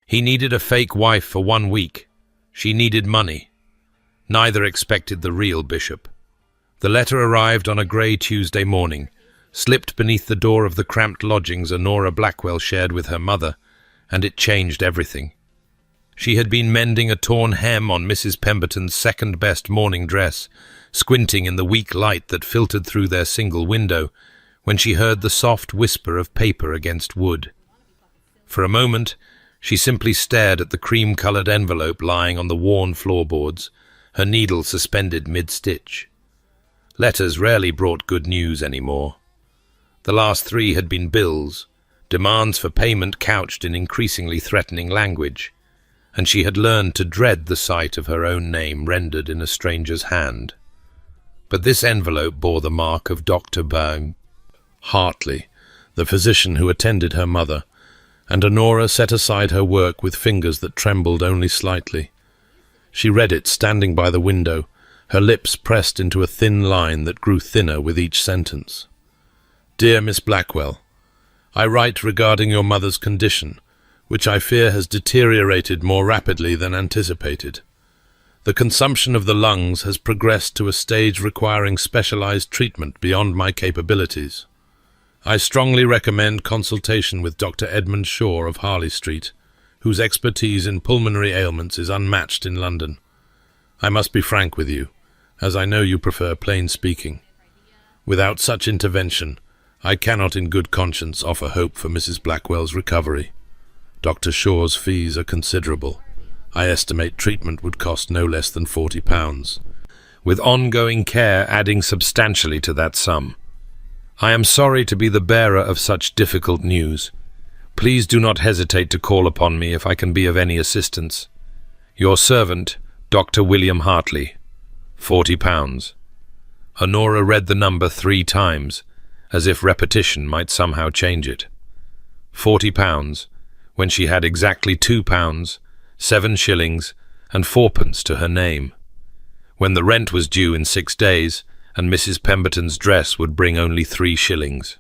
He needed a fake wife for 1 week. She needed money. Neither expected the real bishop. The letter arrived on a grey Tuesday morning, slipped beneath the door of the cramped lodgings Honora Blackwell shared with her mother, and it changed everything. She had been mending a torn hem on Mrs. Pemberton's second-best morning dress, squinting in the weak light that filtered through their single window, when she heard the soft whisper of paper against wood. For a moment, she simply stared at the cream-coloured envelope lying on the worn floorboards, her needle suspended mid-stitch. Letters rarely brought good news anymore. The last 3 had been bills, demands for payment couched in increasingly threatening language, and she had learned to dread the sight of her own name rendered in a stranger's hand. But this envelope bore the mark of Dr. Hartley, the physician who attended her mother, and Honora set aside her work with fingers that trembled only slightly. She read it standing by the window, her lips pressed into a thin line that grew thinner with each sentence. Dear Miss Blackwell, I write regarding your mother's condition, which I fear has deteriorated more rapidly than anticipated. The consumption of the lungs has progressed to a stage requiring specialized treatment beyond my capabilities. I strongly recommend consultation with Dr. Edmund Shaw of Harley Street, whose expertise in pulmonary ailments is unmatched in London. I must be frank with you, as I know you prefer plain speaking. Without such intervention, I cannot in good conscience offer hope for Mrs. Blackwell's recovery. Dr. Shaw's fees are considerable. I estimate treatment would cost no less than £40, with ongoing care adding substantially to that sum. I am sorry to be the bearer of such difficult news. Please do not hesitate to call upon me if I can be of any assistance. Your servant, Dr. William Hartley. £40. Honora read the number 3 times, as if repetition might somehow change it. £40, when she had exactly £2, 7 shillings, and 4pence to her name. When the rent was due in 6 days, and Mrs. Pemberton's dress would bring only 3 shillings.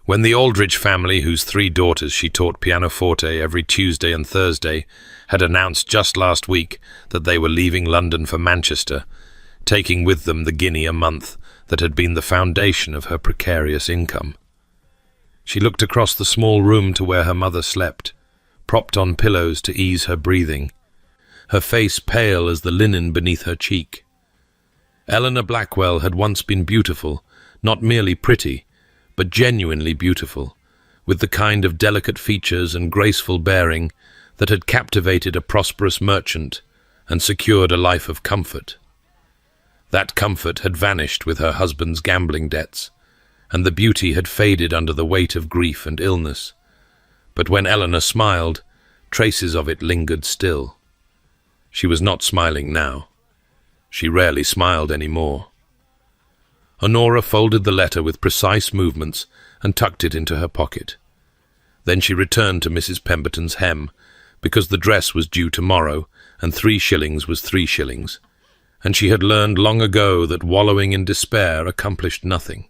When the Aldrich family, whose 3 daughters she taught pianoforte every Tuesday and Thursday, had announced just last week that they were leaving London for Manchester, taking with them the guinea a month that had been the foundation of her precarious income. She looked across the small room to where her mother slept, propped on pillows to ease her breathing, her face pale as the linen beneath her cheek. Eleanor Blackwell had once been beautiful, not merely pretty, but genuinely beautiful, with the kind of delicate features and graceful bearing that had captivated a prosperous merchant and secured a life of comfort. That comfort had vanished with her husband's gambling debts, and the beauty had faded under the weight of grief and illness. But when Eleanor smiled, traces of it lingered still. She was not smiling now. She rarely smiled any more. Honora folded the letter with precise movements and tucked it into her pocket. Then she returned to Mrs. Pemberton's hem, because the dress was due tomorrow, and 3 shillings was 3 shillings, and she had learned long ago that wallowing in despair accomplished nothing.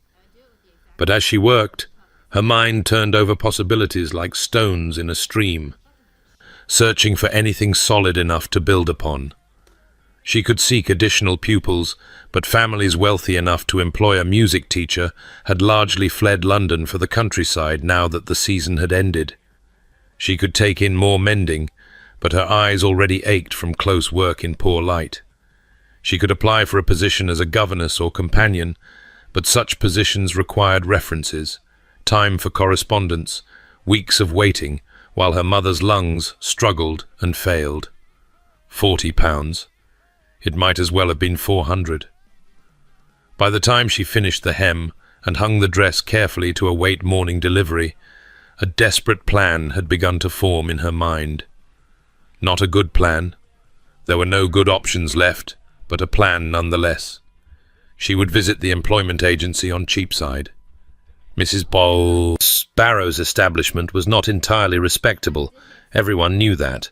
But as she worked, her mind turned over possibilities like stones in a stream, searching for anything solid enough to build upon. She could seek additional pupils, but families wealthy enough to employ a music teacher had largely fled London for the countryside now that the season had ended. She could take in more mending, but her eyes already ached from close work in poor light. She could apply for a position as a governess or companion, but such positions required references, time for correspondence, weeks of waiting, while her mother's lungs struggled and failed. £40. It might as well have been 400. By the time she finished the hem and hung the dress carefully to await morning delivery, a desperate plan had begun to form in her mind. Not a good plan. There were no good options left, but a plan nonetheless. She would visit the employment agency on Cheapside. Mrs. Barrow's establishment was not entirely respectable. Everyone knew that,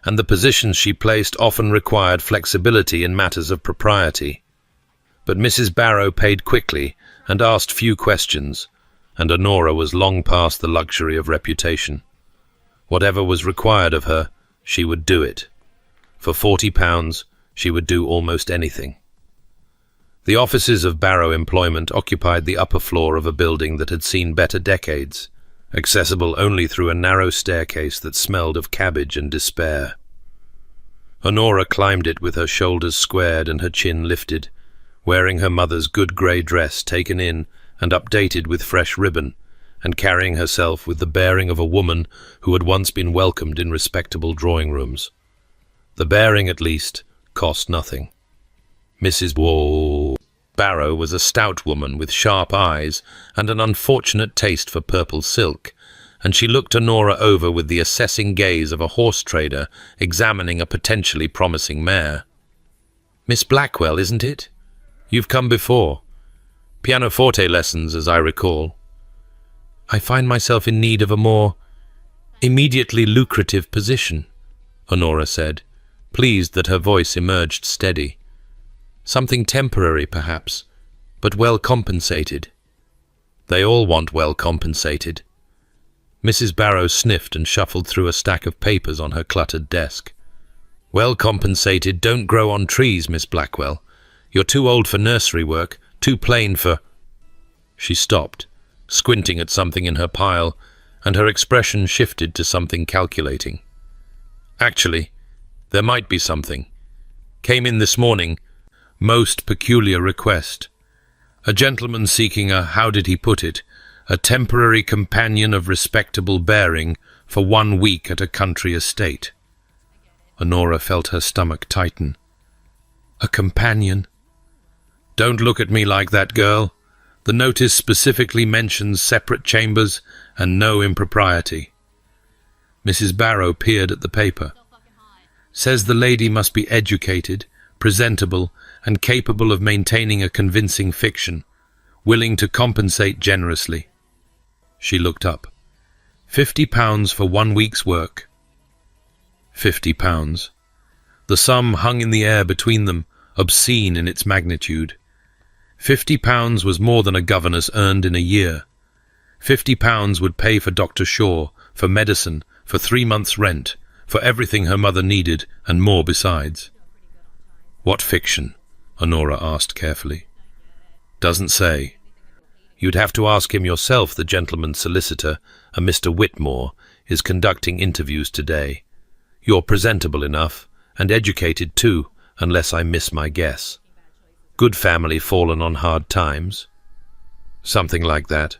and the positions she placed often required flexibility in matters of propriety. But Mrs. Barrow paid quickly and asked few questions, and Honora was long past the luxury of reputation. Whatever was required of her, she would do it. For £40, she would do almost anything. The offices of Barrow Employment occupied the upper floor of a building that had seen better decades, accessible only through a narrow staircase that smelled of cabbage and despair. Honora climbed it with her shoulders squared and her chin lifted, wearing her mother's good grey dress taken in and updated with fresh ribbon, and carrying herself with the bearing of a woman who had once been welcomed in respectable drawing rooms. The bearing, at least, cost nothing. Mrs. Barrow was a stout woman with sharp eyes and an unfortunate taste for purple silk, and she looked Honora over with the assessing gaze of a horse trader examining a potentially promising mare. "Miss Blackwell, isn't it? You've come before. Pianoforte lessons, as I recall." "I find myself in need of a more immediately lucrative position," Honora said, pleased that her voice emerged steady. "Something temporary, perhaps, but well compensated." "They all want well compensated." Mrs. Barrow sniffed and shuffled through a stack of papers on her cluttered desk. "Well compensated don't grow on trees, Miss Blackwell. You're too old for nursery work, too plain for—" She stopped, squinting at something in her pile, and her expression shifted to something calculating. "Actually, there might be something. Came in this morning. Most peculiar request. A gentleman seeking a, how did he put it, a temporary companion of respectable bearing for 1 week at a country estate." Honora felt her stomach tighten. "A companion?" "Don't look at me like that, girl. The notice specifically mentions separate chambers and no impropriety." Mrs. Barrow peered at the paper. "Says the lady must be educated, presentable, and capable of maintaining a convincing fiction, willing to compensate generously." She looked up. £50 for 1 week's work. £50. The sum hung in the air between them, obscene in its magnitude. £50 was more than a governess earned in a year. £50 would pay for Dr. Shaw, for medicine, for 3 months' rent, for everything her mother needed, and more besides. "What fiction?" Honora asked carefully. "Doesn't say. You'd have to ask him yourself. The gentleman's solicitor, a Mr. Whitmore, is conducting interviews today. You're presentable enough, and educated too, unless I miss my guess. Good family fallen on hard times?" "Something like that."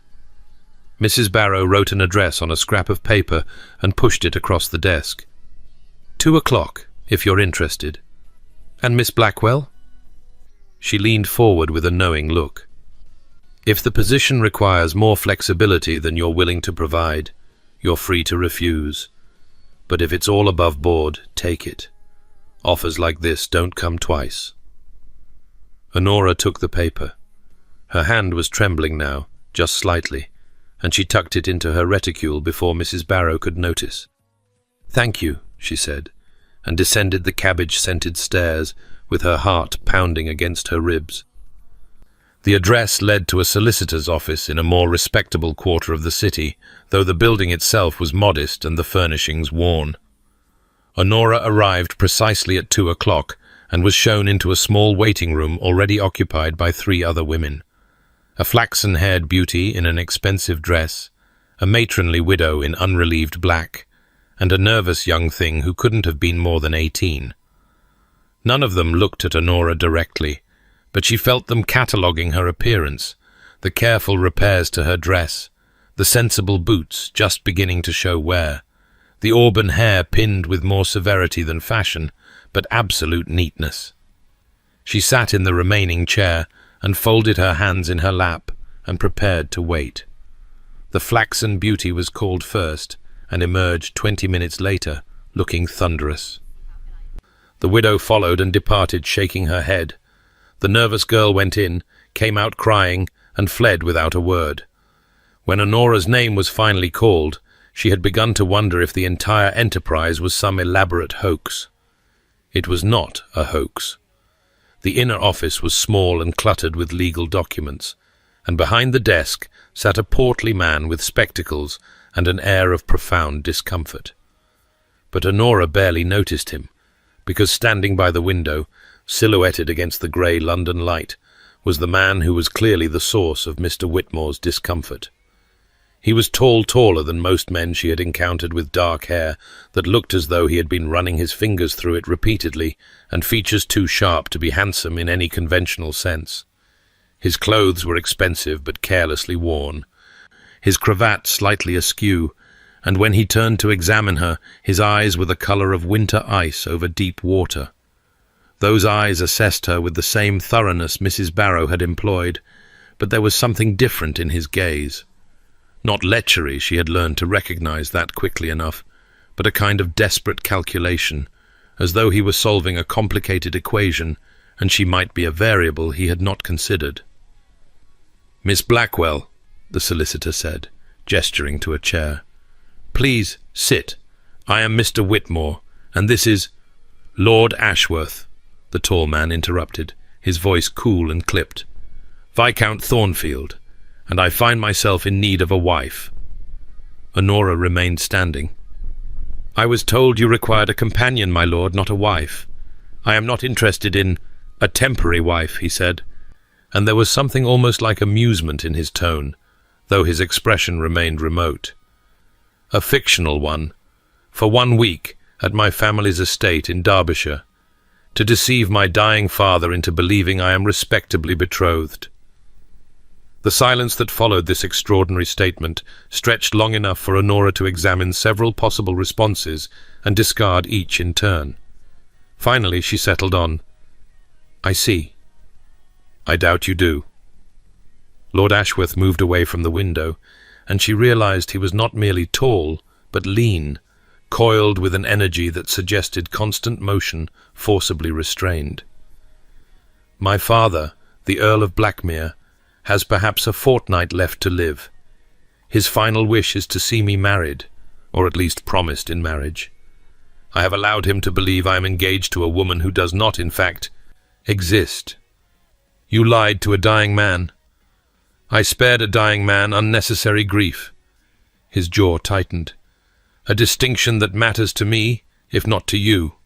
Mrs. Barrow wrote an address on a scrap of paper and pushed it across the desk. 2 o'clock, if you're interested. "And Miss Blackwell?" She leaned forward with a knowing look. "If the position requires more flexibility than you're willing to provide, you're free to refuse. But if it's all above board, take it. Offers like this don't come twice." Honora took the paper. Her hand was trembling now, just slightly, and she tucked it into her reticule before Mrs. Barrow could notice. "Thank you," she said, and descended the cabbage-scented stairs with her heart pounding against her ribs. The address led to a solicitor's office in a more respectable quarter of the city, though the building itself was modest and the furnishings worn. Honora arrived precisely at 2 o'clock and was shown into a small waiting room already occupied by 3 other women. A flaxen-haired beauty in an expensive dress, a matronly widow in unrelieved black, and a nervous young thing who couldn't have been more than 18. None of them looked at Honora directly, but she felt them cataloguing her appearance, the careful repairs to her dress, the sensible boots just beginning to show wear, the auburn hair pinned with more severity than fashion, but absolute neatness. She sat in the remaining chair and folded her hands in her lap and prepared to wait. The flaxen beauty was called first and emerged 20 minutes later, looking thunderous. The widow followed and departed, shaking her head. The nervous girl went in, came out crying, and fled without a word. When Honora's name was finally called, she had begun to wonder if the entire enterprise was some elaborate hoax. It was not a hoax. The inner office was small and cluttered with legal documents, and behind the desk sat a portly man with spectacles and an air of profound discomfort. but Honora barely noticed him, because standing by the window, silhouetted against the grey London light, was the man who was clearly the source of Mr. Whitmore's discomfort. He was taller than most men she had encountered, with dark hair that looked as though he had been running his fingers through it repeatedly, and features too sharp to be handsome in any conventional sense. His clothes were expensive but carelessly worn, his cravat slightly askew, and when he turned to examine her, his eyes were the colour of winter ice over deep water. Those eyes assessed her with the same thoroughness Mrs. Barrow had employed, but there was something different in his gaze. Not lechery, she had learned to recognize that quickly enough, but a kind of desperate calculation, as though he were solving a complicated equation, and she might be a variable he had not considered. "Miss Blackwell," the solicitor said, gesturing to a chair. "Please, sit. I am Mr. Whitmore, and this is—" "Lord Ashworth," the tall man interrupted, his voice cool and clipped. "Viscount Thornfield, and I find myself in need of a wife." Honora remained standing. "I was told you required a companion, my lord, not a wife. I am not interested in a temporary wife," he said, and there was something almost like amusement in his tone, though his expression remained remote. "A fictional one, for 1 week, at my family's estate in Derbyshire, to deceive my dying father into believing I am respectably betrothed." The silence that followed this extraordinary statement stretched long enough for Honora to examine several possible responses and discard each in turn. Finally, she settled on, "I see." "I doubt you do." Lord Ashworth moved away from the window, and she realized he was not merely tall, but lean, coiled with an energy that suggested constant motion, forcibly restrained. "My father, the Earl of Blackmere, has perhaps a fortnight left to live. His final wish is to see me married, or at least promised in marriage. I have allowed him to believe I am engaged to a woman who does not, in fact, exist. You lied to a dying man. I spared a dying man unnecessary grief." His jaw tightened. "A distinction that matters to me, if not to you.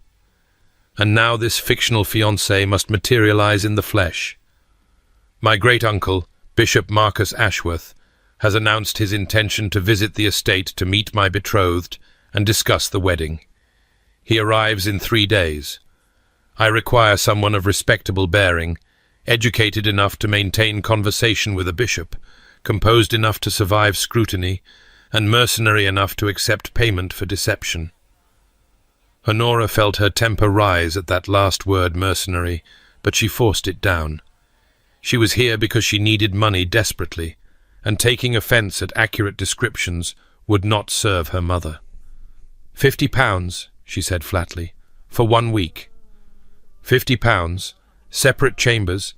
And now this fictional fiancé must materialize in the flesh. My great-uncle, Bishop Marcus Ashworth, has announced his intention to visit the estate to meet my betrothed and discuss the wedding. He arrives in 3 days. I require someone of respectable bearing, educated enough to maintain conversation with a bishop, composed enough to survive scrutiny, and mercenary enough to accept payment for deception." Honora felt her temper rise at that last word, mercenary, but she forced it down. She was here because she needed money desperately, and taking offence at accurate descriptions would not serve her mother. £50, she said flatly, "for 1 week. £50, separate chambers,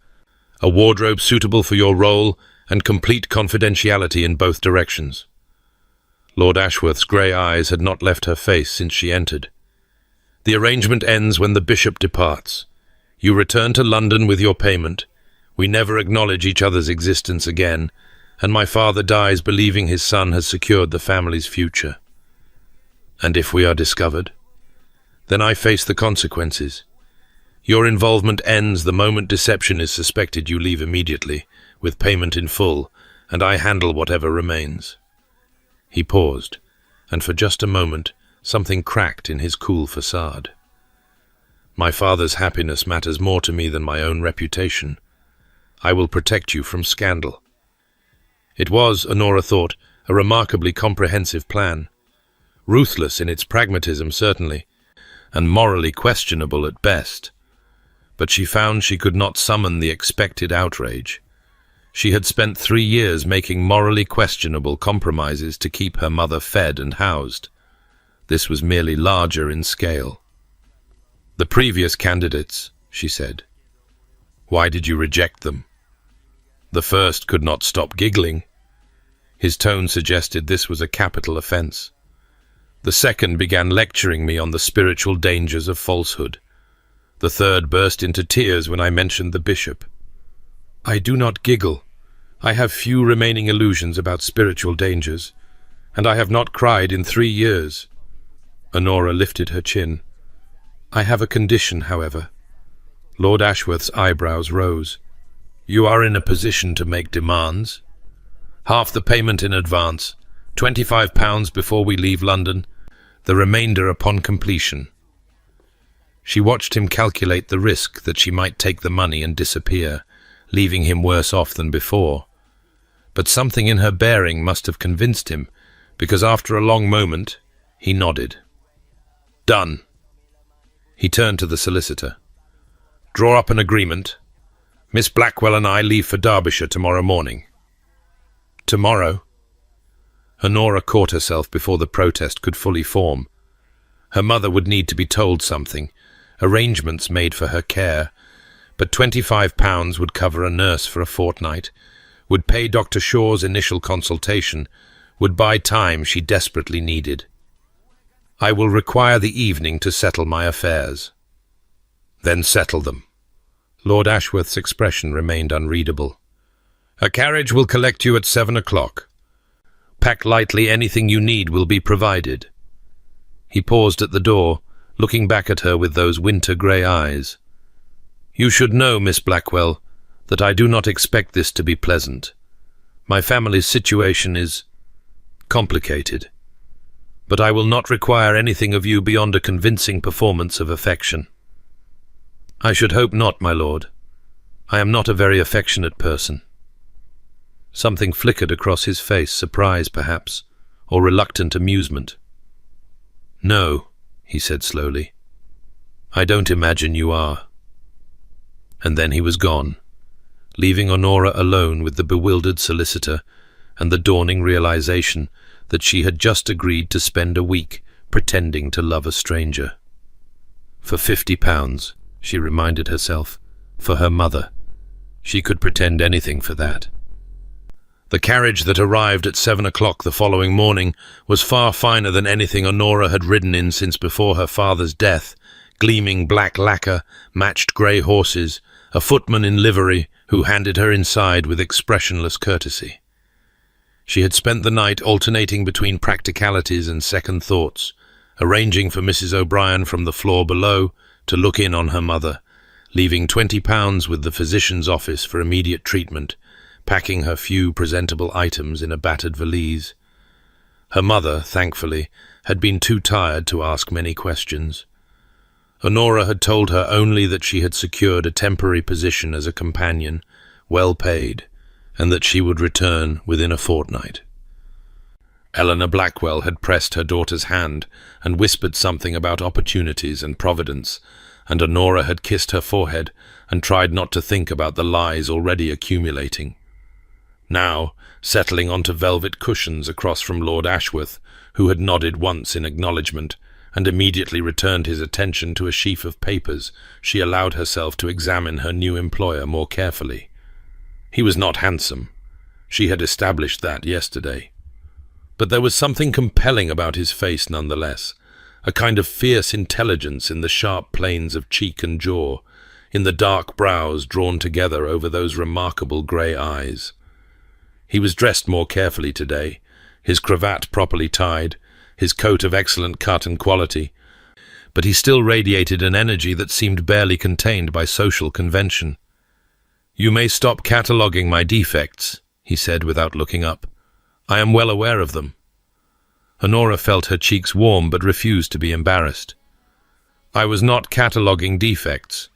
a wardrobe suitable for your role, and complete confidentiality in both directions." Lord Ashworth's grey eyes had not left her face since she entered. "The arrangement ends when the bishop departs. You return to London with your payment. We never acknowledge each other's existence again, and my father dies believing his son has secured the family's future. And if we are discovered? Then I face the consequences. Your involvement ends the moment deception is suspected. You leave immediately, with payment in full, and I handle whatever remains." He paused, and for just a moment something cracked in his cool facade. "My father's happiness matters more to me than my own reputation. I will protect you from scandal." It was, Honora thought, a remarkably comprehensive plan. Ruthless in its pragmatism, certainly, and morally questionable at best. But she found she could not summon the expected outrage. She had spent 3 years making morally questionable compromises to keep her mother fed and housed. This was merely larger in scale. "The previous candidates," she said. "Why did you reject them?" The first could not stop giggling. His tone suggested this was a capital offence. The second began lecturing me on the spiritual dangers of falsehood. The third burst into tears when I mentioned the bishop. "I do not giggle. I have few remaining illusions about spiritual dangers, and I have not cried in 3 years. Honora lifted her chin. "I have a condition, however." Lord Ashworth's eyebrows rose. "You are in a position to make demands. Half the payment in advance, £25 before we leave London, the remainder upon completion." She watched him calculate the risk that she might take the money and disappear, leaving him worse off than before. But something in her bearing must have convinced him, because after a long moment, he nodded. "Done." He turned to the solicitor. "Draw up an agreement. Miss Blackwell and I leave for Derbyshire tomorrow morning." "Tomorrow?" Honora caught herself before the protest could fully form. Her mother would need to be told something, arrangements made for her care, but £25 would cover a nurse for a fortnight, would pay Dr. Shaw's initial consultation, would buy time she desperately needed. "I will require the evening to settle my affairs." "Then settle them." Lord Ashworth's expression remained unreadable. "A carriage will collect you at 7 o'clock. Pack lightly, anything you need will be provided." He paused at the door, looking back at her with those winter-grey eyes. "You should know, Miss Blackwell, that I do not expect this to be pleasant. My family's situation is complicated. But I will not require anything of you beyond a convincing performance of affection." "I should hope not, my lord. I am not a very affectionate person." Something flickered across his face, surprise perhaps, or reluctant amusement. "No," he said slowly. "I don't imagine you are." And then he was gone, leaving Honora alone with the bewildered solicitor and the dawning realization that she had just agreed to spend a week pretending to love a stranger. For £50, she reminded herself, for her mother. She could pretend anything for that. The carriage that arrived at 7 o'clock the following morning was far finer than anything Honora had ridden in since before her father's death. Gleaming black lacquer, matched grey horses, a footman in livery who handed her inside with expressionless courtesy. She had spent the night alternating between practicalities and second thoughts, arranging for Mrs. O'Brien from the floor below to look in on her mother, leaving £20 with the physician's office for immediate treatment, packing her few presentable items in a battered valise. Her mother, thankfully, had been too tired to ask many questions. Honora had told her only that she had secured a temporary position as a companion, well paid, and that she would return within a fortnight. Eleanor Blackwell had pressed her daughter's hand and whispered something about opportunities and providence, and Honora had kissed her forehead and tried not to think about the lies already accumulating. Now, settling onto velvet cushions across from Lord Ashworth, who had nodded once in acknowledgement and immediately returned his attention to a sheaf of papers, she allowed herself to examine her new employer more carefully. He was not handsome. She had established that yesterday. But there was something compelling about his face nonetheless, a kind of fierce intelligence in the sharp planes of cheek and jaw, in the dark brows drawn together over those remarkable grey eyes. He was dressed more carefully today, his cravat properly tied, his coat of excellent cut and quality, but he still radiated an energy that seemed barely contained by social convention. "You may stop cataloguing my defects," he said without looking up. "I am well aware of them." Honora felt her cheeks warm but refused to be embarrassed. "I was not cataloguing defects.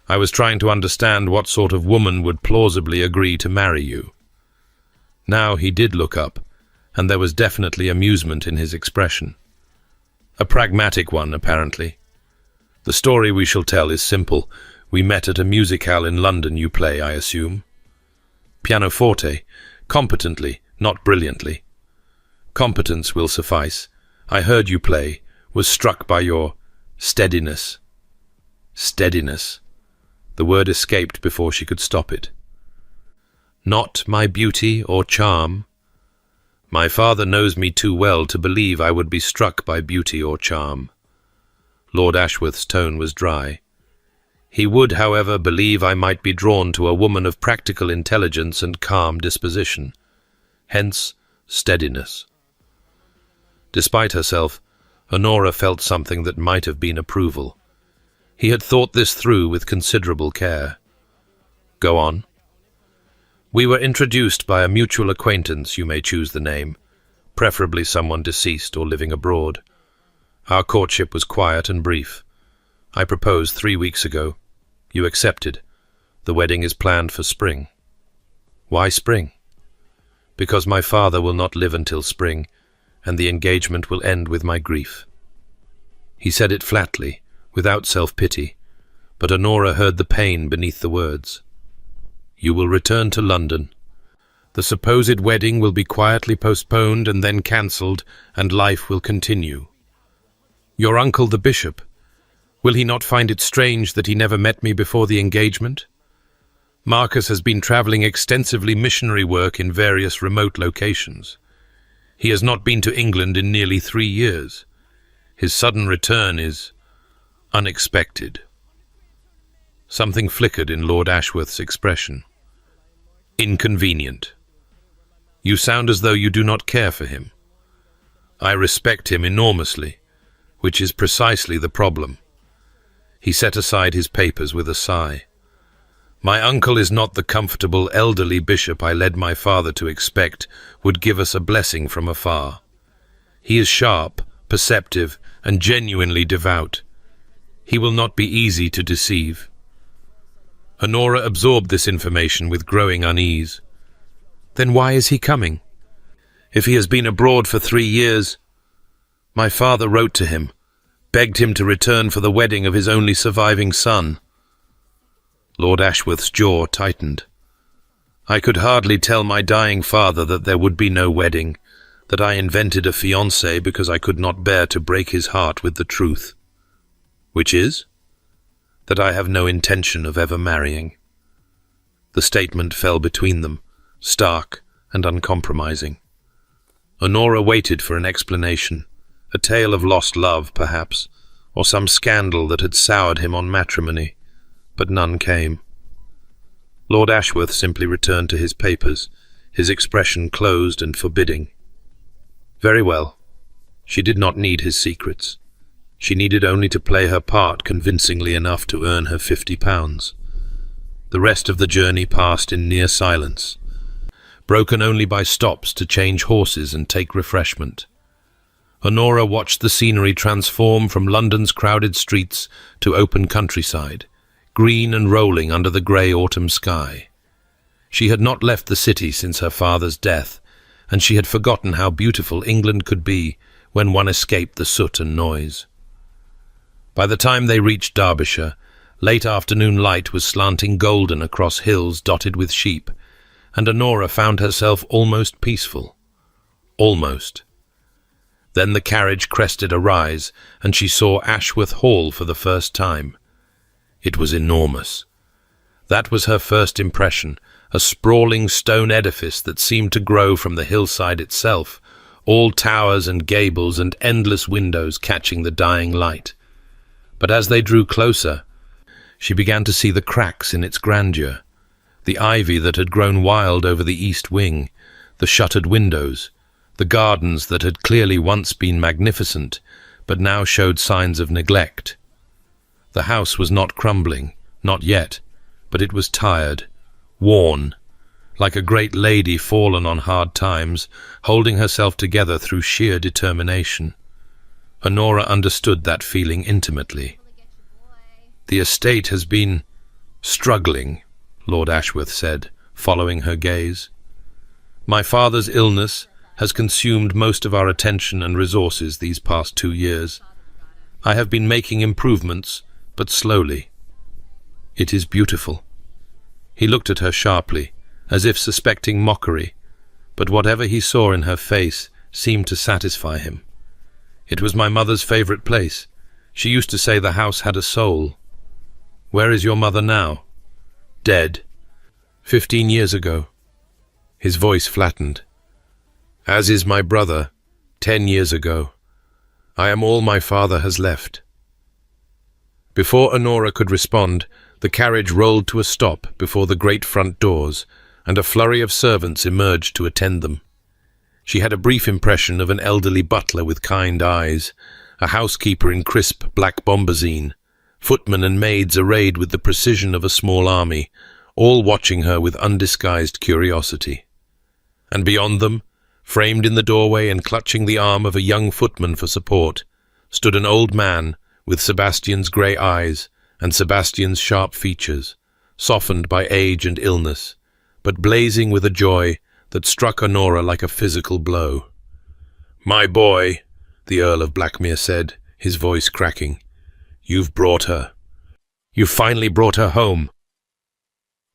I was trying to understand what sort of woman would plausibly agree to marry you." Now he did look up, and there was definitely amusement in his expression. A pragmatic one, apparently. "The story we shall tell is simple. We met at a musicale in London. You play, I assume?" "Pianoforte. Competently, not brilliantly." "Competence will suffice. I heard you play, was struck by your steadiness." Steadiness. The word escaped before she could stop it. "Not my beauty or charm?" "My father knows me too well to believe I would be struck by beauty or charm." Lord Ashworth's tone was dry. "He would, however, believe I might be drawn to a woman of practical intelligence and calm disposition. Hence, steadiness." Despite herself, Honora felt something that might have been approval. He had thought this through with considerable care. Go on. We were introduced by a mutual acquaintance, you may choose the name, preferably someone deceased or living abroad. Our courtship was quiet and brief. I proposed 3 weeks ago. You accepted. The wedding is planned for spring. Why spring? Because my father will not live until spring, and the engagement will end with my grief. He said it flatly, without self-pity, but Honora heard the pain beneath the words. You will return to London. The supposed wedding will be quietly postponed and then cancelled, and life will continue. Your uncle, the bishop, will he not find it strange that he never met me before the engagement? Marcus has been travelling extensively missionary work in various remote locations. He has not been to England in nearly 3 years. His sudden return is unexpected. Something flickered in Lord Ashworth's expression. Inconvenient. You sound as though you do not care for him. I respect him enormously, which is precisely the problem. He set aside his papers with a sigh. My uncle is not the comfortable elderly bishop I led my father to expect would give us a blessing from afar. He is sharp, perceptive, and genuinely devout. He will not be easy to deceive. Honora absorbed this information with growing unease. Then why is he coming? If he has been abroad for 3 years, my father wrote to him, begged him to return for the wedding of his only surviving son. Lord Ashworth's jaw tightened. I could hardly tell my dying father that there would be no wedding, that I invented a fiancé because I could not bear to break his heart with the truth. Which is? That I have no intention of ever marrying. The statement fell between them, stark and uncompromising. Honora waited for an explanation, a tale of lost love, perhaps, or some scandal that had soured him on matrimony, but none came. Lord Ashworth simply returned to his papers, his expression closed and forbidding. Very well. She did not need his secrets. She needed only to play her part convincingly enough to earn her £50. The rest of the journey passed in near silence, broken only by stops to change horses and take refreshment. Honora watched the scenery transform from London's crowded streets to open countryside, green and rolling under the grey autumn sky. She had not left the city since her father's death, and she had forgotten how beautiful England could be when one escaped the soot and noise. By the time they reached Derbyshire, late afternoon light was slanting golden across hills dotted with sheep, and Honora found herself almost peaceful. Almost. Then the carriage crested a rise, and she saw Ashworth Hall for the first time. It was enormous. That was her first impression, a sprawling stone edifice that seemed to grow from the hillside itself, all towers and gables and endless windows catching the dying light. But as they drew closer, she began to see the cracks in its grandeur, the ivy that had grown wild over the east wing, the shuttered windows, the gardens that had clearly once been magnificent, but now showed signs of neglect. The house was not crumbling, not yet, but it was tired, worn, like a great lady fallen on hard times, holding herself together through sheer determination. Honora understood that feeling intimately. The estate has been struggling, Lord Ashworth said, following her gaze. My father's illness has consumed most of our attention and resources these past 2 years. I have been making improvements, but slowly. It is beautiful. He looked at her sharply, as if suspecting mockery, but whatever he saw in her face seemed to satisfy him. It was my mother's favourite place. She used to say the house had a soul. Where is your mother now? Dead. 15 years ago. His voice flattened. As is my brother, 10 years ago. I am all my father has left. Before Honora could respond, the carriage rolled to a stop before the great front doors, and a flurry of servants emerged to attend them. She had a brief impression of an elderly butler with kind eyes, a housekeeper in crisp black bombazine, footmen and maids arrayed with the precision of a small army, all watching her with undisguised curiosity. And beyond them, framed in the doorway and clutching the arm of a young footman for support, stood an old man with Sebastian's grey eyes and Sebastian's sharp features, softened by age and illness, but blazing with a joy that struck Honora like a physical blow. "My boy," the Earl of Blackmere said, his voice cracking, "you've brought her. You've finally brought her home."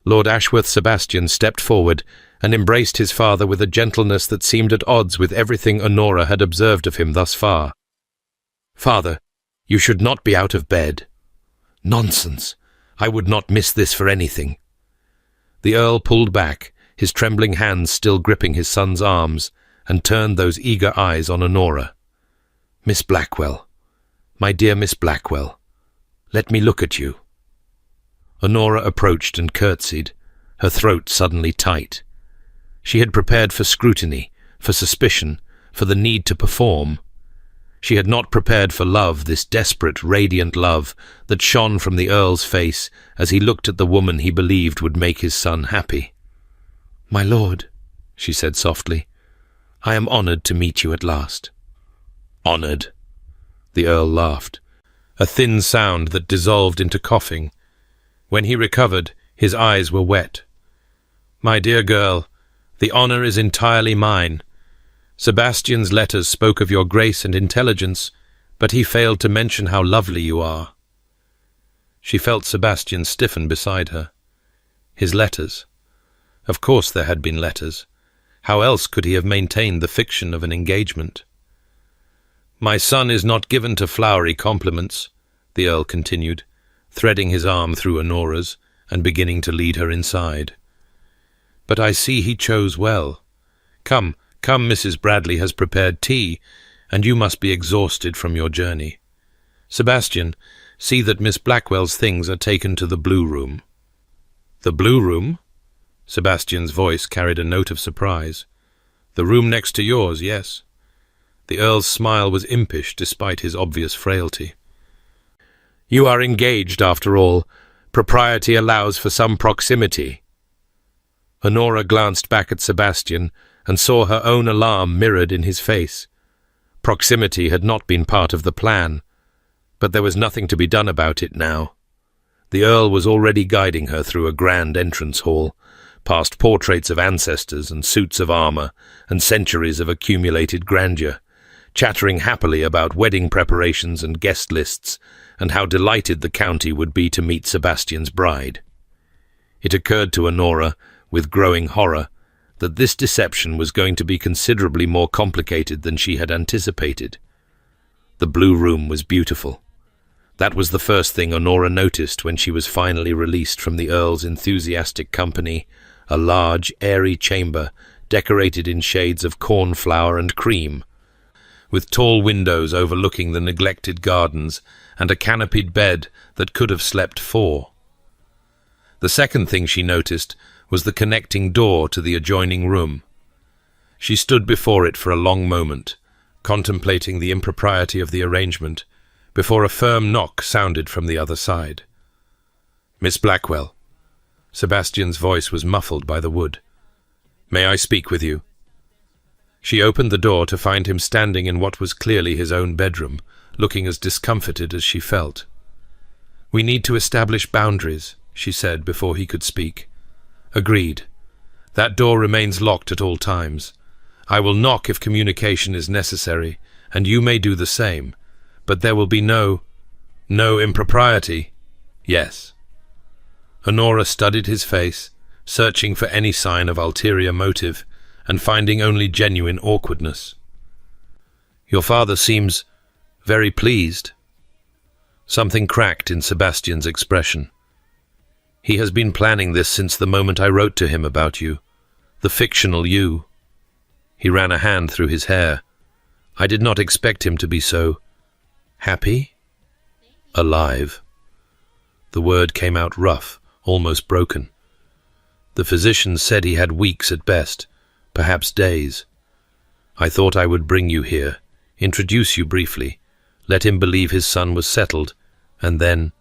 Lord Ashworth Sebastian stepped forward and embraced his father with a gentleness that seemed at odds with everything Honora had observed of him thus far. "Father, you should not be out of bed." "Nonsense! I would not miss this for anything." The Earl pulled back, his trembling hands still gripping his son's arms, and turned those eager eyes on Honora. "Miss Blackwell, my dear Miss Blackwell, let me look at you." Honora approached and curtsied, her throat suddenly tight. She had prepared for scrutiny, for suspicion, for the need to perform. She had not prepared for love, this desperate, radiant love that shone from the Earl's face as he looked at the woman he believed would make his son happy. "My lord," she said softly, "I am honored to meet you at last." "Honored?" The Earl laughed, a thin sound that dissolved into coughing. When he recovered, his eyes were wet. "My dear girl, the honor is entirely mine. Sebastian's letters spoke of your grace and intelligence, but he failed to mention how lovely you are." She felt Sebastian stiffen beside her. His letters. Of course there had been letters. How else could he have maintained the fiction of an engagement? "My son is not given to flowery compliments," the Earl continued, threading his arm through Honora's and beginning to lead her inside. "But I see he chose well. Come, Mrs. Bradley has prepared tea, and you must be exhausted from your journey. Sebastian, see that Miss Blackwell's things are taken to the blue room." "The blue room?" Sebastian's voice carried a note of surprise. "The room next to yours, yes." The Earl's smile was impish despite his obvious frailty. "You are engaged, after all. Propriety allows for some proximity." Honora glanced back at Sebastian and saw her own alarm mirrored in his face. Proximity had not been part of the plan, but there was nothing to be done about it now. The Earl was already guiding her through a grand entrance hall, past portraits of ancestors and suits of armor and centuries of accumulated grandeur, chattering happily about wedding preparations and guest lists, and how delighted the county would be to meet Sebastian's bride. It occurred to Honora, with growing horror, that this deception was going to be considerably more complicated than she had anticipated. The blue room was beautiful. That was the first thing Honora noticed when she was finally released from the Earl's enthusiastic company, a large, airy chamber decorated in shades of cornflower and cream, with tall windows overlooking the neglected gardens and a canopied bed that could have slept four. The second thing she noticed was the connecting door to the adjoining room. She stood before it for a long moment, contemplating the impropriety of the arrangement, before a firm knock sounded from the other side. "Miss Blackwell." Sebastian's voice was muffled by the wood. "May I speak with you?" She opened the door to find him standing in what was clearly his own bedroom, looking as discomfited as she felt. "We need to establish boundaries," she said before he could speak. "Agreed. That door remains locked at all times. I will knock if communication is necessary, and you may do the same, but there will be no impropriety." "Yes." Honora studied his face, searching for any sign of ulterior motive, and finding only genuine awkwardness. "Your father seems very pleased." Something cracked in Sebastian's expression. "He has been planning this since the moment I wrote to him about you, the fictional you." He ran a hand through his hair. "I did not expect him to be so happy, alive." The word came out rough, almost broken. "The physicians said he had weeks at best, perhaps days. I thought I would bring you here, introduce you briefly, let him believe his son was settled, and then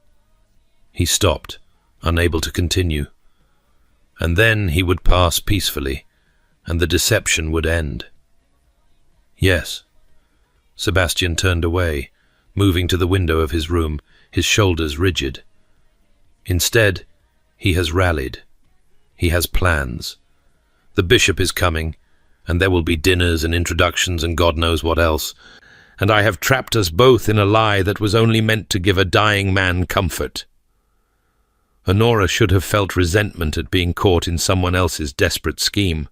he stopped, unable to continue. And then he would pass peacefully, and the deception would end. Yes. Sebastian turned away, moving to the window of his room, his shoulders rigid. Instead, he has rallied. He has plans. The bishop is coming, and there will be dinners and introductions and God knows what else, and I have trapped us both in a lie that was only meant to give a dying man comfort. Honora should have felt resentment at being caught in someone else's desperate scheme.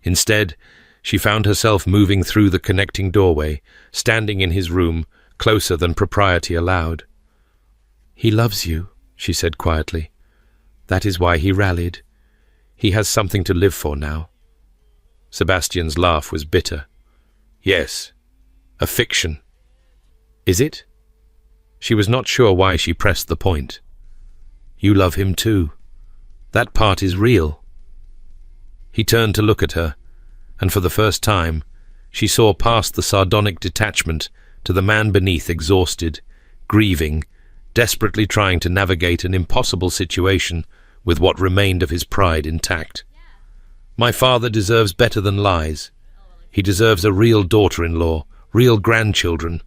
Instead, she found herself moving through the connecting doorway, standing in his room, closer than propriety allowed. "He loves you," she said quietly. "That is why he rallied. He has something to live for now." Sebastian's laugh was bitter. "Yes, a fiction." "Is it?" She was not sure why she pressed the point. "You love him too. That part is real." He turned to look at her, and for the first time, she saw past the sardonic detachment to the man beneath, exhausted, grieving, desperately trying to navigate an impossible situation with what remained of his pride intact. "My father deserves better than lies. He deserves a real daughter-in-law, real grandchildren,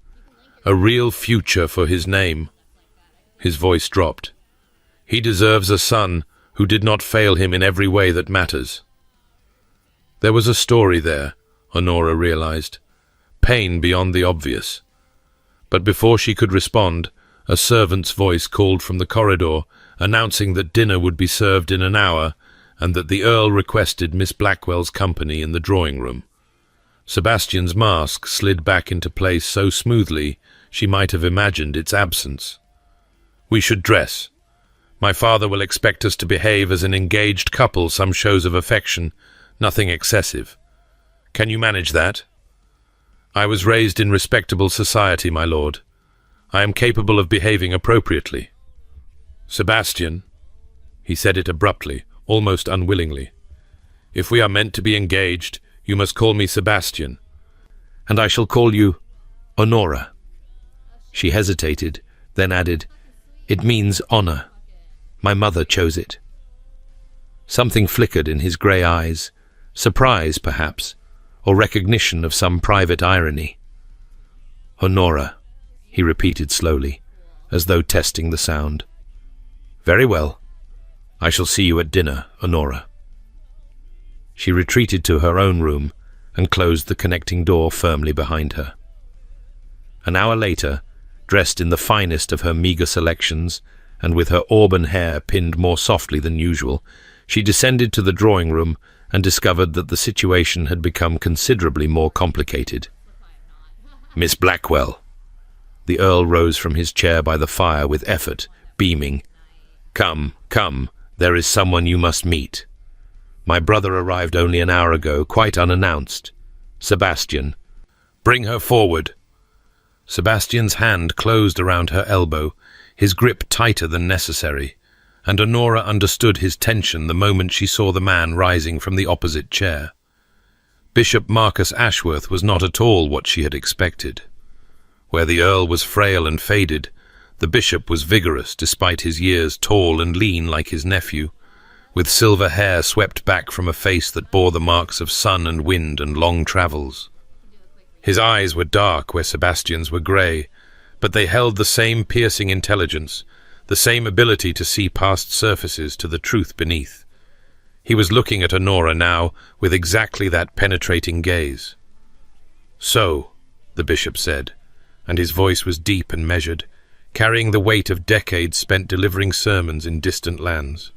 a real future for his name." His voice dropped. "He deserves a son who did not fail him in every way that matters." There was a story there, Honora realized. Pain beyond the obvious. But before she could respond, a servant's voice called from the corridor, announcing that dinner would be served in an hour, and that the Earl requested Miss Blackwell's company in the drawing-room. Sebastian's mask slid back into place so smoothly she might have imagined its absence. "We should dress. My father will expect us to behave as an engaged couple, some shows of affection, nothing excessive. Can you manage that?" "I was raised in respectable society, my lord. I am capable of behaving appropriately." "Sebastian," he said it abruptly, almost unwillingly, "if we are meant to be engaged, you must call me Sebastian." "And I shall call you Honora." She hesitated, then added, "It means honor. My mother chose it." Something flickered in his grey eyes, surprise, perhaps, or recognition of some private irony. "Honora," he repeated slowly, as though testing the sound. "Very well. I shall see you at dinner, Honora." She retreated to her own room and closed the connecting door firmly behind her. An hour later, dressed in the finest of her meagre selections, and with her auburn hair pinned more softly than usual, she descended to the drawing-room and discovered that the situation had become considerably more complicated. "Miss Blackwell." The Earl rose from his chair by the fire with effort, beaming. Come, there is someone you must meet. My brother arrived only an hour ago, quite unannounced. Sebastian." "Bring her forward." Sebastian's hand closed around her elbow, his grip tighter than necessary, and Honora understood his tension the moment she saw the man rising from the opposite chair. Bishop Marcus Ashworth was not at all what she had expected. Where the Earl was frail and faded, the bishop was vigorous despite his years, tall and lean like his nephew, with silver hair swept back from a face that bore the marks of sun and wind and long travels. His eyes were dark where Sebastian's were grey, but they held the same piercing intelligence, the same ability to see past surfaces to the truth beneath. He was looking at Honora now with exactly that penetrating gaze. "So," the bishop said, and his voice was deep and measured, carrying the weight of decades spent delivering sermons in distant lands.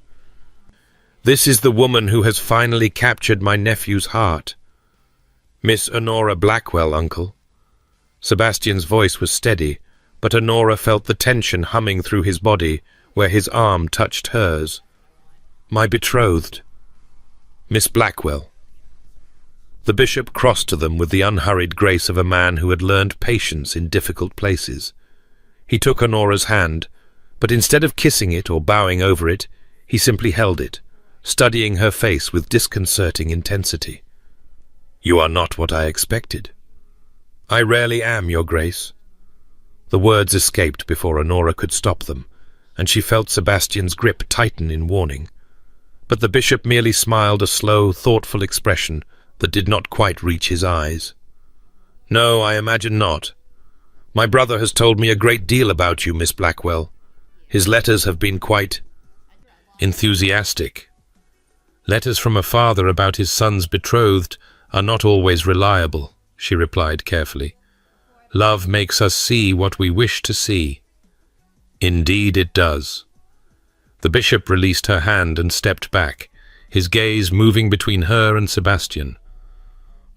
"This is the woman who has finally captured my nephew's heart. Miss Honora Blackwell, uncle." Sebastian's voice was steady, but Honora felt the tension humming through his body where his arm touched hers. "My betrothed. Miss Blackwell." The bishop crossed to them with the unhurried grace of a man who had learned patience in difficult places. He took Honora's hand, but instead of kissing it or bowing over it, he simply held it, studying her face with disconcerting intensity. "You are not what I expected." "I rarely am, Your Grace." The words escaped before Honora could stop them, and she felt Sebastian's grip tighten in warning. But the bishop merely smiled a slow, thoughtful expression that did not quite reach his eyes. "No, I imagine not. My brother has told me a great deal about you, Miss Blackwell. His letters have been quite enthusiastic. Letters from a father about his son's betrothed are not always reliable," she replied carefully. "Love makes us see what we wish to see." "Indeed it does." The bishop released her hand and stepped back, his gaze moving between her and Sebastian.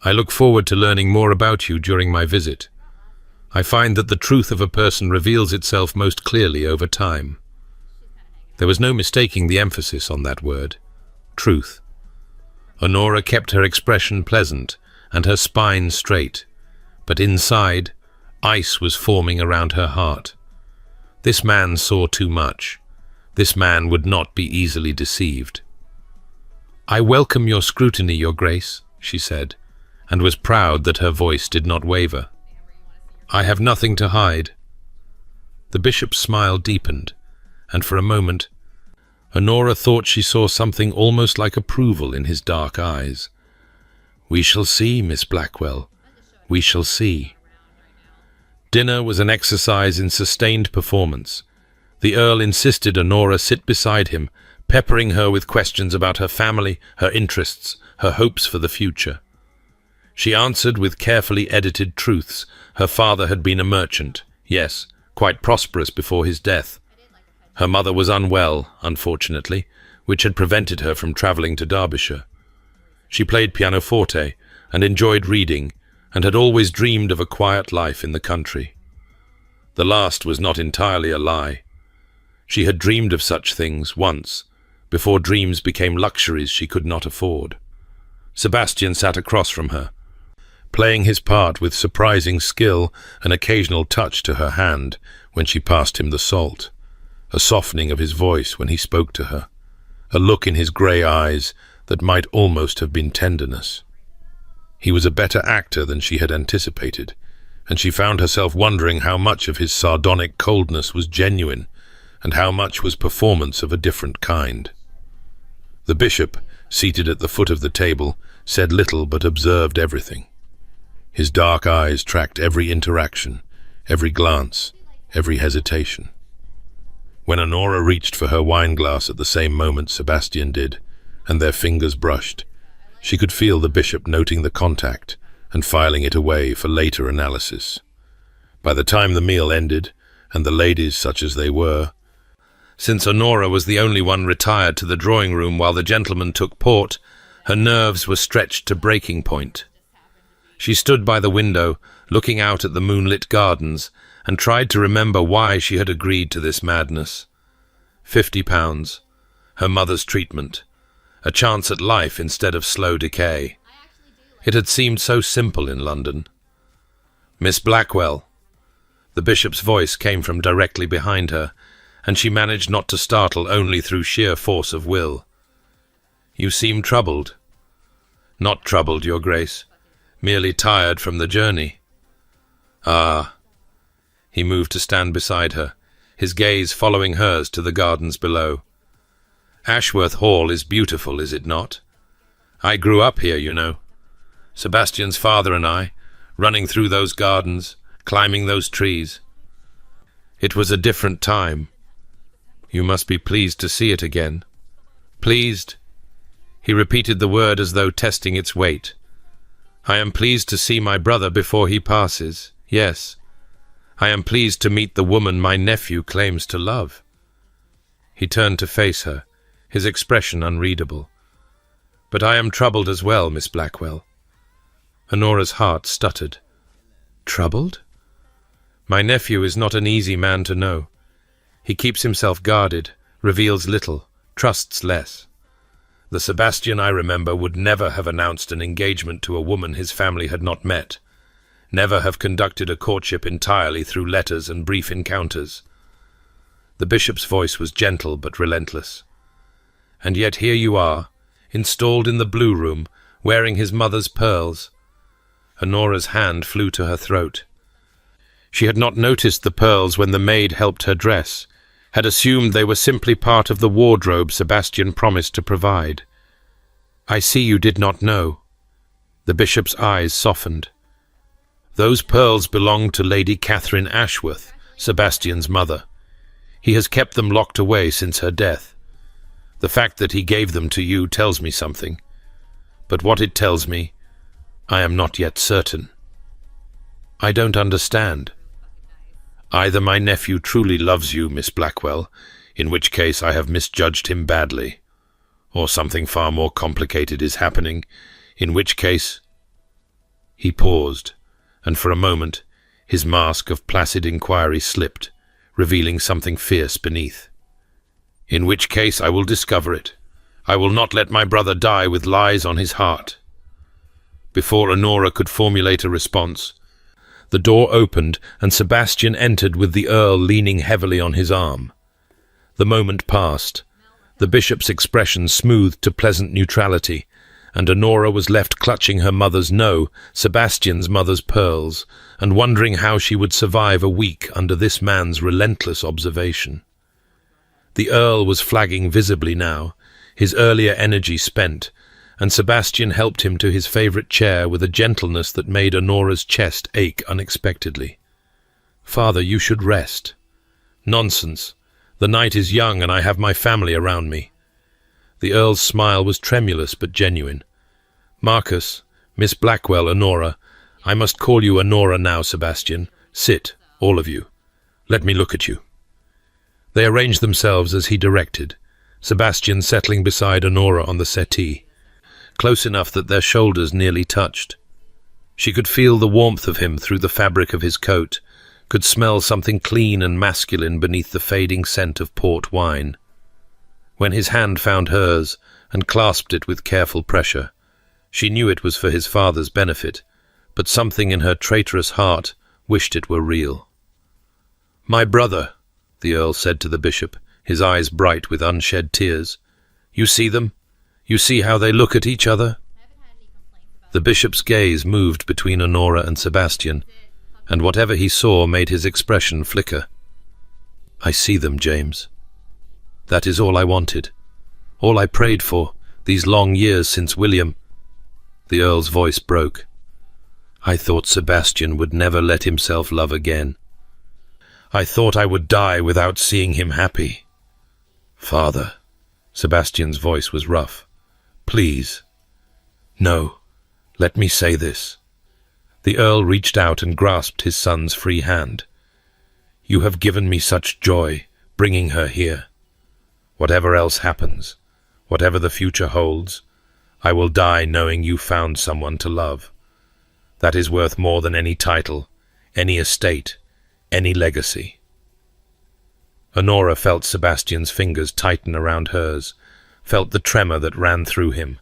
"I look forward to learning more about you during my visit. I find that the truth of a person reveals itself most clearly over time." There was no mistaking the emphasis on that word, truth. Honora kept her expression pleasant and her spine straight, but inside, ice was forming around her heart. This man saw too much. This man would not be easily deceived. "I welcome your scrutiny, Your Grace," she said, and was proud that her voice did not waver. "I have nothing to hide." The bishop's smile deepened, and for a moment, Honora thought she saw something almost like approval in his dark eyes. "We shall see, Miss Blackwell. We shall see." Dinner was an exercise in sustained performance. The Earl insisted Honora sit beside him, peppering her with questions about her family, her interests, her hopes for the future. She answered with carefully edited truths. Her father had been a merchant, yes, quite prosperous before his death. Her mother was unwell, unfortunately, which had prevented her from travelling to Derbyshire. She played pianoforte and enjoyed reading, and had always dreamed of a quiet life in the country. The last was not entirely a lie. She had dreamed of such things once, before dreams became luxuries she could not afford. Sebastian sat across from her, playing his part with surprising skill, an occasional touch to her hand when she passed him the salt, a softening of his voice when he spoke to her, a look in his grey eyes that might almost have been tenderness. He was a better actor than she had anticipated, and she found herself wondering how much of his sardonic coldness was genuine and how much was performance of a different kind. The bishop, seated at the foot of the table, said little but observed everything. His dark eyes tracked every interaction, every glance, every hesitation. When Honora reached for her wineglass at the same moment Sebastian did, and their fingers brushed, she could feel the bishop noting the contact and filing it away for later analysis. By the time the meal ended, and the ladies, such as they were, since Honora was the only one retired to the drawing room while the gentlemen took port, her nerves were stretched to breaking point. She stood by the window, looking out at the moonlit gardens, and tried to remember why she had agreed to this madness. £50, her mother's treatment, a chance at life instead of slow decay. It had seemed so simple in London. "Miss Blackwell." The bishop's voice came from directly behind her, and she managed not to startle only through sheer force of will. "You seem troubled." "Not troubled, Your Grace. Merely tired from the journey." "Ah." He moved to stand beside her, his gaze following hers to the gardens below. "Ashworth Hall is beautiful, is it not? I grew up here, you know. Sebastian's father and I, running through those gardens, climbing those trees. It was a different time. You must be pleased to see it again." "Pleased?" He repeated the word as though testing its weight. "I am pleased to see my brother before he passes, yes. I am pleased to meet the woman my nephew claims to love." He turned to face her, his expression unreadable. "But I am troubled as well, Miss Blackwell." Honora's heart stuttered. "Troubled?" "My nephew is not an easy man to know. He keeps himself guarded, reveals little, trusts less. The Sebastian I remember would never have announced an engagement to a woman his family had not met, never have conducted a courtship entirely through letters and brief encounters." The bishop's voice was gentle but relentless. "And yet here you are, installed in the blue room, wearing his mother's pearls." Honora's hand flew to her throat. She had not noticed the pearls when the maid helped her dress, had assumed they were simply part of the wardrobe Sebastian promised to provide. "I see you did not know." The bishop's eyes softened. "Those pearls belonged to Lady Catherine Ashworth, Sebastian's mother. He has kept them locked away since her death. The fact that he gave them to you tells me something, but what it tells me, I am not yet certain." "I don't understand." "Either my nephew truly loves you, Miss Blackwell, in which case I have misjudged him badly, or something far more complicated is happening, in which case—" He paused, and for a moment his mask of placid inquiry slipped, revealing something fierce beneath. "In which case I will discover it. I will not let my brother die with lies on his heart." Before Honora could formulate a response, the door opened and Sebastian entered with the Earl leaning heavily on his arm. The moment passed. The bishop's expression smoothed to pleasant neutrality, and Honora was left clutching her mother's Sebastian's mother's pearls, and wondering how she would survive a week under this man's relentless observation. The Earl was flagging visibly now, his earlier energy spent, and Sebastian helped him to his favourite chair with a gentleness that made Honora's chest ache unexpectedly. "Father, you should rest." "Nonsense. The night is young and I have my family around me." The Earl's smile was tremulous but genuine. "Marcus, Miss Blackwell, Honora. I must call you Honora now, Sebastian. Sit, all of you. Let me look at you." They arranged themselves as he directed, Sebastian settling beside Honora on the settee, close enough that their shoulders nearly touched. She could feel the warmth of him through the fabric of his coat, could smell something clean and masculine beneath the fading scent of port wine. When his hand found hers and clasped it with careful pressure, she knew it was for his father's benefit, but something in her traitorous heart wished it were real. "My brother," the Earl said to the bishop, his eyes bright with unshed tears. "You see them? You see how they look at each other?" The bishop's gaze moved between Honora and Sebastian, and whatever he saw made his expression flicker. "I see them, James. That is all I wanted, all I prayed for, these long years since William—" The Earl's voice broke. "I thought Sebastian would never let himself love again. I thought I would die without seeing him happy." "Father," Sebastian's voice was rough. "Please. No, let me say this." The Earl reached out and grasped his son's free hand. "You have given me such joy, bringing her here. Whatever else happens, whatever the future holds, I will die knowing you found someone to love. That is worth more than any title, any estate, any legacy." Honora felt Sebastian's fingers tighten around hers, felt the tremor that ran through him,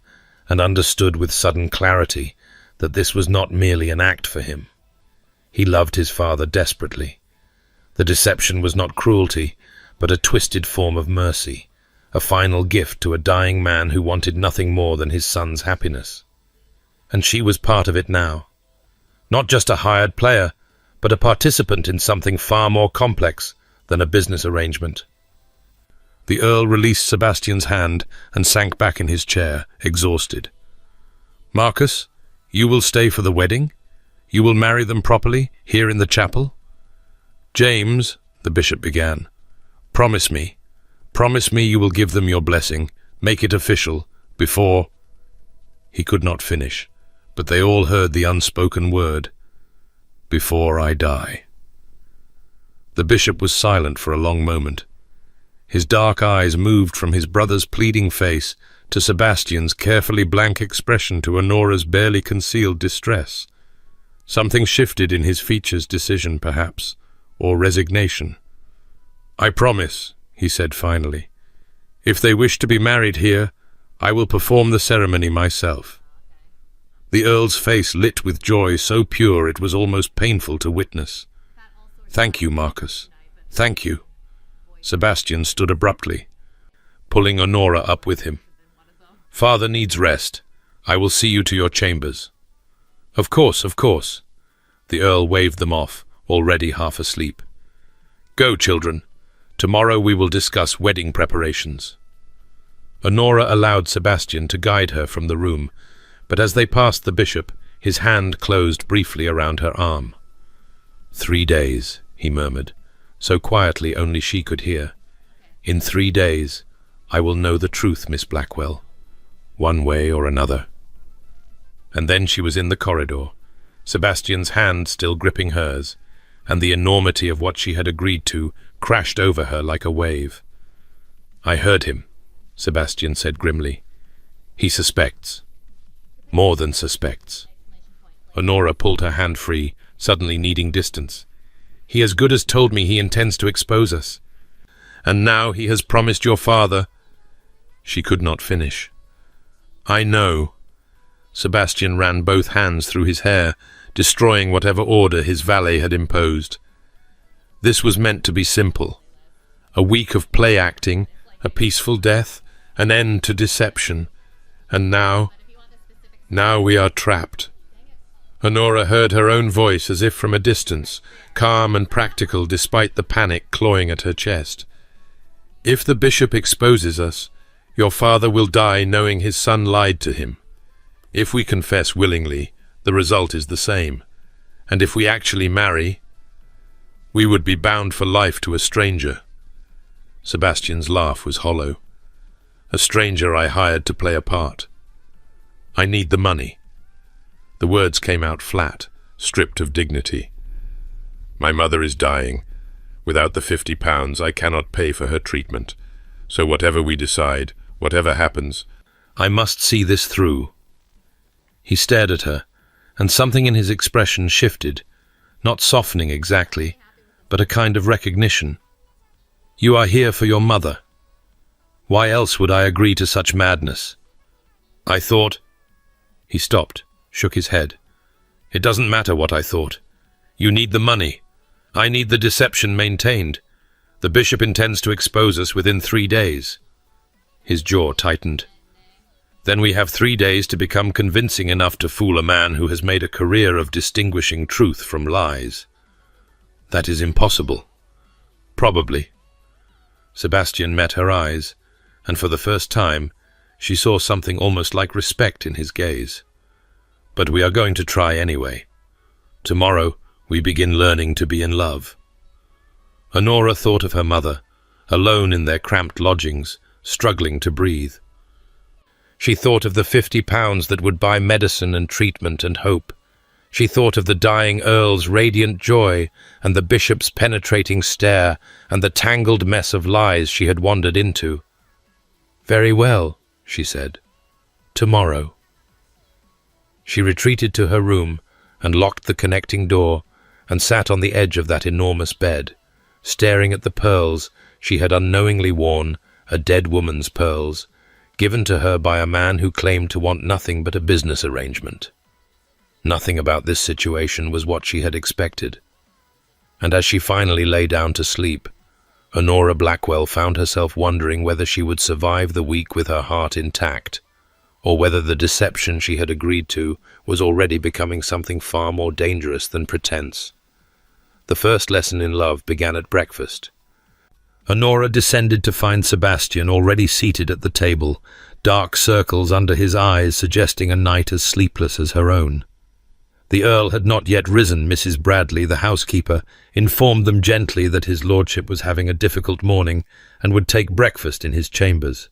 and understood with sudden clarity that this was not merely an act for him. He loved his father desperately. The deception was not cruelty, but a twisted form of mercy, a final gift to a dying man who wanted nothing more than his son's happiness. And she was part of it now. Not just a hired player, but a participant in something far more complex than a business arrangement. The Earl released Sebastian's hand and sank back in his chair, exhausted. "Marcus, you will stay for the wedding? You will marry them properly, here in the chapel?" "James," the bishop began, promise me you will give them your blessing, make it official, before—" He could not finish, but they all heard the unspoken word, "before I die." The bishop was silent for a long moment. His dark eyes moved from his brother's pleading face to Sebastian's carefully blank expression to Honora's barely concealed distress. Something shifted in his features, decision perhaps, or resignation. "I promise," he said finally. "If they wish to be married here, I will perform the ceremony myself." The Earl's face lit with joy so pure it was almost painful to witness. "Thank you, Marcus. Thank you." Sebastian stood abruptly, pulling Honora up with him. "Father needs rest. I will see you to your chambers." Of course." The Earl waved them off, already half asleep. "Go, children. Tomorrow we will discuss wedding preparations." Honora allowed Sebastian to guide her from the room, but as they passed the bishop, his hand closed briefly around her arm. 3 days, he murmured, so quietly only she could hear. "In 3 days, I will know the truth, Miss Blackwell, one way or another." And then she was in the corridor, Sebastian's hand still gripping hers, and the enormity of what she had agreed to crashed over her like a wave. "I heard him," Sebastian said grimly. "He suspects. More than suspects." Honora pulled her hand free, suddenly needing distance. "He as good as told me he intends to expose us. And now he has promised your father—" She could not finish. "I know." Sebastian ran both hands through his hair, destroying whatever order his valet had imposed. "This was meant to be simple. A week of play acting, a peaceful death, an end to deception. And now we are trapped." Honora heard her own voice as if from a distance, calm and practical despite the panic clawing at her chest. "If the bishop exposes us, your father will die knowing his son lied to him. If we confess willingly, the result is the same. And if we actually marry, we would be bound for life to a stranger." Sebastian's laugh was hollow. "A stranger I hired to play a part. I need the money." The words came out flat, stripped of dignity. "My mother is dying. Without the £50, I cannot pay for her treatment. So whatever we decide, whatever happens, I must see this through." He stared at her, and something in his expression shifted, not softening exactly, but a kind of recognition. "You are here for your mother. Why else would I agree to such madness? I thought—" He stopped, shook his head. "It doesn't matter what I thought. You need the money. I need the deception maintained. The bishop intends to expose us within 3 days. His jaw tightened. "Then we have 3 days to become convincing enough to fool a man who has made a career of distinguishing truth from lies." "That is impossible." "Probably." Sebastian met her eyes, and for the first time, she saw something almost like respect in his gaze. "But we are going to try anyway. Tomorrow, we begin learning to be in love." Honora thought of her mother, alone in their cramped lodgings, struggling to breathe. She thought of the £50 that would buy medicine and treatment and hope. She thought of the dying Earl's radiant joy and the bishop's penetrating stare and the tangled mess of lies she had wandered into. "Very well," she said. "Tomorrow." She retreated to her room and locked the connecting door and sat on the edge of that enormous bed, staring at the pearls she had unknowingly worn, a dead woman's pearls, given to her by a man who claimed to want nothing but a business arrangement. Nothing about this situation was what she had expected. And as she finally lay down to sleep, Honora Blackwell found herself wondering whether she would survive the week with her heart intact, or whether the deception she had agreed to was already becoming something far more dangerous than pretense. The first lesson in love began at breakfast. Honora descended to find Sebastian already seated at the table, dark circles under his eyes suggesting a night as sleepless as her own. The Earl had not yet risen. Mrs. Bradley, the housekeeper, informed them gently that his lordship was having a difficult morning and would take breakfast in his chambers.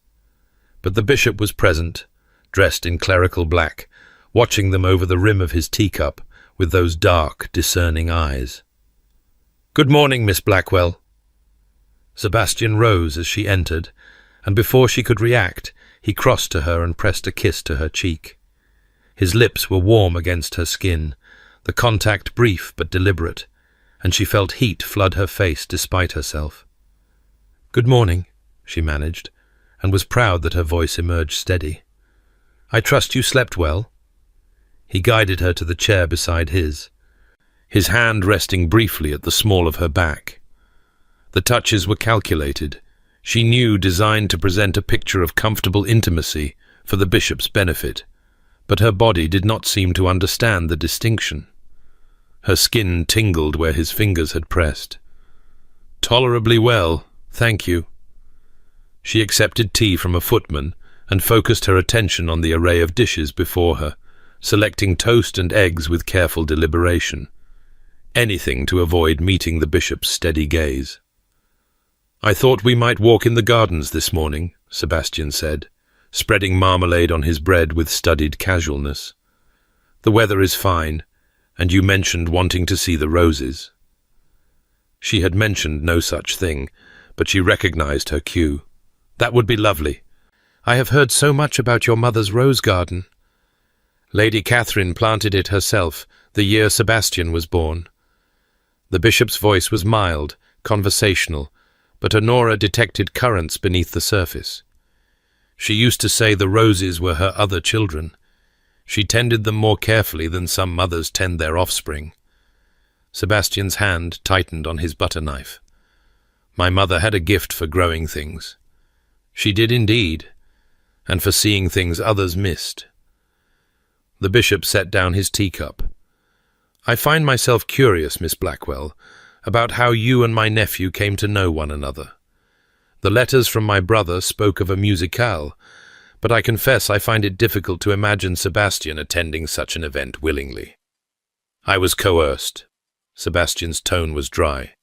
But the bishop was present, dressed in clerical black, watching them over the rim of his teacup with those dark, discerning eyes. "Good morning, Miss Blackwell." Sebastian rose as she entered, and before she could react, he crossed to her and pressed a kiss to her cheek. His lips were warm against her skin, the contact brief but deliberate, and she felt heat flood her face despite herself. "Good morning," she managed, and was proud that her voice emerged steady. "I trust you slept well?" He guided her to the chair beside his hand resting briefly at the small of her back. The touches were calculated, she knew, designed to present a picture of comfortable intimacy for the bishop's benefit, but her body did not seem to understand the distinction. Her skin tingled where his fingers had pressed. "Tolerably well, thank you." She accepted tea from a footman and focused her attention on the array of dishes before her, selecting toast and eggs with careful deliberation. Anything to avoid meeting the bishop's steady gaze. "I thought we might walk in the gardens this morning," Sebastian said, spreading marmalade on his bread with studied casualness. "The weather is fine, and you mentioned wanting to see the roses." She had mentioned no such thing, but she recognized her cue. "That would be lovely. I have heard so much about your mother's rose garden. Lady Catherine planted it herself the year Sebastian was born." The bishop's voice was mild, conversational, but Honora detected currents beneath the surface. She used to say the roses were her other children. She tended them more carefully than some mothers tend their offspring. Sebastian's hand tightened on his butter knife. "My mother had a gift for growing things." "She did indeed, and for seeing things others missed." The bishop set down his teacup. "I find myself curious, Miss Blackwell, about how you and my nephew came to know one another. The letters from my brother spoke of a musicale, but I confess I find it difficult to imagine Sebastian attending such an event willingly." "I was coerced." Sebastian's tone was dry.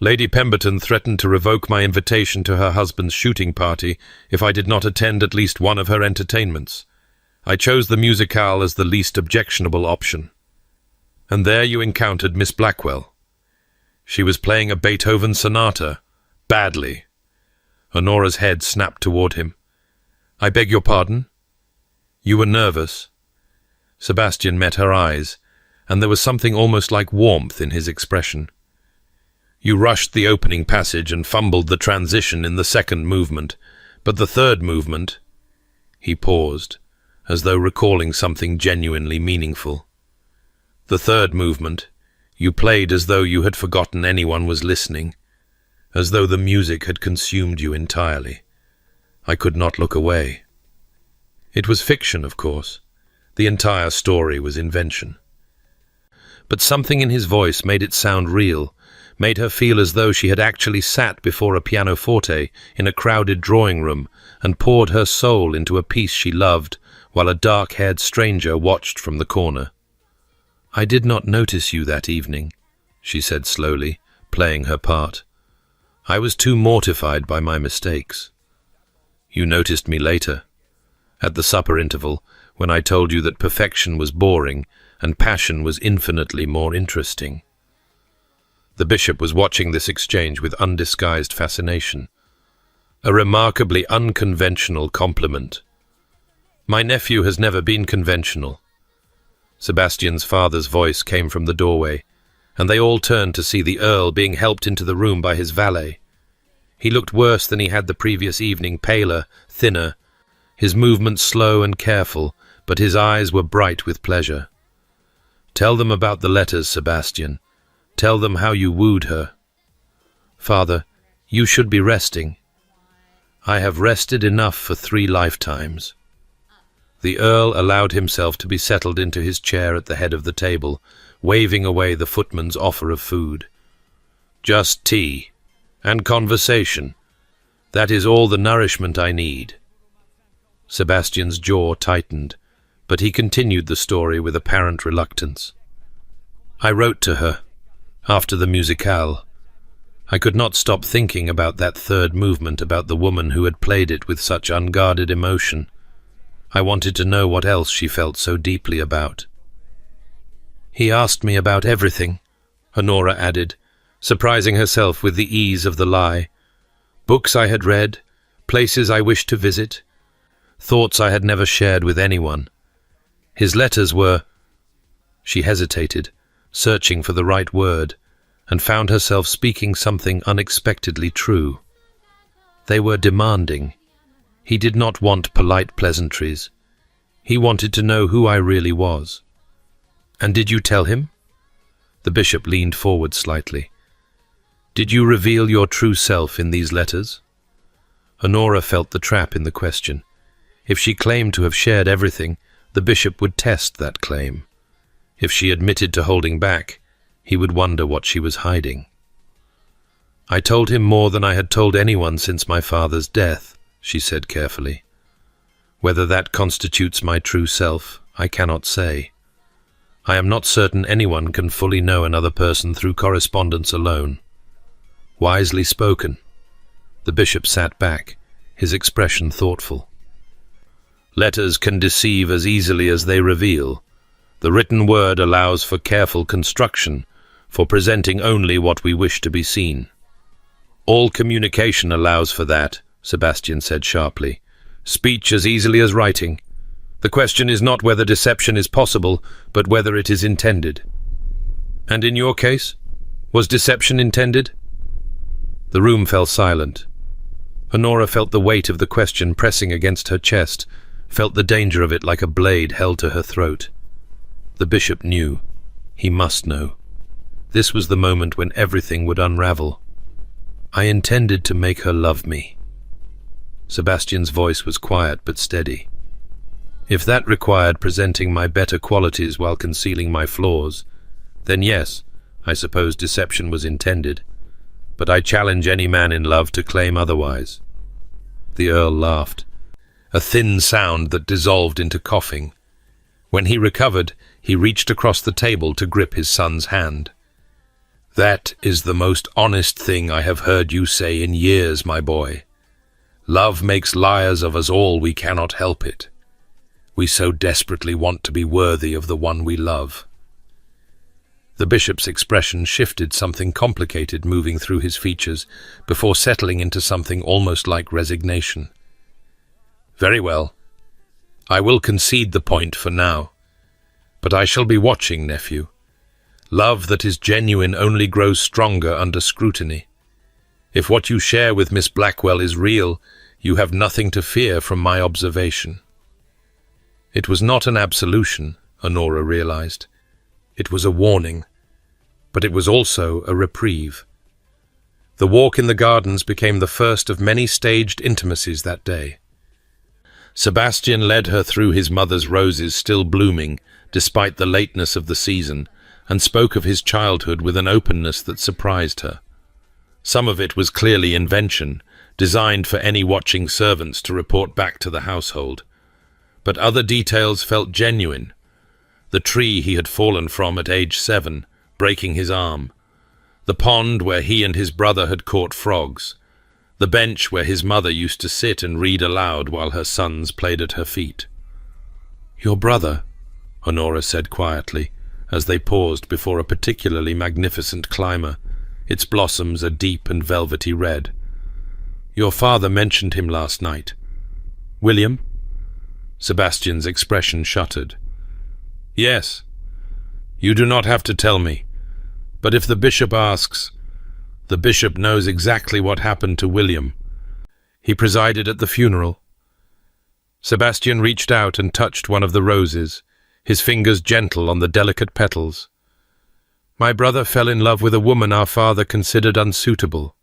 "Lady Pemberton threatened to revoke my invitation to her husband's shooting party if I did not attend at least one of her entertainments. I chose the musicale as the least objectionable option. And there you encountered Miss Blackwell. She was playing a Beethoven sonata, badly." Honora's head snapped toward him. "I beg your pardon?" "You were nervous." Sebastian met her eyes, and there was something almost like warmth in his expression. "You rushed the opening passage and fumbled the transition in the second movement, but the third movement—" He paused, as though recalling something genuinely meaningful. "The third movement, you played as though you had forgotten anyone was listening, as though the music had consumed you entirely. I could not look away." It was fiction, of course. The entire story was invention. But something in his voice made it sound real, made her feel as though she had actually sat before a pianoforte in a crowded drawing room and poured her soul into a piece she loved, while a dark-haired stranger watched from the corner. "I did not notice you that evening," she said slowly, playing her part. "I was too mortified by my mistakes. You noticed me later, at the supper interval, when I told you that perfection was boring and passion was infinitely more interesting." The bishop was watching this exchange with undisguised fascination. A remarkably unconventional compliment. "My nephew has never been conventional." Sebastian's father's voice came from the doorway, and they all turned to see the Earl being helped into the room by his valet. He looked worse than he had the previous evening, paler, thinner, his movements slow and careful, but his eyes were bright with pleasure. "Tell them about the letters, Sebastian. Tell them how you wooed her." "Father, you should be resting." "I have rested enough for 3 lifetimes." The Earl allowed himself to be settled into his chair at the head of the table, waving away the footman's offer of food. "Just tea and conversation. That is all the nourishment I need." Sebastian's jaw tightened, but he continued the story with apparent reluctance. "I wrote to her, after the musicale. I could not stop thinking about that third movement, about the woman who had played it with such unguarded emotion. I wanted to know what else she felt so deeply about." "He asked me about everything," Honora added, surprising herself with the ease of the lie. "Books I had read, places I wished to visit, thoughts I had never shared with anyone. His letters were—" She hesitated, searching for the right word, and found herself speaking something unexpectedly true. They were demanding. He did not want polite pleasantries. He wanted to know who I really was. "And did you tell him?" The bishop leaned forward slightly. "Did you reveal your true self in these letters?" Honora felt the trap in the question. If she claimed to have shared everything, the bishop would test that claim. If she admitted to holding back, he would wonder what she was hiding. "I told him more than I had told anyone since my father's death," she said carefully. "Whether that constitutes my true self, I cannot say. I am not certain anyone can fully know another person through correspondence alone." Wisely spoken. The bishop sat back, his expression thoughtful. "Letters can deceive as easily as they reveal. The written word allows for careful construction, for presenting only what we wish to be seen." "All communication allows for that," Sebastian said sharply. "Speech as easily as writing. The question is not whether deception is possible, but whether it is intended." "And in your case, was deception intended?" The room fell silent. Honora felt the weight of the question pressing against her chest, felt the danger of it like a blade held to her throat. The bishop knew. He must know. This was the moment when everything would unravel. "I intended to make her love me." Sebastian's voice was quiet but steady. "If that required presenting my better qualities while concealing my flaws, then yes, I suppose deception was intended. But I challenge any man in love to claim otherwise." The Earl laughed, a thin sound that dissolved into coughing. When he recovered, he reached across the table to grip his son's hand. "That is the most honest thing I have heard you say in years, my boy. Love makes liars of us all, we cannot help it. We so desperately want to be worthy of the one we love." The bishop's expression shifted, something complicated moving through his features, before settling into something almost like resignation. "Very well. I will concede the point for now. But I shall be watching, nephew. Love that is genuine only grows stronger under scrutiny. If what you share with Miss Blackwell is real, you have nothing to fear from my observation." It was not an absolution, Honora realized. It was a warning, but it was also a reprieve. The walk in the gardens became the first of many staged intimacies that day. Sebastian led her through his mother's roses still blooming, despite the lateness of the season, and spoke of his childhood with an openness that surprised her. Some of it was clearly invention, designed for any watching servants to report back to the household. But other details felt genuine. The tree he had fallen from at age 7, breaking his arm. The pond where he and his brother had caught frogs. The bench where his mother used to sit and read aloud while her sons played at her feet. "Your brother," Honora said quietly, as they paused before a particularly magnificent climber, its blossoms a deep and velvety red. "Your father mentioned him last night." "William?" Sebastian's expression shuttered. "Yes. You do not have to tell me. But if the bishop asks, the bishop knows exactly what happened to William. He presided at the funeral." Sebastian reached out and touched one of the roses, his fingers gentle on the delicate petals. "My brother fell in love with a woman our father considered unsuitable.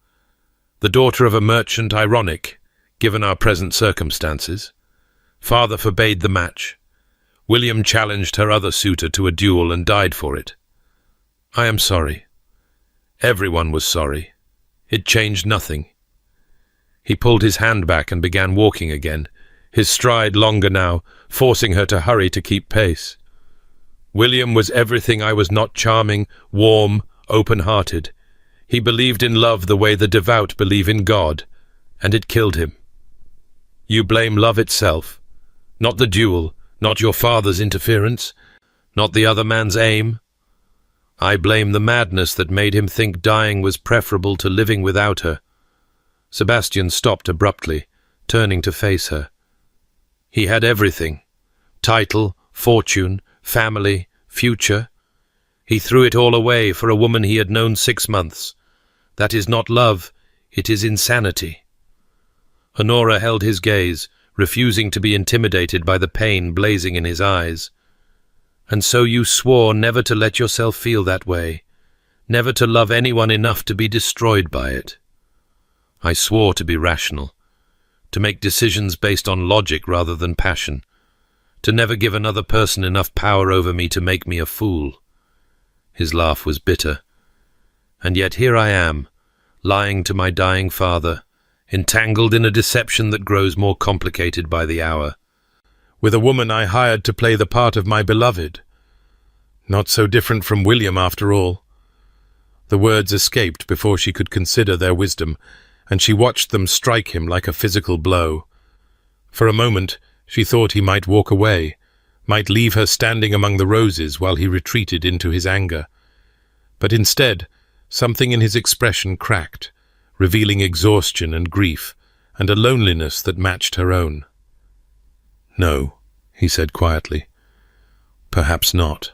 The daughter of a merchant, ironic, given our present circumstances. Father forbade the match. William challenged her other suitor to a duel and died for it. I am sorry. Everyone was sorry. It changed nothing." He pulled his hand back and began walking again, his stride longer now, forcing her to hurry to keep pace. "William was everything I was not: charming, warm, open-hearted. He believed in love the way the devout believe in God, and it killed him. You blame love itself, not the duel, not your father's interference, not the other man's aim. I blame the madness that made him think dying was preferable to living without her." Sebastian stopped abruptly, turning to face her. He had everything: title, fortune, family, future. He threw it all away for a woman he had known 6 months. That is not love, it is insanity. Honora held his gaze, refusing to be intimidated by the pain blazing in his eyes. "And so you swore never to let yourself feel that way, never to love anyone enough to be destroyed by it." "I swore to be rational, to make decisions based on logic rather than passion, to never give another person enough power over me to make me a fool." His laugh was bitter. "And yet here I am, lying to my dying father, entangled in a deception that grows more complicated by the hour, with a woman I hired to play the part of my beloved. Not so different from William, after all." The words escaped before she could consider their wisdom, and she watched them strike him like a physical blow. For a moment, she thought he might walk away, might leave her standing among the roses while he retreated into his anger. But instead, something in his expression cracked, revealing exhaustion and grief, and a loneliness that matched her own. "No," he said quietly. "Perhaps not."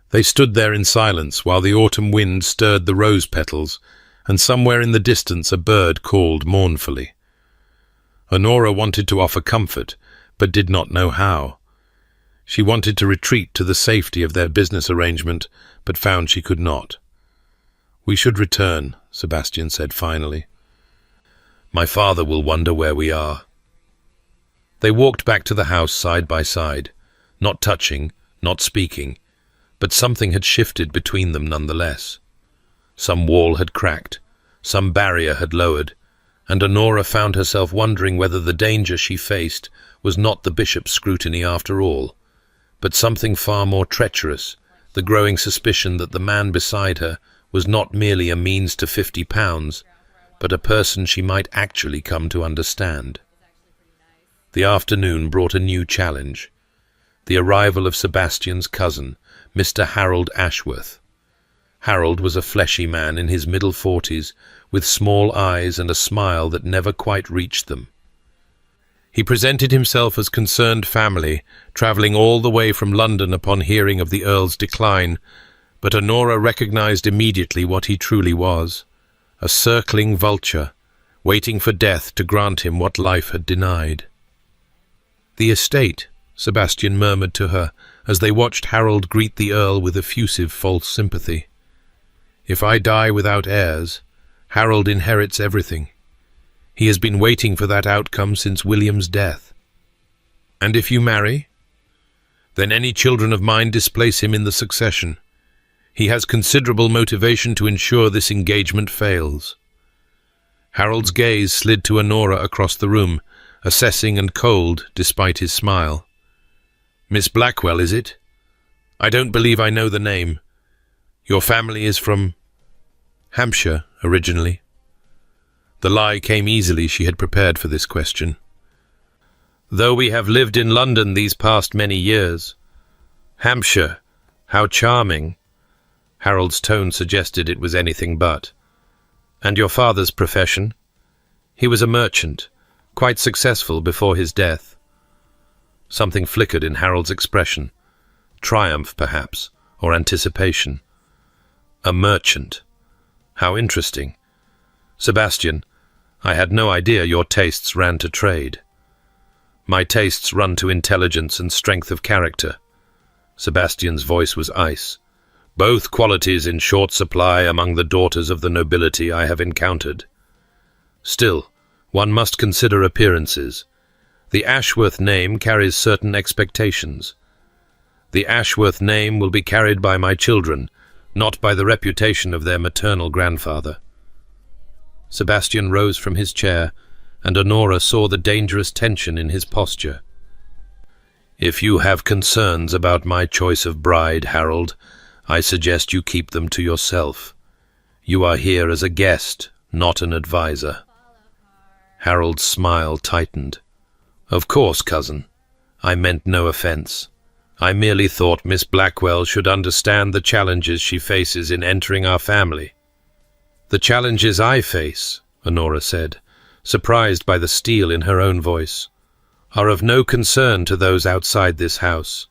They stood there in silence while the autumn wind stirred the rose petals, and somewhere in the distance a bird called mournfully. Honora wanted to offer comfort, but did not know how. She wanted to retreat to the safety of their business arrangement, but found she could not. "We should return," Sebastian said finally. "My father will wonder where we are." They walked back to the house side by side, not touching, not speaking, but something had shifted between them nonetheless. Some wall had cracked, some barrier had lowered, and Honora found herself wondering whether the danger she faced was not the bishop's scrutiny after all, but something far more treacherous, the growing suspicion that the man beside her was not merely a means to £50, but a person she might actually come to understand. The afternoon brought a new challenge: the arrival of Sebastian's cousin, Mr. Harold Ashworth. Harold was a fleshy man in his middle 40s, with small eyes and a smile that never quite reached them. He presented himself as concerned family, travelling all the way from London upon hearing of the Earl's decline, but Honora recognized immediately what he truly was: a circling vulture, waiting for death to grant him what life had denied. "The estate," Sebastian murmured to her, as they watched Harold greet the Earl with effusive false sympathy. "If I die without heirs, Harold inherits everything. He has been waiting for that outcome since William's death. And if you marry, then any children of mine displace him in the succession. He has considerable motivation to ensure this engagement fails." Harold's gaze slid to Honora across the room, assessing and cold despite his smile. "Miss Blackwell, is it? I don't believe I know the name. Your family is from Hampshire, originally." The lie came easily. She had prepared for this question. "Though we have lived in London these past many years." "Hampshire, how charming." Harold's tone suggested it was anything but. "And your father's profession?" "He was a merchant, quite successful before his death." Something flickered in Harold's expression. Triumph, perhaps, or anticipation. A merchant. How interesting. "Sebastian, I had no idea your tastes ran to trade." "My tastes run to intelligence and strength of character." Sebastian's voice was ice. "Both qualities in short supply among the daughters of the nobility I have encountered. Still, one must consider appearances. The Ashworth name carries certain expectations. The Ashworth name will be carried by my children, not by the reputation of their maternal grandfather." Sebastian rose from his chair, and Honora saw the dangerous tension in his posture. "If you have concerns about my choice of bride, Harold, I suggest you keep them to yourself. You are here as a guest, not an advisor." Harold's smile tightened. "Of course, cousin. I meant no offense. I merely thought Miss Blackwell should understand the challenges she faces in entering our family." "The challenges I face," Honora said, surprised by the steel in her own voice, "are of no concern to those outside this house.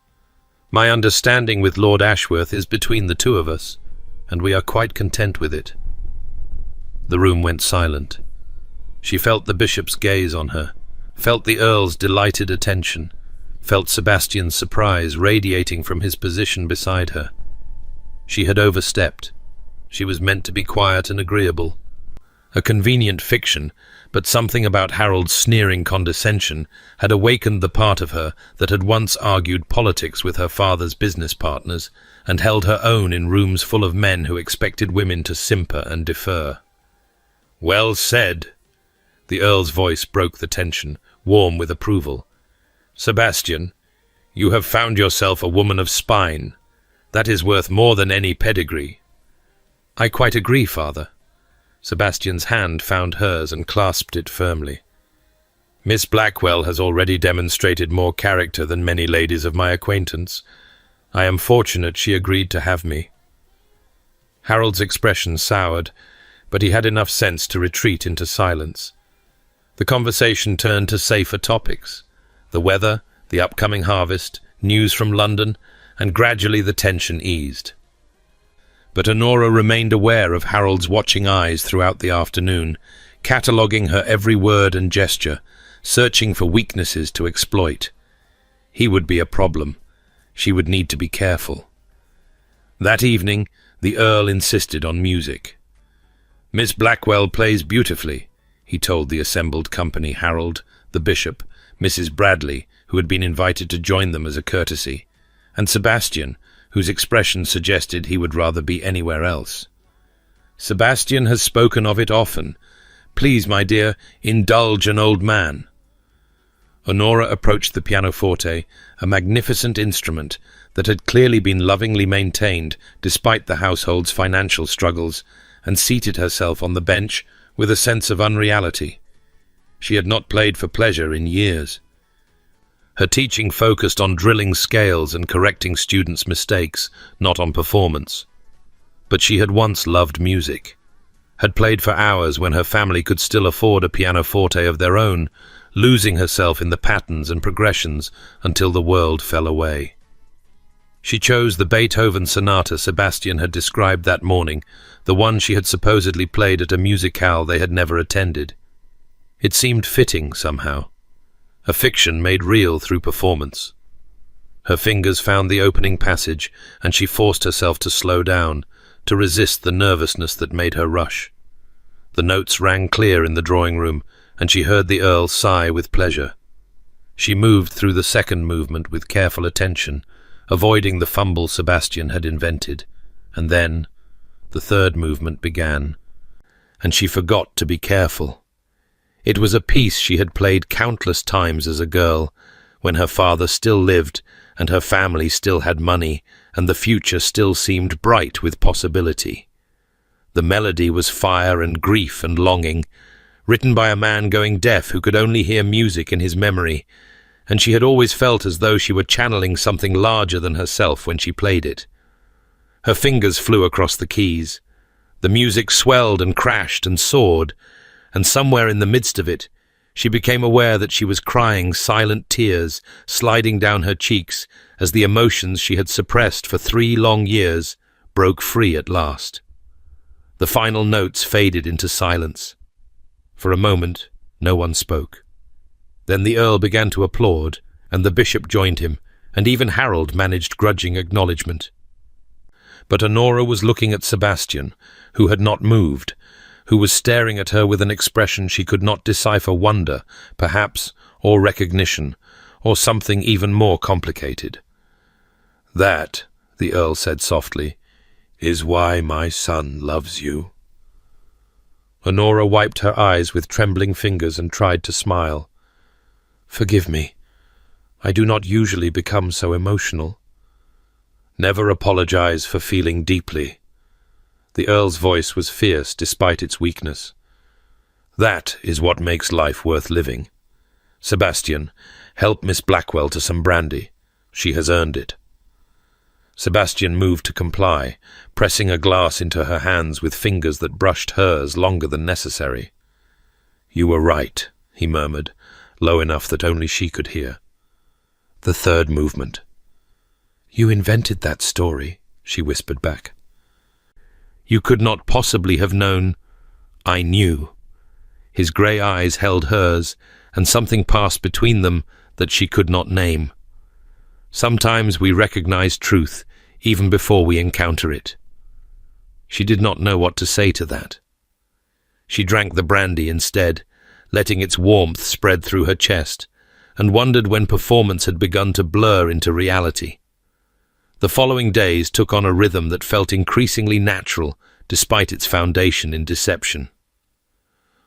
My understanding with Lord Ashworth is between the two of us, and we are quite content with it." The room went silent. She felt the bishop's gaze on her, felt the Earl's delighted attention, felt Sebastian's surprise radiating from his position beside her. She had overstepped. She was meant to be quiet and agreeable. A convenient fiction, but something about Harold's sneering condescension had awakened the part of her that had once argued politics with her father's business partners and held her own in rooms full of men who expected women to simper and defer. "Well said." The Earl's voice broke the tension, warm with approval. "Sebastian, you have found yourself a woman of spine. That is worth more than any pedigree." "I quite agree, Father." Sebastian's hand found hers and clasped it firmly. "Miss Blackwell has already demonstrated more character than many ladies of my acquaintance. I am fortunate she agreed to have me." Harold's expression soured, but he had enough sense to retreat into silence. The conversation turned to safer topics: the weather, the upcoming harvest, news from London, and gradually the tension eased. But Honora remained aware of Harold's watching eyes throughout the afternoon, cataloguing her every word and gesture, searching for weaknesses to exploit. He would be a problem. She would need to be careful. That evening, the Earl insisted on music. "Miss Blackwell plays beautifully," he told the assembled company: Harold, the bishop, Mrs. Bradley, who had been invited to join them as a courtesy, and Sebastian, whose expression suggested he would rather be anywhere else. "Sebastian has spoken of it often. Please, my dear, indulge an old man." Honora approached the pianoforte, a magnificent instrument that had clearly been lovingly maintained despite the household's financial struggles, and seated herself on the bench with a sense of unreality. She had not played for pleasure in years. Her teaching focused on drilling scales and correcting students' mistakes, not on performance. But she had once loved music, had played for hours when her family could still afford a pianoforte of their own, losing herself in the patterns and progressions until the world fell away. She chose the Beethoven sonata Sebastian had described that morning, the one she had supposedly played at a musicale they had never attended. It seemed fitting somehow. A fiction made real through performance. Her fingers found the opening passage, and she forced herself to slow down, to resist the nervousness that made her rush. The notes rang clear in the drawing room, and she heard the Earl sigh with pleasure. She moved through the second movement with careful attention, avoiding the fumble Sebastian had invented, and then the third movement began, and she forgot to be careful. It was a piece she had played countless times as a girl, when her father still lived and her family still had money and the future still seemed bright with possibility. The melody was fire and grief and longing, written by a man going deaf who could only hear music in his memory, and she had always felt as though she were channeling something larger than herself when she played it. Her fingers flew across the keys. The music swelled and crashed and soared, and somewhere in the midst of it, she became aware that she was crying silent tears sliding down her cheeks as the emotions she had suppressed for 3 long years broke free at last. The final notes faded into silence. For a moment, no one spoke. Then the Earl began to applaud, and the bishop joined him, and even Harold managed grudging acknowledgement. But Honora was looking at Sebastian, who had not moved, who was staring at her with an expression she could not decipher: wonder, perhaps, or recognition, or something even more complicated. "That," the Earl said softly, "is why my son loves you." Honora wiped her eyes with trembling fingers and tried to smile. "Forgive me. I do not usually become so emotional." "Never apologize for feeling deeply." The Earl's voice was fierce despite its weakness. "That is what makes life worth living. Sebastian, help Miss Blackwell to some brandy. She has earned it." Sebastian moved to comply, pressing a glass into her hands with fingers that brushed hers longer than necessary. "You were right," he murmured, low enough that only she could hear. The third movement. "You invented that story," she whispered back. "You could not possibly have known." "I knew." His grey eyes held hers, and something passed between them that she could not name. Sometimes we recognize truth even before we encounter it. She did not know what to say to that. She drank the brandy instead, letting its warmth spread through her chest, and wondered when performance had begun to blur into reality. The following days took on a rhythm that felt increasingly natural despite its foundation in deception.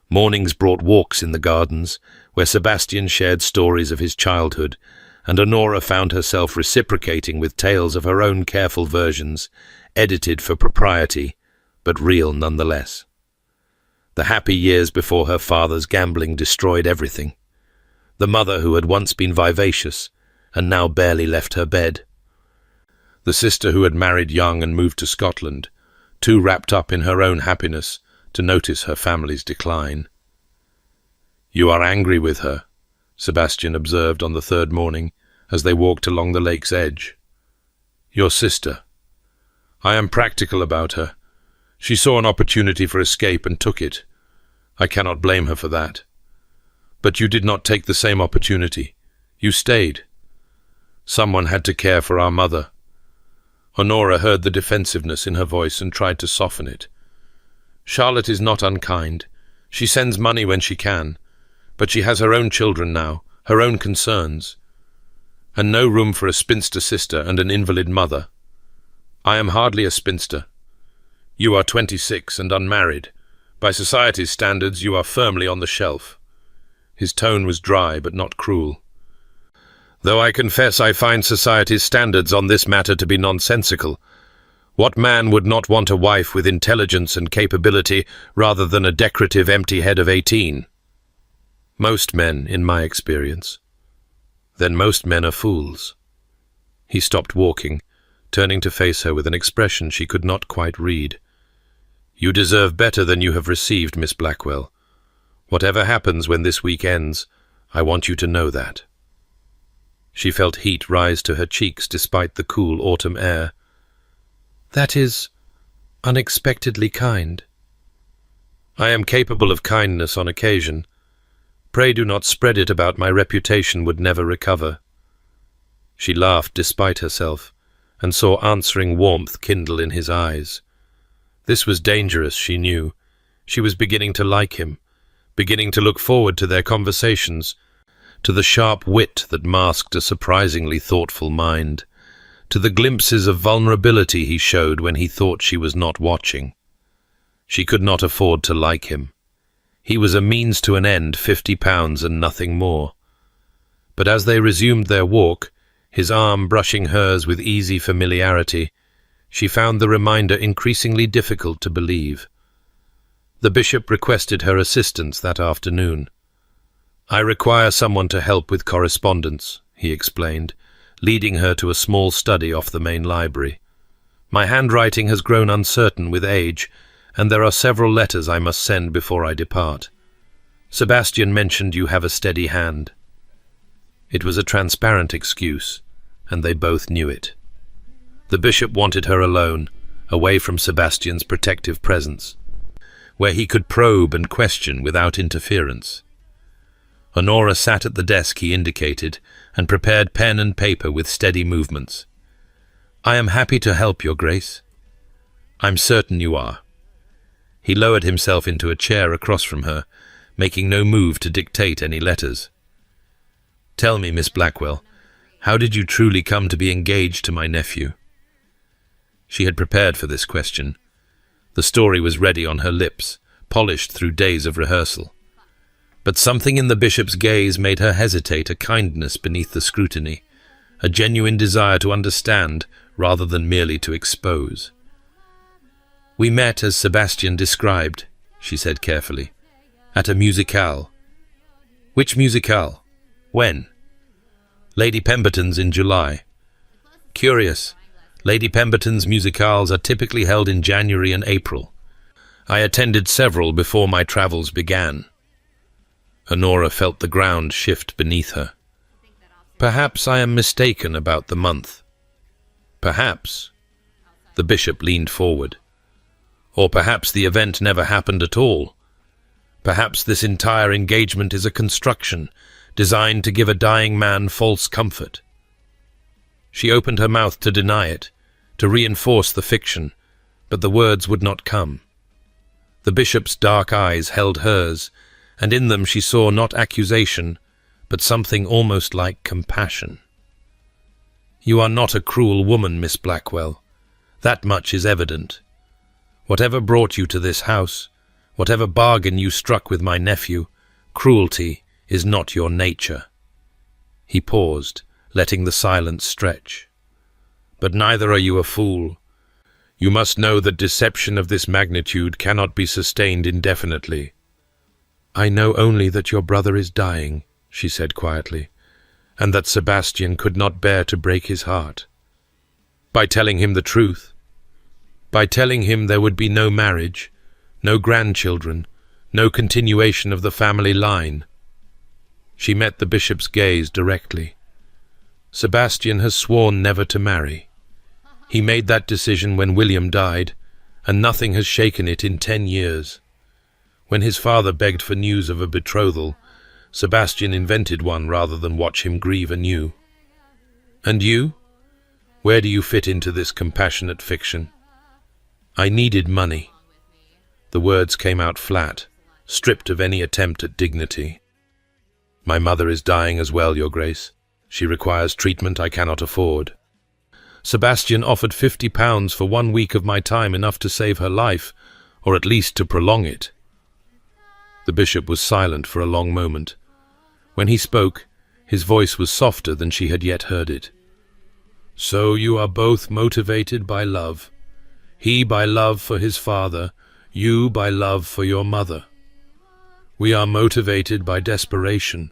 Mornings brought walks in the gardens, where Sebastian shared stories of his childhood, and Honora found herself reciprocating with tales of her own careful versions, edited for propriety, but real nonetheless. The happy years before her father's gambling destroyed everything. The mother who had once been vivacious, and now barely left her bed. The sister who had married young and moved to Scotland, too wrapped up in her own happiness to notice her family's decline. "You are angry with her," Sebastian observed on the third morning, as they walked along the lake's edge. "Your sister. I am practical about her. She saw an opportunity for escape and took it. I cannot blame her for that. But you did not take the same opportunity. You stayed. Someone had to care for our mother." Honora heard the defensiveness in her voice and tried to soften it. "Charlotte is not unkind. She sends money when she can. But she has her own children now, her own concerns. And no room for a spinster sister and an invalid mother. I am hardly a spinster. You are 26 and unmarried. By society's standards, you are firmly on the shelf." His tone was dry but not cruel. "Though I confess I find society's standards on this matter to be nonsensical. What man would not want a wife with intelligence and capability rather than a decorative empty head of 18? Most men, in my experience. Then most men are fools." He stopped walking, turning to face her with an expression she could not quite read. "You deserve better than you have received, Miss Blackwell. Whatever happens when this week ends, I want you to know that." She felt heat rise to her cheeks despite the cool autumn air. "That is unexpectedly kind." "I am capable of kindness on occasion. Pray do not spread it about my reputation would never recover." She laughed despite herself, and saw answering warmth kindle in his eyes. This was dangerous, she knew. She was beginning to like him, beginning to look forward to their conversations, to the sharp wit that masked a surprisingly thoughtful mind, to the glimpses of vulnerability he showed when he thought she was not watching. She could not afford to like him. He was a means to an end, £50 and nothing more. But as they resumed their walk, his arm brushing hers with easy familiarity, she found the reminder increasingly difficult to believe. The bishop requested her assistance that afternoon. "I require someone to help with correspondence," he explained, leading her to a small study off the main library. "My handwriting has grown uncertain with age, and there are several letters I must send before I depart. Sebastian mentioned you have a steady hand." It was a transparent excuse, and they both knew it. The bishop wanted her alone, away from Sebastian's protective presence, where he could probe and question without interference. Honora sat at the desk he indicated and prepared pen and paper with steady movements. "I am happy to help, Your Grace." "I'm certain you are." He lowered himself into a chair across from her, making no move to dictate any letters. "Tell me, Miss Blackwell, how did you truly come to be engaged to my nephew?" She had prepared for this question. The story was ready on her lips, polished through days of rehearsal. But something in the bishop's gaze made her hesitate, a kindness beneath the scrutiny, a genuine desire to understand rather than merely to expose. "We met as Sebastian described," she said carefully, "at a musicale." "Which musicale? When?" "Lady Pemberton's in July." "Curious. Lady Pemberton's musicales are typically held in January and April. I attended several before my travels began." Honora felt the ground shift beneath her. "Perhaps I am mistaken about the month." "Perhaps." The bishop leaned forward. "Or perhaps the event never happened at all. Perhaps this entire engagement is a construction designed to give a dying man false comfort." She opened her mouth to deny it, to reinforce the fiction, but the words would not come. The bishop's dark eyes held hers, and in them she saw not accusation, but something almost like compassion. "You are not a cruel woman, Miss Blackwell. That much is evident. Whatever brought you to this house, whatever bargain you struck with my nephew, cruelty is not your nature." He paused, letting the silence stretch. "But neither are you a fool. You must know that deception of this magnitude cannot be sustained indefinitely." "I know only that your brother is dying," she said quietly, "and that Sebastian could not bear to break his heart." "By telling him the truth. By telling him there would be no marriage, no grandchildren, no continuation of the family line." She met the bishop's gaze directly. "Sebastian has sworn never to marry. He made that decision when William died, and nothing has shaken it in 10 years. When his father begged for news of a betrothal, Sebastian invented one rather than watch him grieve anew. And you? Where do you fit into this compassionate fiction?" "I needed money." The words came out flat, stripped of any attempt at dignity. "My mother is dying as well, Your Grace. She requires treatment I cannot afford." "Sebastian offered £50 for 1 week of my time, enough to save her life, or at least to prolong it." The bishop was silent for a long moment. When he spoke, his voice was softer than she had yet heard it. "So you are both motivated by love. He by love for his father, you by love for your mother. We are motivated by desperation.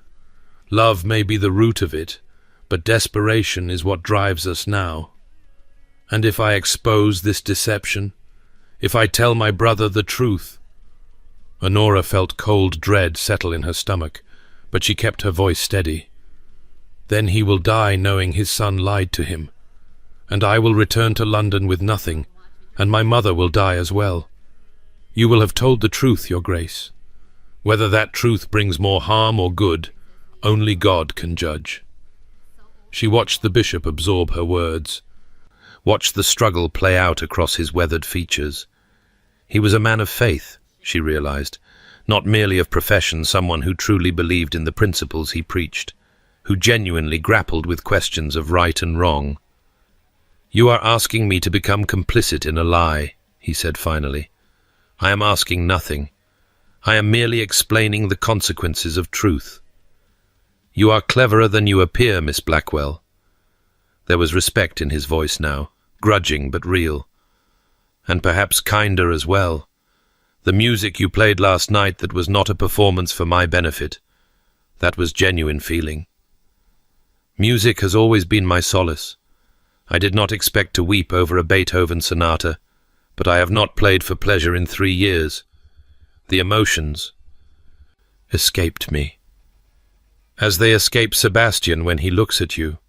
Love may be the root of it, but desperation is what drives us now. And if I expose this deception, if I tell my brother the truth—" Honora felt cold dread settle in her stomach, but she kept her voice steady. "Then he will die knowing his son lied to him, and I will return to London with nothing, and my mother will die as well. You will have told the truth, Your Grace. Whether that truth brings more harm or good, only God can judge." She watched the bishop absorb her words, watched the struggle play out across his weathered features. He was a man of faith, she realized, not merely of profession, someone who truly believed in the principles he preached, who genuinely grappled with questions of right and wrong. "You are asking me to become complicit in a lie," he said finally. "I am asking nothing. I am merely explaining the consequences of truth. You are cleverer than you appear, Miss Blackwell." There was respect in his voice now, grudging but real. "And perhaps kinder as well. The music you played last night, that was not a performance for my benefit. That was genuine feeling. Music has always been my solace. I did not expect to weep over a Beethoven sonata, but I have not played for pleasure in 3 years. The emotions escaped me, as they escape Sebastian when he looks at you."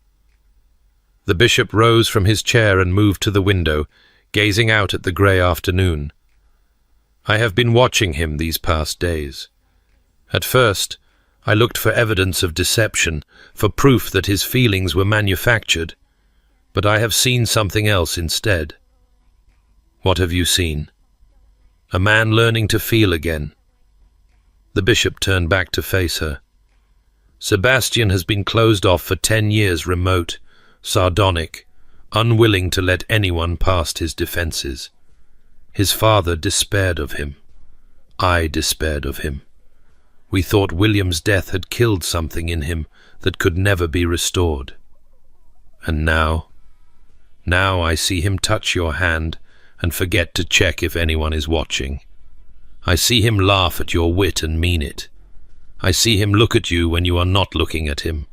The bishop rose from his chair and moved to the window, gazing out at the grey afternoon. "I have been watching him these past days. At first, I looked for evidence of deception, for proof that his feelings were manufactured, but I have seen something else instead." "What have you seen?" "A man learning to feel again." The bishop turned back to face her. "Sebastian has been closed off for 10 years, remote, sardonic, unwilling to let anyone past his defenses. His father despaired of him. I despaired of him. We thought William's death had killed something in him that could never be restored. And now I see him touch your hand and forget to check if anyone is watching. I see him laugh at your wit and mean it. I see him look at you when you are not looking at him,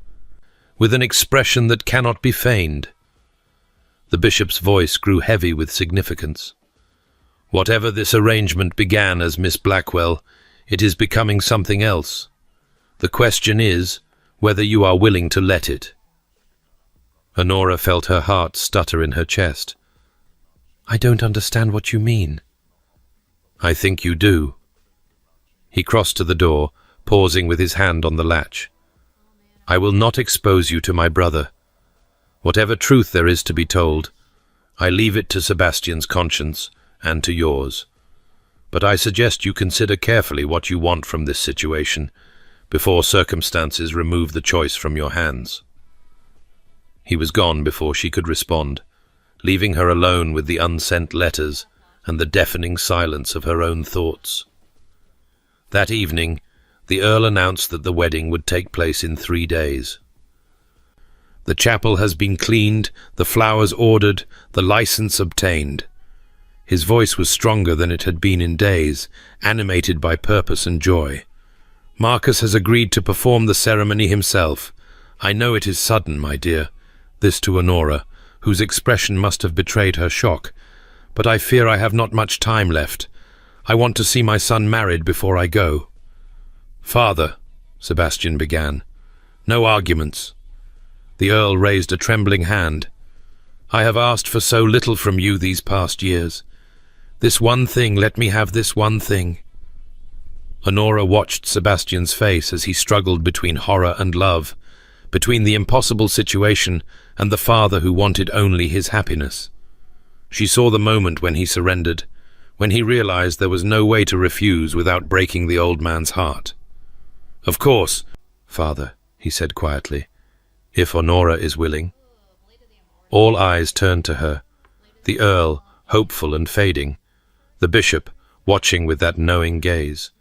with an expression that cannot be feigned." The bishop's voice grew heavy with significance. "Whatever this arrangement began as, Miss Blackwell, it is becoming something else. The question is whether you are willing to let it." Honora felt her heart stutter in her chest. "I don't understand what you mean." "I think you do." He crossed to the door, pausing with his hand on the latch. "I will not expose you to my brother. Whatever truth there is to be told, I leave it to Sebastian's conscience and to yours. but I suggest you consider carefully what you want from this situation before circumstances remove the choice from your hands." He was gone before she could respond, leaving her alone with the unsent letters and the deafening silence of her own thoughts. That evening, the Earl announced that the wedding would take place in 3 days. "The chapel has been cleaned, the flowers ordered, the license obtained." His voice was stronger than it had been in days, animated by purpose and joy. "Marcus has agreed to perform the ceremony himself. I know it is sudden, my dear," this to Honora, whose expression must have betrayed her shock, "but I fear I have not much time left. I want to see my son married before I go." "Father," Sebastian began. "No arguments." The Earl raised a trembling hand. "I have asked for so little from you these past years. This one thing, let me have this one thing." Honora watched Sebastian's face as he struggled between horror and love, between the impossible situation and the father who wanted only his happiness. She saw the moment when he surrendered, when he realized there was no way to refuse without breaking the old man's heart. "Of course, father," he said quietly, "if Honora is willing." All eyes turned to her, the Earl, hopeful and fading, the bishop, watching with that knowing gaze,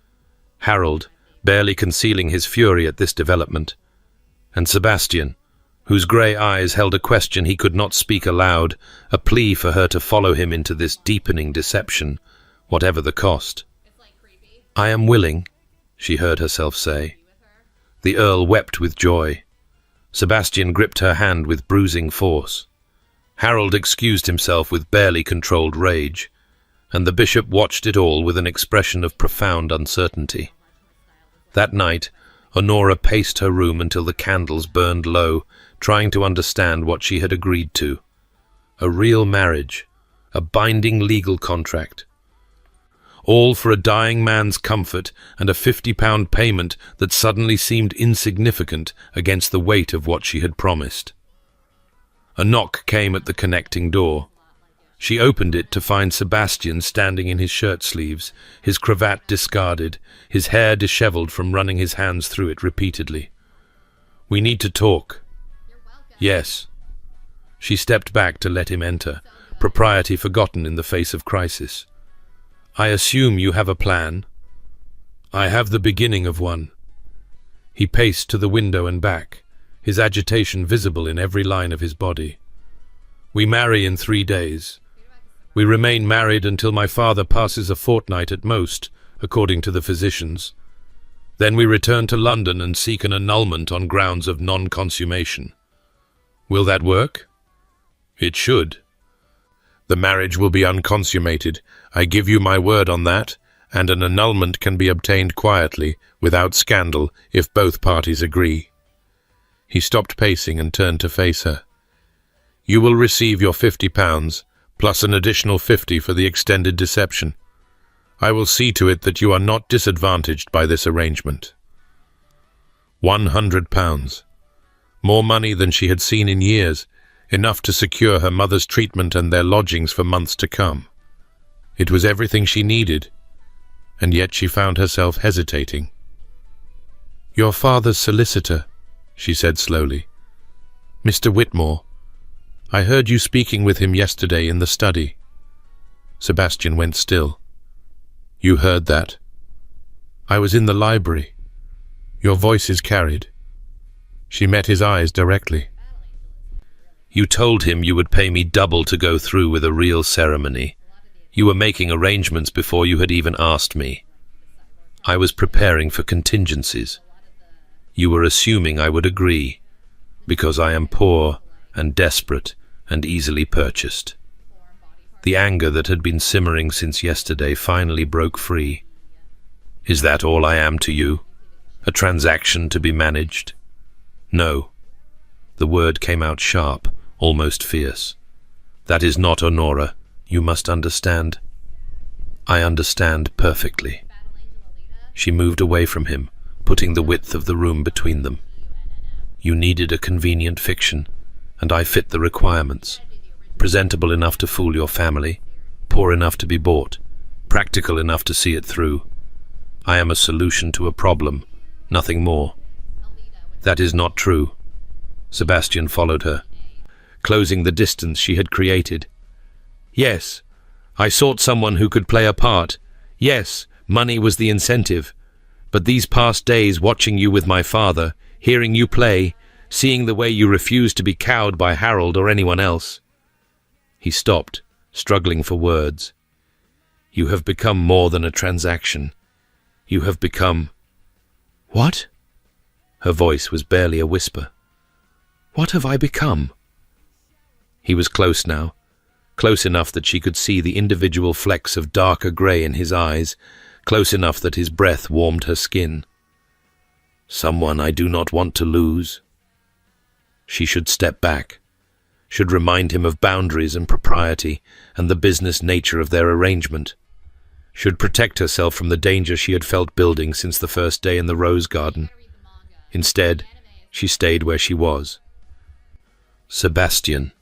Harold, barely concealing his fury at this development, and Sebastian, whose grey eyes held a question he could not speak aloud, a plea for her to follow him into this deepening deception, whatever the cost. "I am willing," she heard herself say. The Earl wept with joy. Sebastian gripped her hand with bruising force. Harold excused himself with barely controlled rage, and the bishop watched it all with an expression of profound uncertainty. That night, Honora paced her room until the candles burned low, trying to understand what she had agreed to. A real marriage, a binding legal contract. All for a dying man's comfort and a £50 payment that suddenly seemed insignificant against the weight of what she had promised. A knock came at the connecting door. She opened it to find Sebastian standing in his shirt sleeves, his cravat discarded, his hair dishevelled from running his hands through it repeatedly. "We need to talk." "Yes." She stepped back to let him enter, propriety forgotten in the face of crisis. "I assume you have a plan." "I have the beginning of one." He paced to the window and back, his agitation visible in every line of his body. "We marry in 3 days. We remain married until my father passes a fortnight at most, according to the physicians. Then we return to London and seek an annulment on grounds of non-consummation. Will that work?" "It should." "The marriage will be unconsummated. I give you my word on that, and an annulment can be obtained quietly, without scandal, if both parties agree." He stopped pacing and turned to face her. "You will receive your £50, plus an additional 50 for the extended deception. I will see to it that you are not disadvantaged by this arrangement." £100. More money than she had seen in years, enough to secure her mother's treatment and their lodgings for months to come. It was everything she needed, and yet she found herself hesitating. "Your father's solicitor," she said slowly. "Mr. Whitmore. I heard you speaking with him yesterday in the study." Sebastian went still. "You heard that?" "I was in the library. Your voice is carried." She met his eyes directly. "You told him you would pay me double to go through with a real ceremony. You were making arrangements before you had even asked me. I was preparing for contingencies. You were assuming I would agree, because I am poor and desperate and easily purchased." The anger that had been simmering since yesterday finally broke free. "Is that all I am to you? A transaction to be managed?" "No." The word came out sharp, almost fierce. "That is not Honora. You must understand." "I understand perfectly." She moved away from him, putting the width of the room between them. "You needed a convenient fiction, and I fit the requirements. Presentable enough to fool your family, poor enough to be bought, practical enough to see it through. I am a solution to a problem, nothing more. That is not true. Sebastian followed her, closing the distance she had created. Yes, I sought someone who could play a part. Yes, money was the incentive. But these past days watching you with my father, hearing you play, seeing the way you refused to be cowed by Harold or anyone else. He stopped, struggling for words. You have become more than a transaction. You have become... What? Her voice was barely a whisper. What have I become? He was close now, close enough that she could see the individual flecks of darker grey in his eyes, close enough that his breath warmed her skin. Someone I do not want to lose. She should step back, should remind him of boundaries and propriety and the business nature of their arrangement, should protect herself from the danger she had felt building since the first day in the rose garden. Instead, she stayed where she was. Sebastian.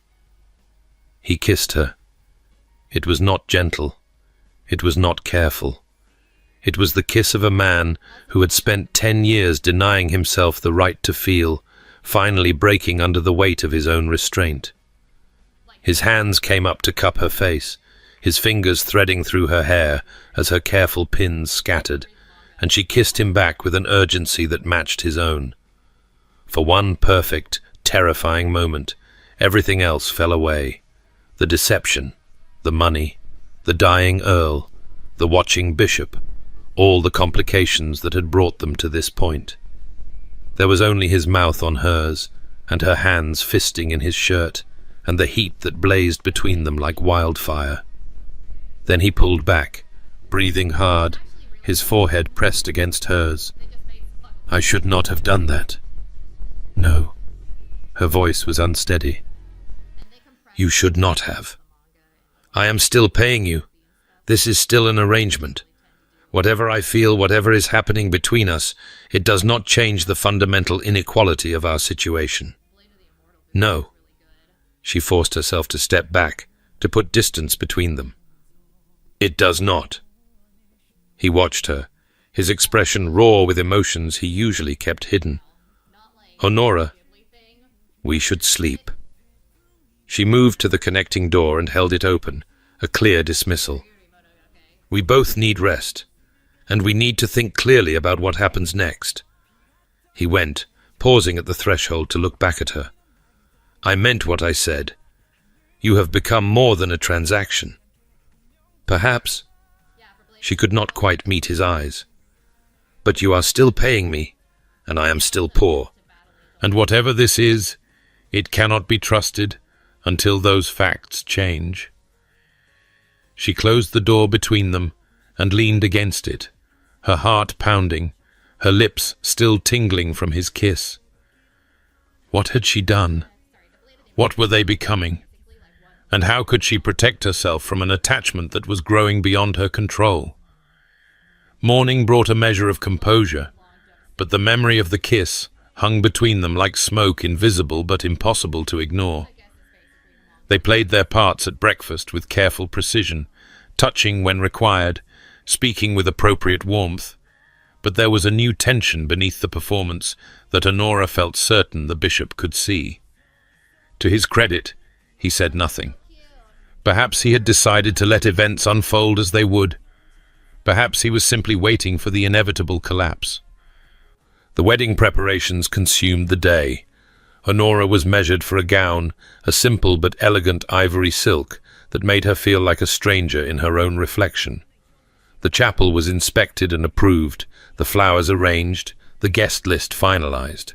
He kissed her. It was not gentle. It was not careful. It was the kiss of a man who had spent 10 years denying himself the right to feel, finally breaking under the weight of his own restraint. His hands came up to cup her face, his fingers threading through her hair as her careful pins scattered, and she kissed him back with an urgency that matched his own. For one perfect, terrifying moment, everything else fell away. The deception, the money, the dying earl, the watching bishop, all the complications that had brought them to this point. There was only his mouth on hers, and her hands fisting in his shirt, and the heat that blazed between them like wildfire. Then he pulled back, breathing hard, his forehead pressed against hers. I should not have done that. No. Her voice was unsteady. You should not have. I am still paying you. This is still an arrangement. Whatever I feel, whatever is happening between us, it does not change the fundamental inequality of our situation. No. She forced herself to step back, to put distance between them. It does not. He watched her, his expression raw with emotions he usually kept hidden. Honora, we should sleep. She moved to the connecting door and held it open, a clear dismissal. We both need rest, and we need to think clearly about what happens next. He went, pausing at the threshold to look back at her. I meant what I said. You have become more than a transaction. Perhaps. She could not quite meet his eyes. But you are still paying me, and I am still poor. And whatever this is, it cannot be trusted until those facts change. She closed the door between them and leaned against it, her heart pounding, her lips still tingling from his kiss. What had she done? What were they becoming? And how could she protect herself from an attachment that was growing beyond her control? Morning brought a measure of composure, but the memory of the kiss hung between them like smoke, invisible but impossible to ignore. They played their parts at breakfast with careful precision, touching when required, speaking with appropriate warmth, but there was a new tension beneath the performance that Honora felt certain the bishop could see. To his credit, he said nothing. Perhaps he had decided to let events unfold as they would. Perhaps he was simply waiting for the inevitable collapse. The wedding preparations consumed the day. Honora was measured for a gown, a simple but elegant ivory silk that made her feel like a stranger in her own reflection. The chapel was inspected and approved, the flowers arranged, the guest list finalized.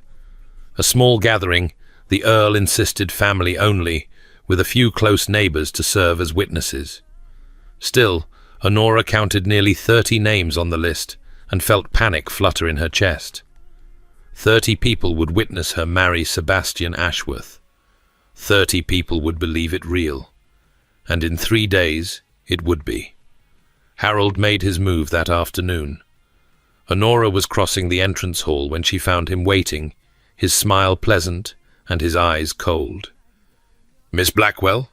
A small gathering, the Earl insisted family only, with a few close neighbors to serve as witnesses. Still, Honora counted nearly 30 names on the list and felt panic flutter in her chest. 30 people would witness her marry Sebastian Ashworth. 30 people would believe it real. And in 3 days, it would be. Harold made his move that afternoon. Honora was crossing the entrance hall when she found him waiting, his smile pleasant and his eyes cold. Miss Blackwell?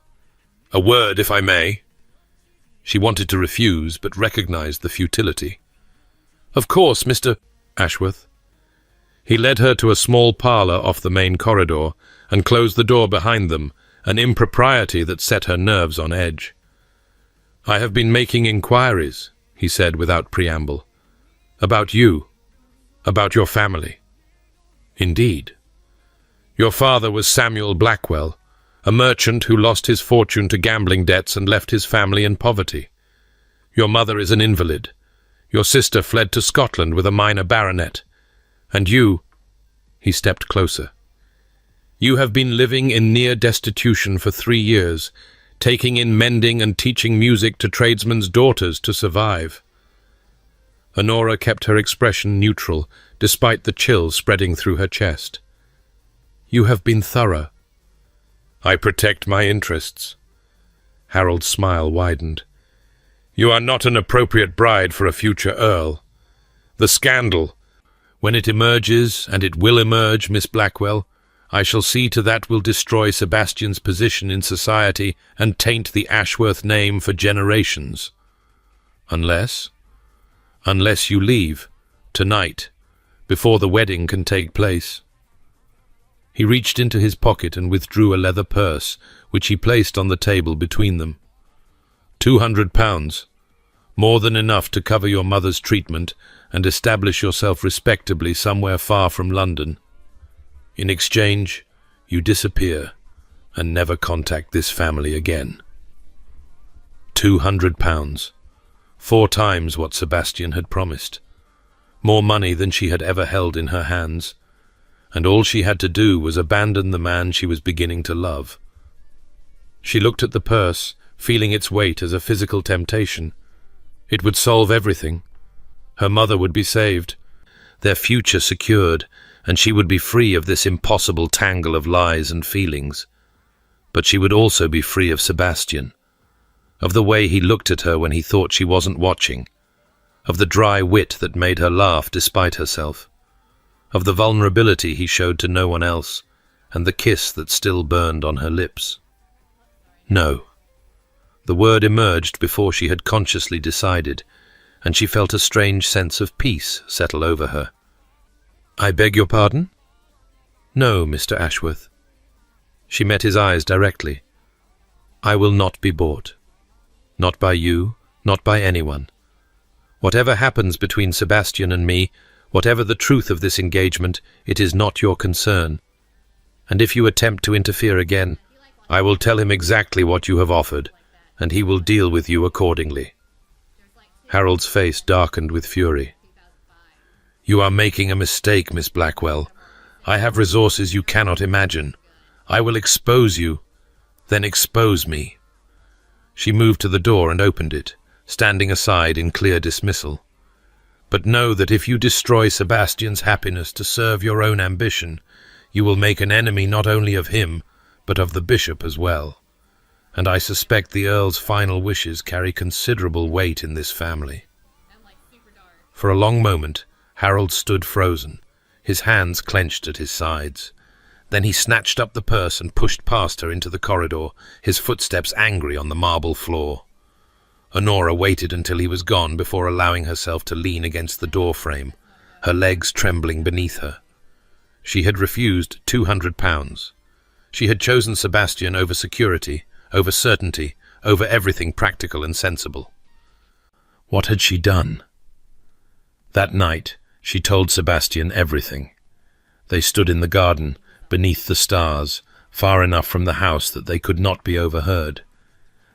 A word, if I may. She wanted to refuse, but recognized the futility. "Of course, Mr. Ashworth." He led her to a small parlor off the main corridor and closed the door behind them, an impropriety that set her nerves on edge. "I have been making inquiries," he said without preamble. "About you. About your family." "Indeed." "Your father was Samuel Blackwell, a merchant who lost his fortune to gambling debts and left his family in poverty. Your mother is an invalid. Your sister fled to Scotland with a minor baronet. And you," he stepped closer, "you have been living in near destitution for 3 years, taking in mending and teaching music to tradesmen's daughters to survive." Honora kept her expression neutral, despite the chill spreading through her chest. "You have been thorough." "I protect my interests." Harold's smile widened. "You are not an appropriate bride for a future earl. The scandal, when it emerges, and it will emerge, Miss Blackwell, I shall see to that will destroy Sebastian's position in society and taint the Ashworth name for generations. Unless you leave, tonight, before the wedding can take place." He reached into his pocket and withdrew a leather purse, which he placed on the table between them. £200, more than enough to cover your mother's treatment and establish yourself respectably somewhere far from London. In exchange, you disappear and never contact this family again. £200, 4 times what Sebastian had promised. More money than she had ever held in her hands, and all she had to do was abandon the man she was beginning to love. She looked at the purse, feeling its weight as a physical temptation. It would solve everything. Her mother would be saved, their future secured, and she would be free of this impossible tangle of lies and feelings. But she would also be free of Sebastian, of the way he looked at her when he thought she wasn't watching, of the dry wit that made her laugh despite herself, of the vulnerability he showed to no one else, and the kiss that still burned on her lips. No. The word emerged before she had consciously decided, and she felt a strange sense of peace settle over her. "I beg your pardon?" "No, Mr. Ashworth." She met his eyes directly. "I will not be bought. Not by you, not by anyone. Whatever happens between Sebastian and me, whatever the truth of this engagement, it is not your concern. And if you attempt to interfere again, I will tell him exactly what you have offered, and he will deal with you accordingly." Harold's face darkened with fury. "You are making a mistake, Miss Blackwell. I have resources you cannot imagine. I will expose you, then expose me." She moved to the door and opened it, standing aside in clear dismissal. "But know that if you destroy Sebastian's happiness to serve your own ambition, you will make an enemy not only of him, but of the bishop as well. And I suspect the Earl's final wishes carry considerable weight in this family." For a long moment, Harold stood frozen, his hands clenched at his sides. Then he snatched up the purse and pushed past her into the corridor, his footsteps angry on the marble floor. Honora waited until he was gone before allowing herself to lean against the doorframe, her legs trembling beneath her. She had refused £200. She had chosen Sebastian over security, over certainty, over everything practical and sensible. What had she done? That night, she told Sebastian everything. They stood in the garden, beneath the stars, far enough from the house that they could not be overheard.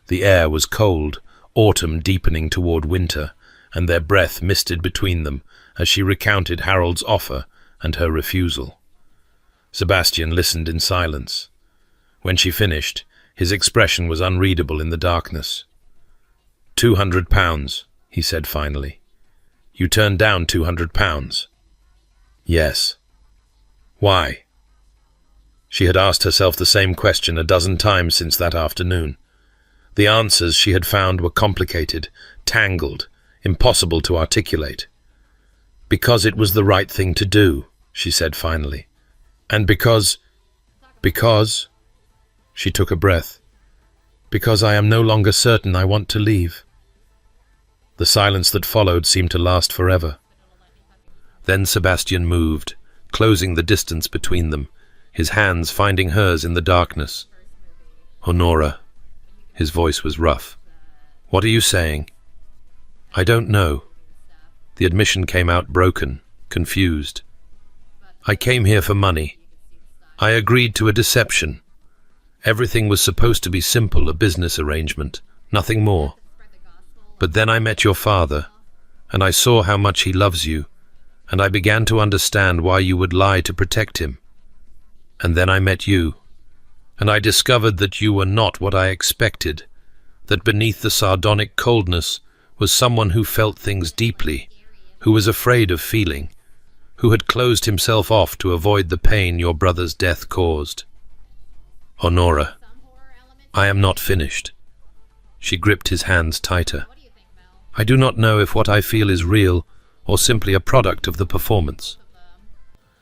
The air was cold, autumn deepening toward winter, and their breath misted between them as she recounted Harold's offer and her refusal. Sebastian listened in silence. When she finished, his expression was unreadable in the darkness. £200, he said finally. "You turned down £200? "Yes." "Why?" She had asked herself the same question a dozen times since that afternoon. The answers she had found were complicated, tangled, impossible to articulate. "Because it was the right thing to do," she said finally. "And because..." She took a breath. "Because I am no longer certain I want to leave." The silence that followed seemed to last forever. Then Sebastian moved, closing the distance between them, his hands finding hers in the darkness. "Honora," his voice was rough. "What are you saying?" "I don't know." The admission came out broken, confused. "I came here for money. I agreed to a deception. Everything was supposed to be simple, a business arrangement, nothing more. But then I met your father, and I saw how much he loves you, and I began to understand why you would lie to protect him. And then I met you, and I discovered that you were not what I expected, that beneath the sardonic coldness was someone who felt things deeply, who was afraid of feeling, who had closed himself off to avoid the pain your brother's death caused. Honora, I am not finished." She gripped his hands tighter. "I do not know if what I feel is real or simply a product of the performance.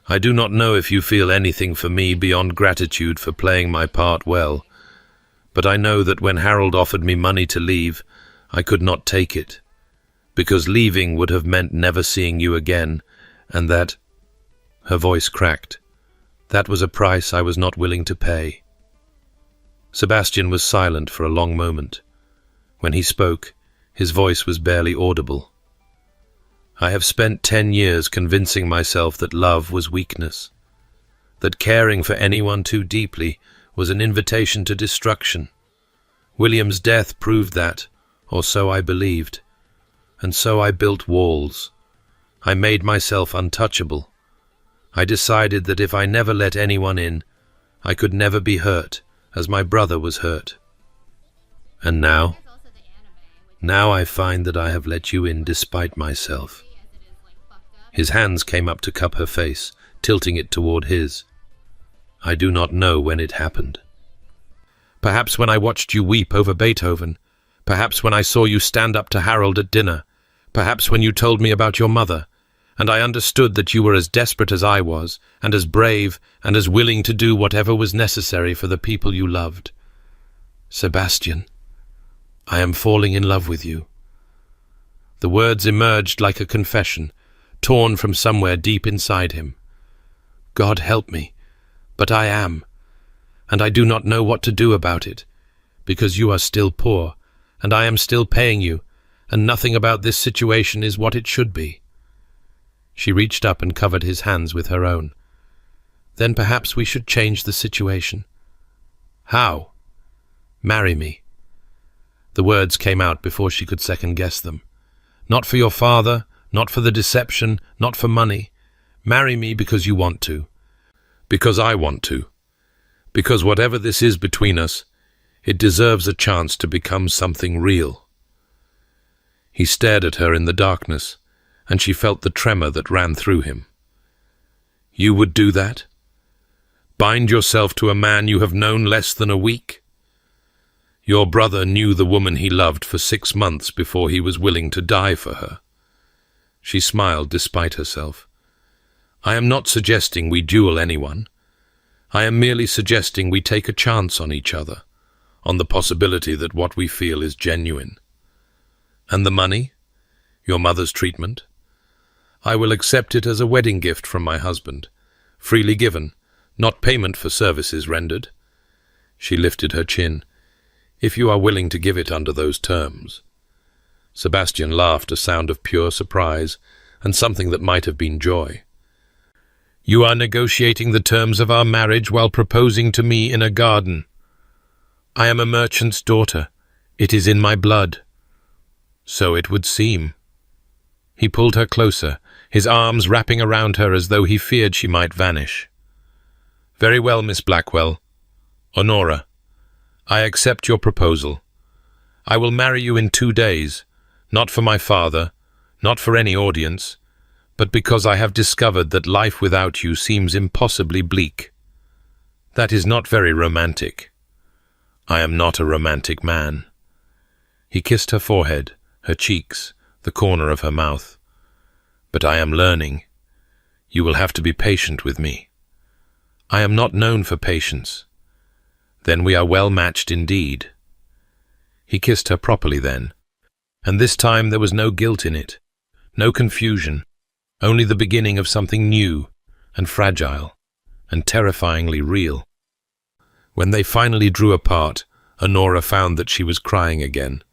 I do not know if you feel anything for me beyond gratitude for playing my part well, but I know that when Harold offered me money to leave, I could not take it, because leaving would have meant never seeing you again, and that—" her voice cracked. "That was a price I was not willing to pay." Sebastian was silent for a long moment. When he spoke, his voice was barely audible. "I have spent 10 years convincing myself that love was weakness, that caring for anyone too deeply was an invitation to destruction. William's death proved that, or so I believed, and so I built walls. I made myself untouchable. I decided that if I never let anyone in, I could never be hurt, as my brother was hurt. And now I find that I have let you in despite myself." His hands came up to cup her face, tilting it toward his. "I do not know when it happened. Perhaps when I watched you weep over Beethoven, perhaps when I saw you stand up to Harold at dinner, perhaps when you told me about your mother, and I understood that you were as desperate as I was, and as brave, and as willing to do whatever was necessary for the people you loved. Sebastian, I am falling in love with you." The words emerged like a confession, torn from somewhere deep inside him. "God help me, but I am, and I do not know what to do about it, because you are still poor, and I am still paying you, and nothing about this situation is what it should be." She reached up and covered his hands with her own. "Then perhaps we should change the situation." "How?" "Marry me." The words came out before she could second-guess them. "Not for your father, not for the deception, not for money. Marry me because you want to. Because I want to. Because whatever this is between us, it deserves a chance to become something real." He stared at her in the darkness, and she felt the tremor that ran through him. "You would do that? Bind yourself to a man you have known less than a week? Your brother knew the woman he loved for 6 months before he was willing to die for her." She smiled despite herself. "I am not suggesting we duel anyone. I am merely suggesting we take a chance on each other, on the possibility that what we feel is genuine. And the money? Your mother's treatment? I will accept it as a wedding gift from my husband, freely given, not payment for services rendered." She lifted her chin. "If you are willing to give it under those terms." Sebastian laughed, a sound of pure surprise, and something that might have been joy. "You are negotiating the terms of our marriage while proposing to me in a garden. I am a merchant's daughter. It is in my blood." "So it would seem." He pulled her closer, his arms wrapping around her as though he feared she might vanish. "Very well, Miss Blackwell. Honora, I accept your proposal. I will marry you in 2 days, not for my father, not for any audience, but because I have discovered that life without you seems impossibly bleak. That is not very romantic. I am not a romantic man." He kissed her forehead, her cheeks, the corner of her mouth. "But I am learning. You will have to be patient with me." "I am not known for patience." "Then we are well matched indeed." He kissed her properly then, And this time there was no guilt in it, no confusion, only the beginning of something new and fragile and terrifyingly real. When they finally drew apart, Honora found that she was crying again.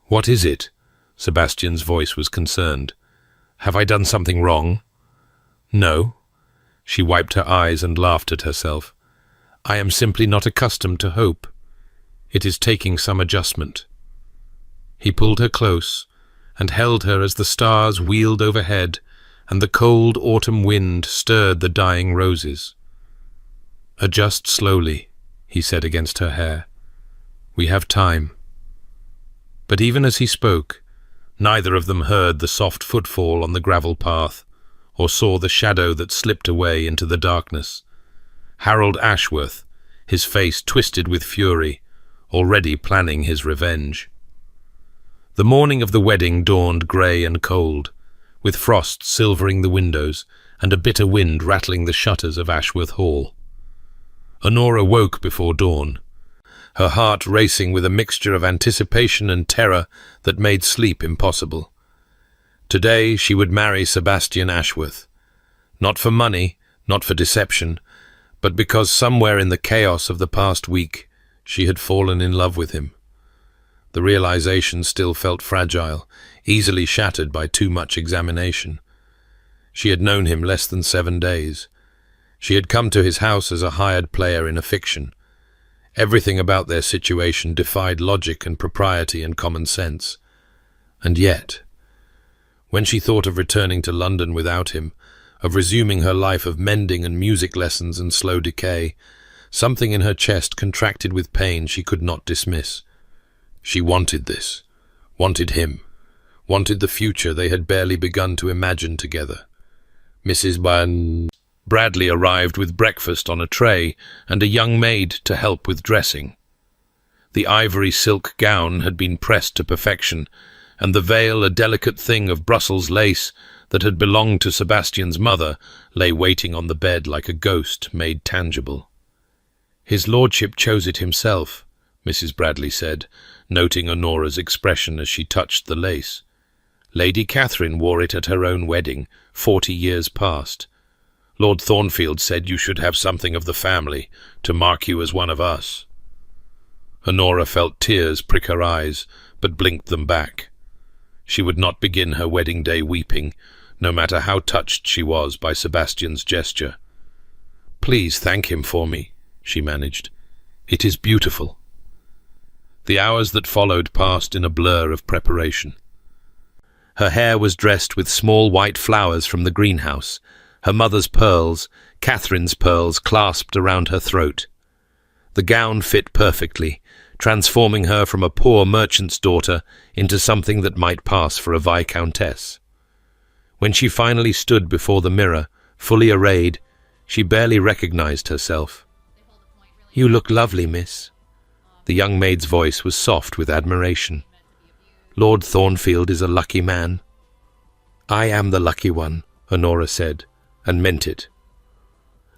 "What is it?" Sebastian's voice was concerned. "Have I done something wrong?" "No." She wiped her eyes and laughed at herself. "I am simply not accustomed to hope. It is taking some adjustment." He pulled her close and held her as the stars wheeled overhead and the cold autumn wind stirred the dying roses. "Adjust slowly," he said against her hair. "We have time." But even as he spoke, neither of them heard the soft footfall on the gravel path or saw the shadow that slipped away into the darkness. Harold Ashworth, his face twisted with fury, already planning his revenge. The morning of the wedding dawned grey and cold, with frost silvering the windows and a bitter wind rattling the shutters of Ashworth Hall. Honora woke before dawn, her heart racing with a mixture of anticipation and terror that made sleep impossible. Today she would marry Sebastian Ashworth, not for money, not for deception, but because somewhere in the chaos of the past week she had fallen in love with him. The realization still felt fragile, easily shattered by too much examination. She had known him less than 7 days. She had come to his house as a hired player in a fiction. Everything about their situation defied logic and propriety and common sense. And yet, when she thought of returning to London without him, of resuming her life of mending and music lessons and slow decay, something in her chest contracted with pain she could not dismiss. She wanted this, wanted him, wanted the future they had barely begun to imagine together. Mrs. Bradley arrived with breakfast on a tray and a young maid to help with dressing. The ivory silk gown had been pressed to perfection, and the veil, a delicate thing of Brussels lace that had belonged to Sebastian's mother, lay waiting on the bed like a ghost made tangible. "His lordship chose it himself," Mrs. Bradley said, noting Honora's expression as she touched the lace. "Lady Catherine wore it at her own wedding, 40 years past. Lord Thornfield said you should have something of the family, to mark you as one of us." Honora felt tears prick her eyes, but blinked them back. She would not begin her wedding day weeping, no matter how touched she was by Sebastian's gesture. "Please thank him for me," she managed. "It is beautiful." The hours that followed passed in a blur of preparation. Her hair was dressed with small white flowers from the greenhouse, her mother's pearls, Catherine's pearls, clasped around her throat. The gown fit perfectly, transforming her from a poor merchant's daughter into something that might pass for a viscountess. When she finally stood before the mirror, fully arrayed, she barely recognized herself. "You look lovely, miss." The young maid's voice was soft with admiration. "Lord Thornfield is a lucky man." "I am the lucky one," Honora said, and meant it.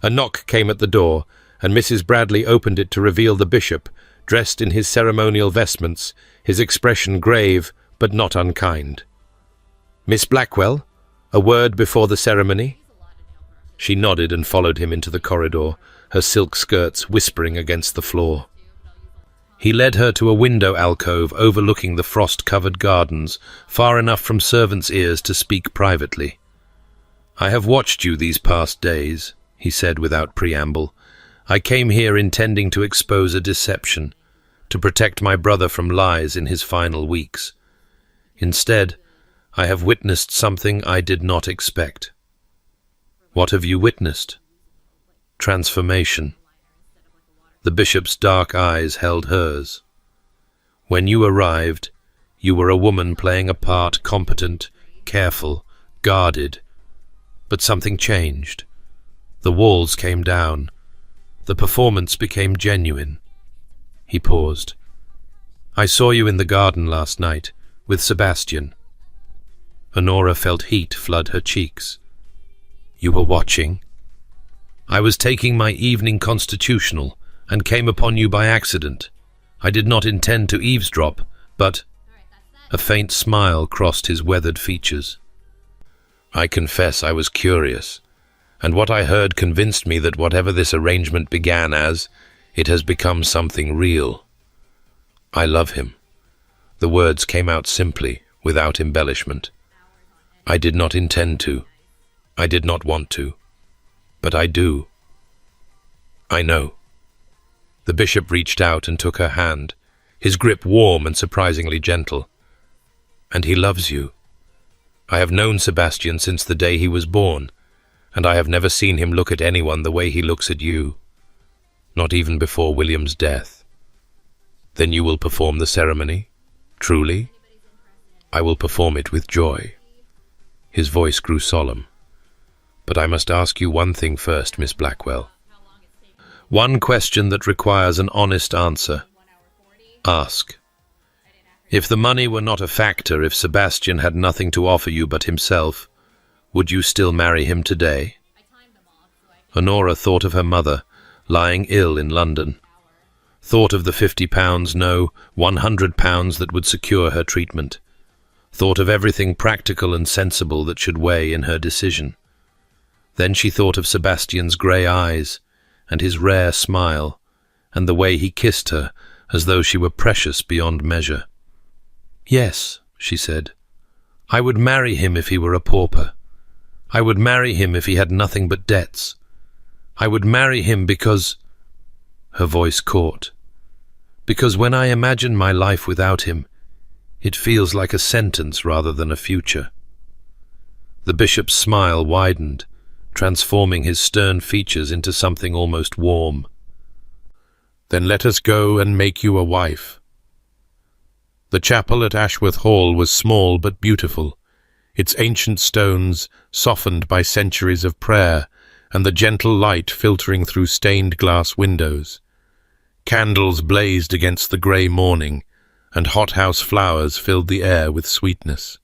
A knock came at the door, and Mrs. Bradley opened it to reveal the bishop, dressed in his ceremonial vestments, his expression grave but not unkind. "Miss Blackwell, a word before the ceremony?" She nodded and followed him into the corridor, her silk skirts whispering against the floor. He led her to a window alcove overlooking the frost-covered gardens, far enough from servants' ears to speak privately. "I have watched you these past days," he said without preamble. "I came here intending to expose a deception, to protect my brother from lies in his final weeks. Instead, I have witnessed something I did not expect." "What have you witnessed?" "Transformation." The bishop's dark eyes held hers. "When you arrived, you were a woman playing a part competent, careful, guarded. But something changed. The walls came down. The performance became genuine." He paused. "I saw you in the garden last night, with Sebastian." Honora felt heat flood her cheeks. "You were watching?" "I was taking my evening constitutional, and came upon you by accident. I did not intend to eavesdrop, but—" A faint smile crossed his weathered features. "I confess I was curious, and what I heard convinced me that whatever this arrangement began as, it has become something real. I love him." The words came out simply, without embellishment. "I did not intend to. I did not want to. But I do. I know." The bishop reached out and took her hand, his grip warm and surprisingly gentle. "And he loves you. I have known Sebastian since the day he was born, and I have never seen him look at anyone the way he looks at you. Not even before William's death." "Then you will perform the ceremony? Truly?" "I will perform it with joy." His voice grew solemn. "But I must ask you one thing first, Miss Blackwell. One question that requires an honest answer. Ask. If the money were not a factor, if Sebastian had nothing to offer you but himself, would you still marry him today?" Honora thought of her mother, lying ill in London. Thought of the £50, no, £100 that would secure her treatment. Thought of everything practical and sensible that should weigh in her decision. Then she thought of Sebastian's grey eyes, and his rare smile, and the way he kissed her as though she were precious beyond measure. "Yes," she said, "I would marry him if he were a pauper. I would marry him if he had nothing but debts. I would marry him because—" Her voice caught. "Because when I imagine my life without him, it feels like a sentence rather than a future." The bishop's smile widened, transforming his stern features into something almost warm. "Then let us go and make you a wife." The chapel at Ashworth Hall was small but beautiful, its ancient stones softened by centuries of prayer and the gentle light filtering through stained glass windows. Candles blazed against the grey morning, and hothouse flowers filled the air with sweetness.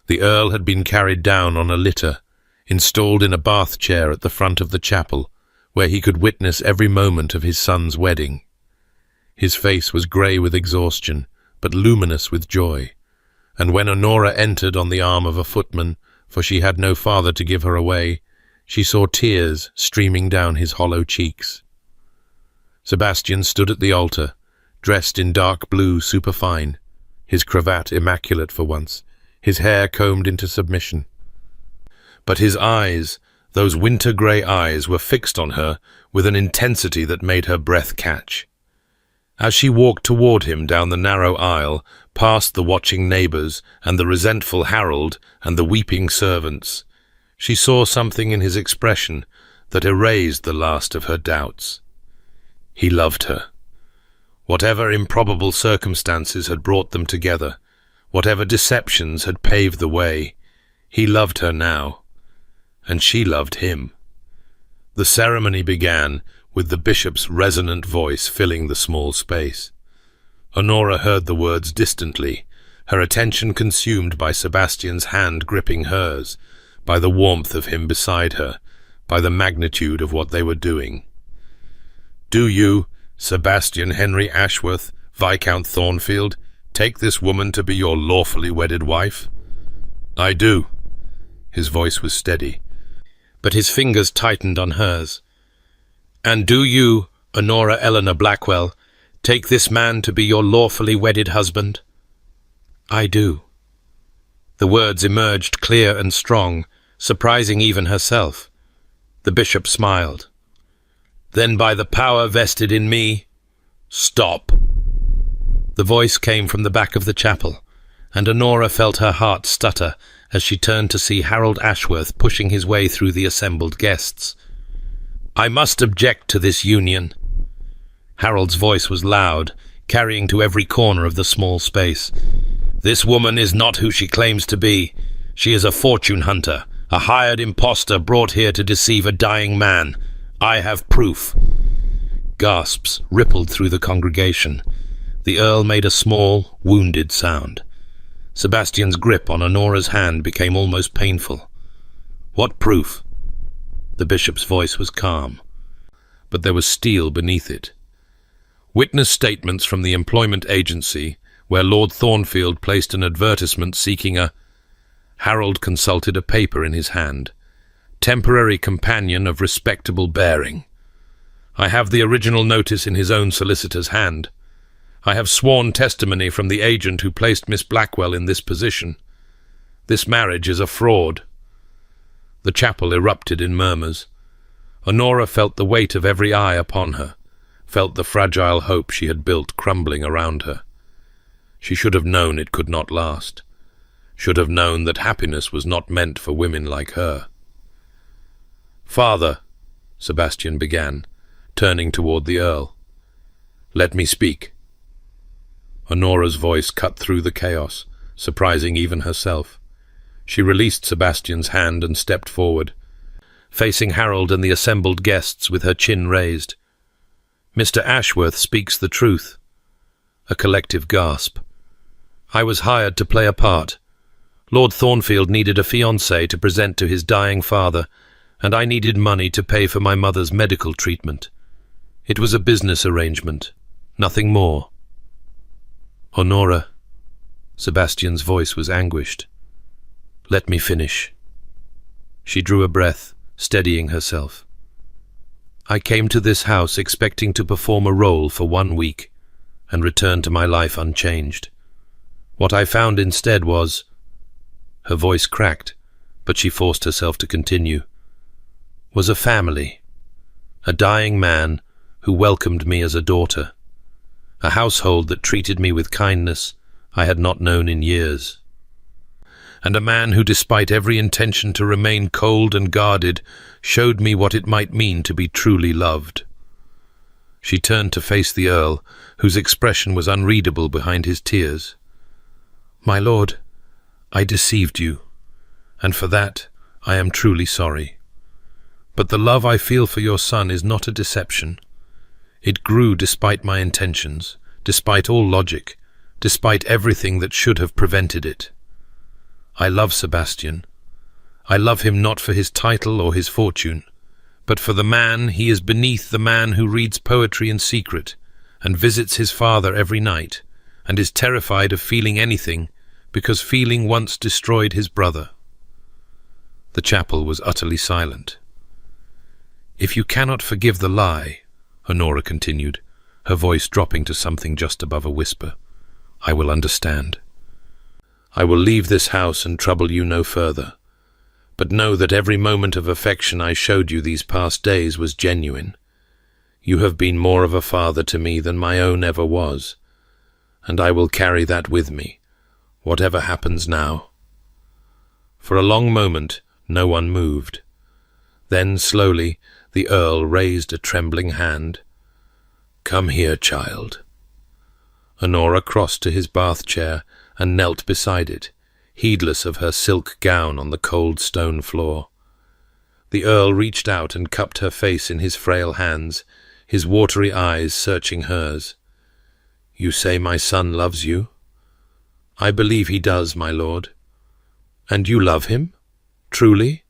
The Earl had been carried down on a litter, installed in a bath chair at the front of the chapel, where he could witness every moment of his son's wedding. His face was grey with exhaustion, but luminous with joy, and when Honora entered on the arm of a footman, for she had no father to give her away, she saw tears streaming down his hollow cheeks. Sebastian stood at the altar, dressed in dark blue superfine, his cravat immaculate for once, his hair combed into submission. But his eyes, those winter-grey eyes, were fixed on her with an intensity that made her breath catch. As she walked toward him down the narrow aisle, past the watching neighbours and the resentful Harold and the weeping servants, she saw something in his expression that erased the last of her doubts. He loved her. Whatever improbable circumstances had brought them together, whatever deceptions had paved the way, he loved her now, and she loved him. The ceremony began, with the bishop's resonant voice filling the small space. Honora heard the words distantly, her attention consumed by Sebastian's hand gripping hers, by the warmth of him beside her, by the magnitude of what they were doing. "Do you, Sebastian Henry Ashworth, Viscount Thornfield, take this woman to be your lawfully wedded wife?" "I do." His voice was steady, but his fingers tightened on hers. "And do you, Honora Eleanor Blackwell, take this man to be your lawfully wedded husband?" "I do." The words emerged clear and strong, surprising even herself. The bishop smiled. "Then by the power vested in me, stop." The voice came from the back of the chapel, and Honora felt her heart stutter as she turned to see Harold Ashworth pushing his way through the assembled guests. "I must object to this union." Harold's voice was loud, carrying to every corner of the small space. "This woman is not who she claims to be. She is a fortune hunter, a hired impostor brought here to deceive a dying man. I have proof." Gasps rippled through the congregation. The Earl made a small, wounded sound. Sebastian's grip on Honora's hand became almost painful. "What proof?" The bishop's voice was calm, but there was steel beneath it. "Witness statements from the employment agency, where Lord Thornfield placed an advertisement seeking a... Harold consulted a paper in his hand. Temporary companion of respectable bearing. I have the original notice in his own solicitor's hand. I have sworn testimony from the agent who placed Miss Blackwell in this position. This marriage is a fraud. The chapel erupted in murmurs. Honora felt the weight of every eye upon her, felt the fragile hope she had built crumbling around her. She should have known it could not last, should have known that happiness was not meant for women like her. "Father," Sebastian began, turning toward the Earl. "Let me speak." Honora's voice cut through the chaos, surprising even herself. She released Sebastian's hand and stepped forward, facing Harold and the assembled guests with her chin raised. "Mr. Ashworth speaks the truth." A collective gasp. "I was hired to play a part. Lord Thornfield needed a fiancée to present to his dying father, and I needed money to pay for my mother's medical treatment. It was a business arrangement, nothing more." "Honora," Sebastian's voice was anguished. "Let me finish." She drew a breath, steadying herself. "I came to this house expecting to perform a role for 1 week and return to my life unchanged. What I found instead was..." Her voice cracked, but she forced herself to continue. "Was a family. A dying man who welcomed me as a daughter. A household that treated me with kindness I had not known in years. And a man who, despite every intention to remain cold and guarded, showed me what it might mean to be truly loved." She turned to face the Earl, whose expression was unreadable behind his tears. "My lord, I deceived you, and for that I am truly sorry. But the love I feel for your son is not a deception. It grew despite my intentions, despite all logic, despite everything that should have prevented it. I love Sebastian. I love him not for his title or his fortune, but for the man he is beneath, the man who reads poetry in secret and visits his father every night and is terrified of feeling anything because feeling once destroyed his brother." The chapel was utterly silent. "If you cannot forgive the lie," Honora continued, her voice dropping to something just above a whisper, "I will understand. I will leave this house and trouble you no further. But know that every moment of affection I showed you these past days was genuine. You have been more of a father to me than my own ever was, and I will carry that with me, whatever happens now." For a long moment no one moved. Then slowly the Earl raised a trembling hand. "Come here, child." Honora crossed to his bath chair and knelt beside it, heedless of her silk gown on the cold stone floor. The Earl reached out and cupped her face in his frail hands, his watery eyes searching hers. "You say my son loves you?" "I believe he does, my lord." "And you love him? Truly?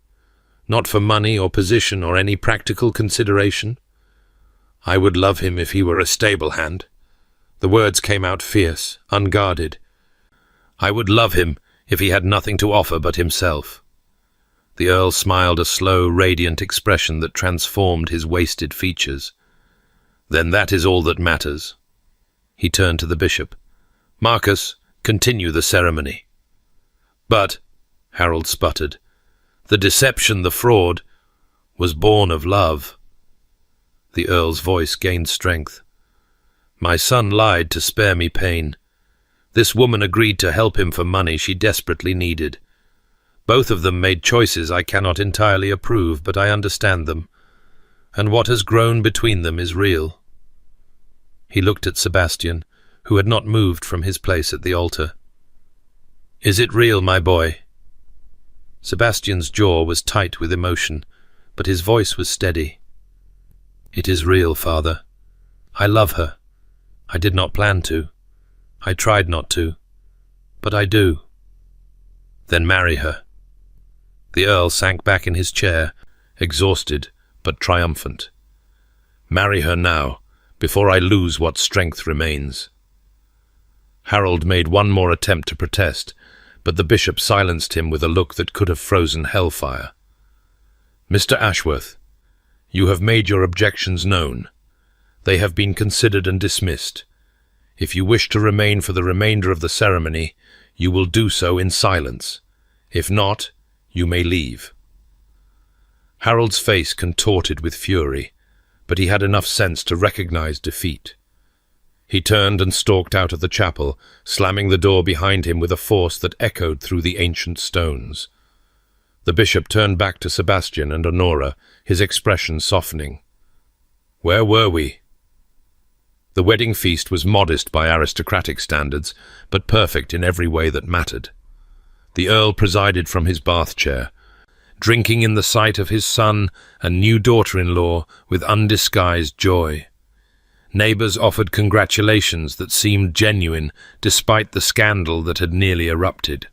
Not for money or position or any practical consideration?" "I would love him if he were a stable hand." The words came out fierce, unguarded. "I would love him if he had nothing to offer but himself." The Earl smiled a slow, radiant expression that transformed his wasted features. "Then that is all that matters." He turned to the bishop. "Marcus, continue the ceremony." "But," Harold sputtered, "the deception, the fraud, was born of love." The Earl's voice gained strength. "My son lied to spare me pain. This woman agreed to help him for money she desperately needed. Both of them made choices I cannot entirely approve, but I understand them, and what has grown between them is real." He looked at Sebastian, who had not moved from his place at the altar. "Is it real, my boy?" Sebastian's jaw was tight with emotion, but his voice was steady. "It is real, father. I love her. I did not plan to. I tried not to, but I do." "Then marry her." The Earl sank back in his chair, exhausted but triumphant. "Marry her now, before I lose what strength remains." Harold made one more attempt to protest, but the bishop silenced him with a look that could have frozen hellfire. "Mr. Ashworth, you have made your objections known. They have been considered and dismissed. If you wish to remain for the remainder of the ceremony, you will do so in silence. If not, you may leave." Harold's face contorted with fury, but he had enough sense to recognize defeat. He turned and stalked out of the chapel, slamming the door behind him with a force that echoed through the ancient stones. The bishop turned back to Sebastian and Honora, his expression softening. "Where were we?" The wedding feast was modest by aristocratic standards, but perfect in every way that mattered. The Earl presided from his bath chair, drinking in the sight of his son and new daughter-in-law with undisguised joy. Neighbours offered congratulations that seemed genuine despite the scandal that had nearly erupted.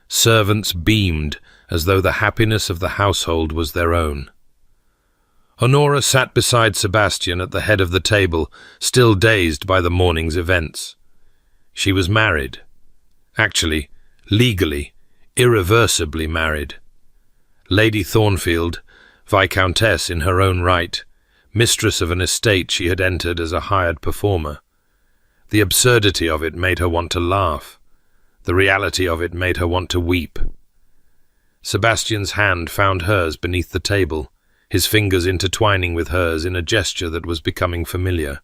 Servants beamed as though the happiness of the household was their own. Honora sat beside Sebastian at the head of the table, still dazed by the morning's events. She was married. Actually, legally, irreversibly married. Lady Thornfield, Viscountess in her own right, mistress of an estate she had entered as a hired performer. The absurdity of it made her want to laugh. The reality of it made her want to weep. Sebastian's hand found hers beneath the table, his fingers intertwining with hers in a gesture that was becoming familiar.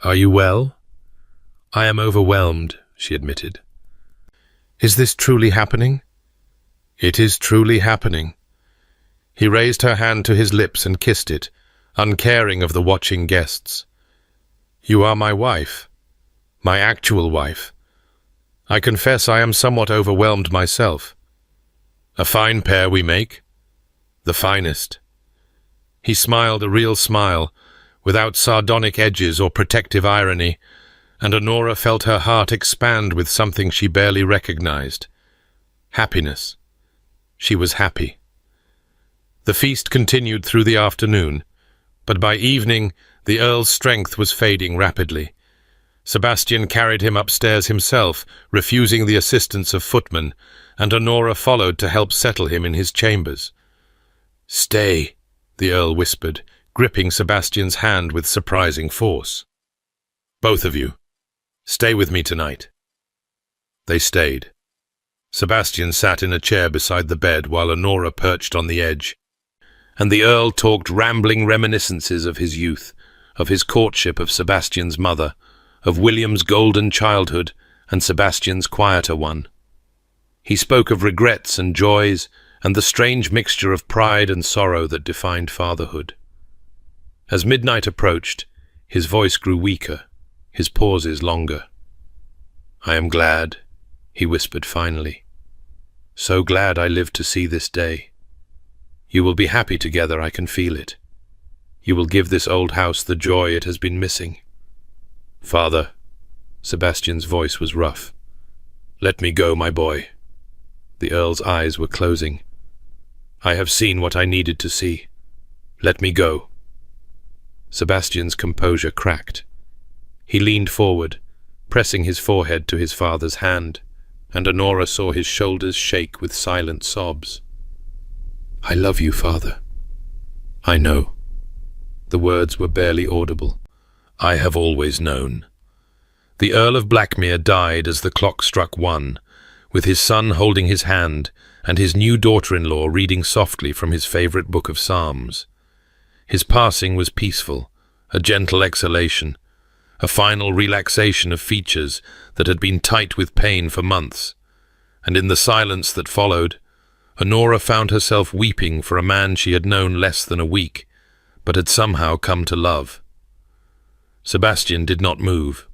"Are you well?" "I am overwhelmed," she admitted. "Is this truly happening?" "It is truly happening." He raised her hand to his lips and kissed it, uncaring of the watching guests. "You are my wife, my actual wife. I confess I am somewhat overwhelmed myself. A fine pair we make, the finest." He smiled a real smile, without sardonic edges or protective irony, and Honora felt her heart expand with something she barely recognized. Happiness. She was happy. The feast continued through the afternoon, but by evening the Earl's strength was fading rapidly. Sebastian carried him upstairs himself, refusing the assistance of footmen, and Honora followed to help settle him in his chambers. "Stay," the Earl whispered, gripping Sebastian's hand with surprising force. "Both of you, stay with me tonight." They stayed. Sebastian sat in a chair beside the bed while Honora perched on the edge, and the Earl talked rambling reminiscences of his youth, of his courtship of Sebastian's mother, of William's golden childhood and Sebastian's quieter one. He spoke of regrets and joys and the strange mixture of pride and sorrow that defined fatherhood. As midnight approached, his voice grew weaker, his pauses longer. "I am glad," he whispered finally. "So glad I lived to see this day. You will be happy together, I can feel it. You will give this old house the joy it has been missing." "Father," Sebastian's voice was rough. "Let me go, my boy." The Earl's eyes were closing. "I have seen what I needed to see. Let me go." Sebastian's composure cracked. He leaned forward, pressing his forehead to his father's hand, and Honora saw his shoulders shake with silent sobs. "I love you, father." "I know." The words were barely audible. "I have always known." The Earl of Blackmere died as the clock struck 1, with his son holding his hand and his new daughter-in-law reading softly from his favorite book of Psalms. His passing was peaceful, a gentle exhalation, a final relaxation of features that had been tight with pain for months, and in the silence that followed, Honora found herself weeping for a man she had known less than a week, but had somehow come to love. Sebastian did not move.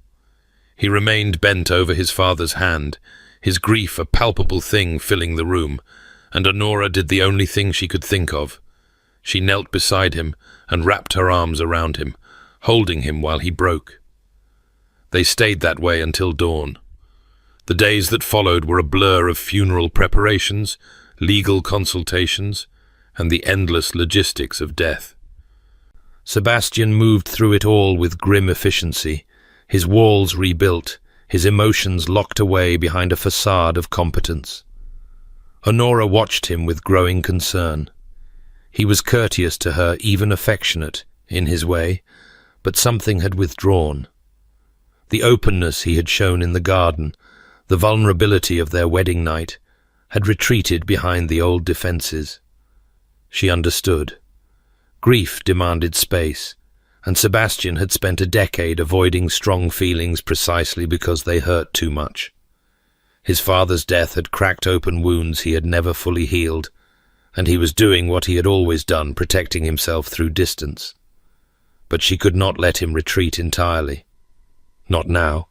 He remained bent over his father's hand, his grief a palpable thing filling the room, and Honora did the only thing she could think of. She knelt beside him and wrapped her arms around him, holding him while he broke. They stayed that way until dawn. The days that followed were a blur of funeral preparations, legal consultations, and the endless logistics of death. Sebastian moved through it all with grim efficiency, his walls rebuilt, his emotions locked away behind a facade of competence. Honora watched him with growing concern. He was courteous to her, even affectionate, in his way, but something had withdrawn. The openness he had shown in the garden, the vulnerability of their wedding night, had retreated behind the old defences. She understood. Grief demanded space, and Sebastian had spent a decade avoiding strong feelings precisely because they hurt too much. His father's death had cracked open wounds he had never fully healed, and he was doing what he had always done, protecting himself through distance. But she could not let him retreat entirely. Not now.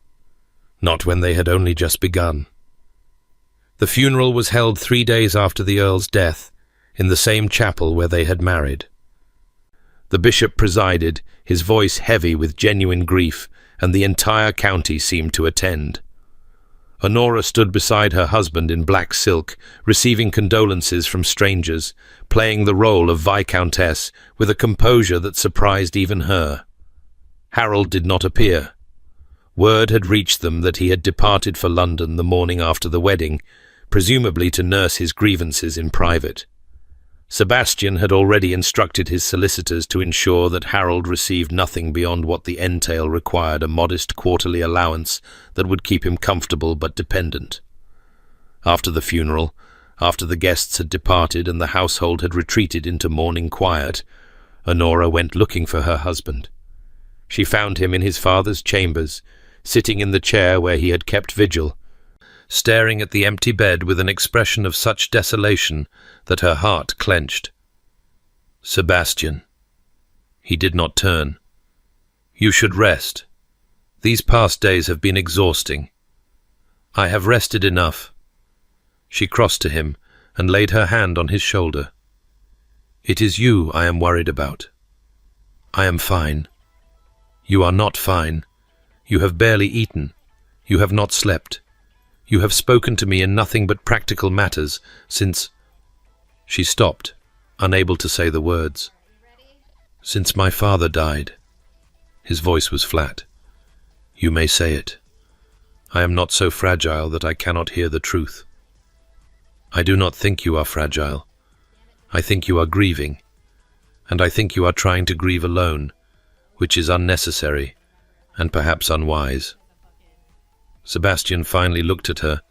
Not when they had only just begun. The funeral was held 3 days after the Earl's death, in the same chapel where they had married. The bishop presided, his voice heavy with genuine grief, and the entire county seemed to attend. Honora stood beside her husband in black silk, receiving condolences from strangers, playing the role of Viscountess with a composure that surprised even her. Harold did not appear. Word had reached them that he had departed for London the morning after the wedding, presumably to nurse his grievances in private. Sebastian had already instructed his solicitors to ensure that Harold received nothing beyond what the entail required, a modest quarterly allowance that would keep him comfortable but dependent. After the funeral, after the guests had departed and the household had retreated into morning quiet, Honora went looking for her husband. She found him in his father's chambers, sitting in the chair where he had kept vigil, staring at the empty bed with an expression of such desolation that her heart clenched. "Sebastian." He did not turn. "You should rest. These past days have been exhausting." "I have rested enough." She crossed to him and laid her hand on his shoulder. "It is you I am worried about." "I am fine." "You are not fine. You have barely eaten. You have not slept. You have spoken to me in nothing but practical matters since—" She stopped, unable to say the words. "Since my father died." His voice was flat. "You may say it. I am not so fragile that I cannot hear the truth." "I do not think you are fragile. I think you are grieving, and I think you are trying to grieve alone, which is unnecessary and perhaps unwise." Sebastian finally looked at her,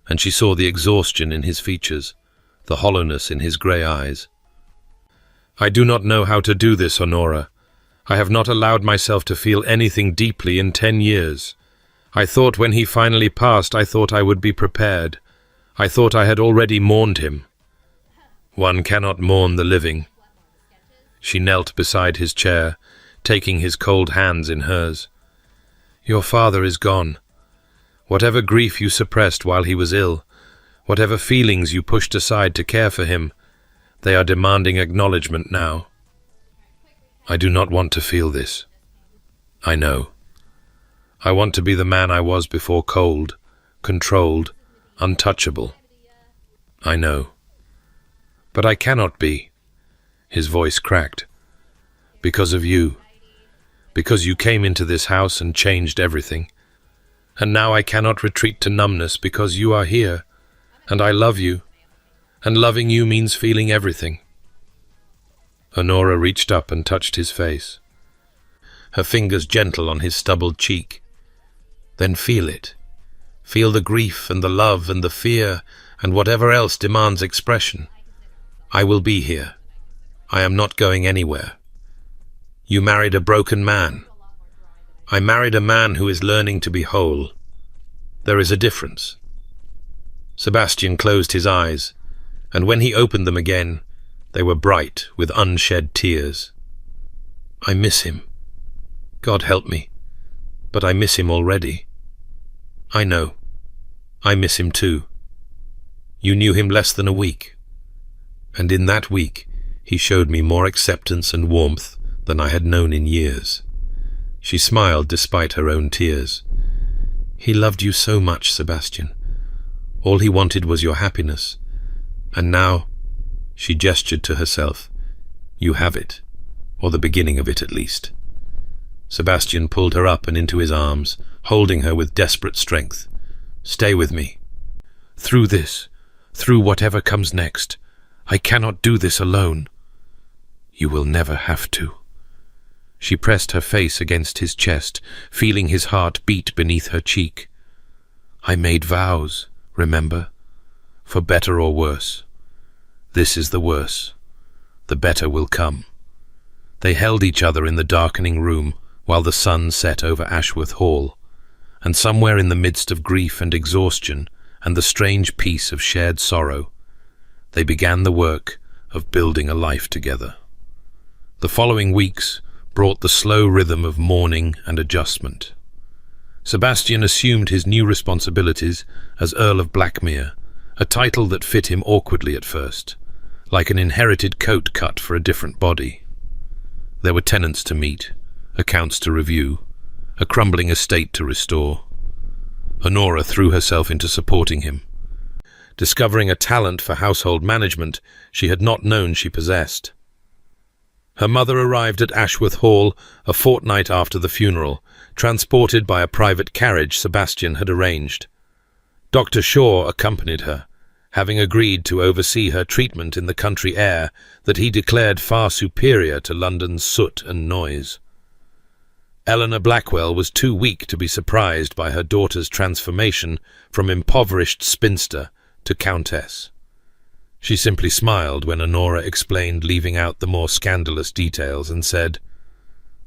and she saw the exhaustion in his features, the hollowness in his grey eyes. "I do not know how to do this, Honora. I have not allowed myself to feel anything deeply in 10 years. I thought when he finally passed, I thought I would be prepared. I thought I had already mourned him." "One cannot mourn the living." She knelt beside his chair, taking his cold hands in hers. "Your father is gone. Whatever grief you suppressed while he was ill, whatever feelings you pushed aside to care for him, they are demanding acknowledgement now. I do not want to feel this. I know. I want to be the man I was before, cold, controlled, untouchable. I know. But I cannot be." His voice cracked. "Because of you. Because you came into this house and changed everything. And now I cannot retreat to numbness because you are here, and I love you, and loving you means feeling everything." Honora reached up and touched his face, her fingers gentle on his stubbled cheek. "Then feel it. Feel the grief and the love and the fear and whatever else demands expression. I will be here. I am not going anywhere. You married a broken man. I married a man who is learning to be whole. There is a difference." Sebastian closed his eyes, and when he opened them again, they were bright with unshed tears. "I miss him. God help me, but I miss him already." "I know. I miss him too. You knew him less than a week, and in that week he showed me more acceptance and warmth than I had known in years." She smiled despite her own tears. "He loved you so much, Sebastian. All he wanted was your happiness. And now," she gestured to herself, "you have it, or the beginning of it at least." Sebastian pulled her up and into his arms, holding her with desperate strength. "Stay with me. Through this, through whatever comes next. I cannot do this alone." "You will never have to." She pressed her face against his chest, feeling his heart beat beneath her cheek. "I made vows, remember? For better or worse. This is the worse. The better will come." They held each other in the darkening room while the sun set over Ashworth Hall, and somewhere in the midst of grief and exhaustion and the strange peace of shared sorrow, they began the work of building a life together. The following weeks brought the slow rhythm of mourning and adjustment. Sebastian assumed his new responsibilities as Earl of Blackmere, a title that fit him awkwardly at first, like an inherited coat cut for a different body. There were tenants to meet, accounts to review, a crumbling estate to restore. Honora threw herself into supporting him, discovering a talent for household management she had not known she possessed. Her mother arrived at Ashworth Hall a fortnight after the funeral, transported by a private carriage Sebastian had arranged. Dr. Shaw accompanied her, having agreed to oversee her treatment in the country air that he declared far superior to London's soot and noise. Eleanor Blackwell was too weak to be surprised by her daughter's transformation from impoverished spinster to countess. She simply smiled when Honora explained, leaving out the more scandalous details, and said,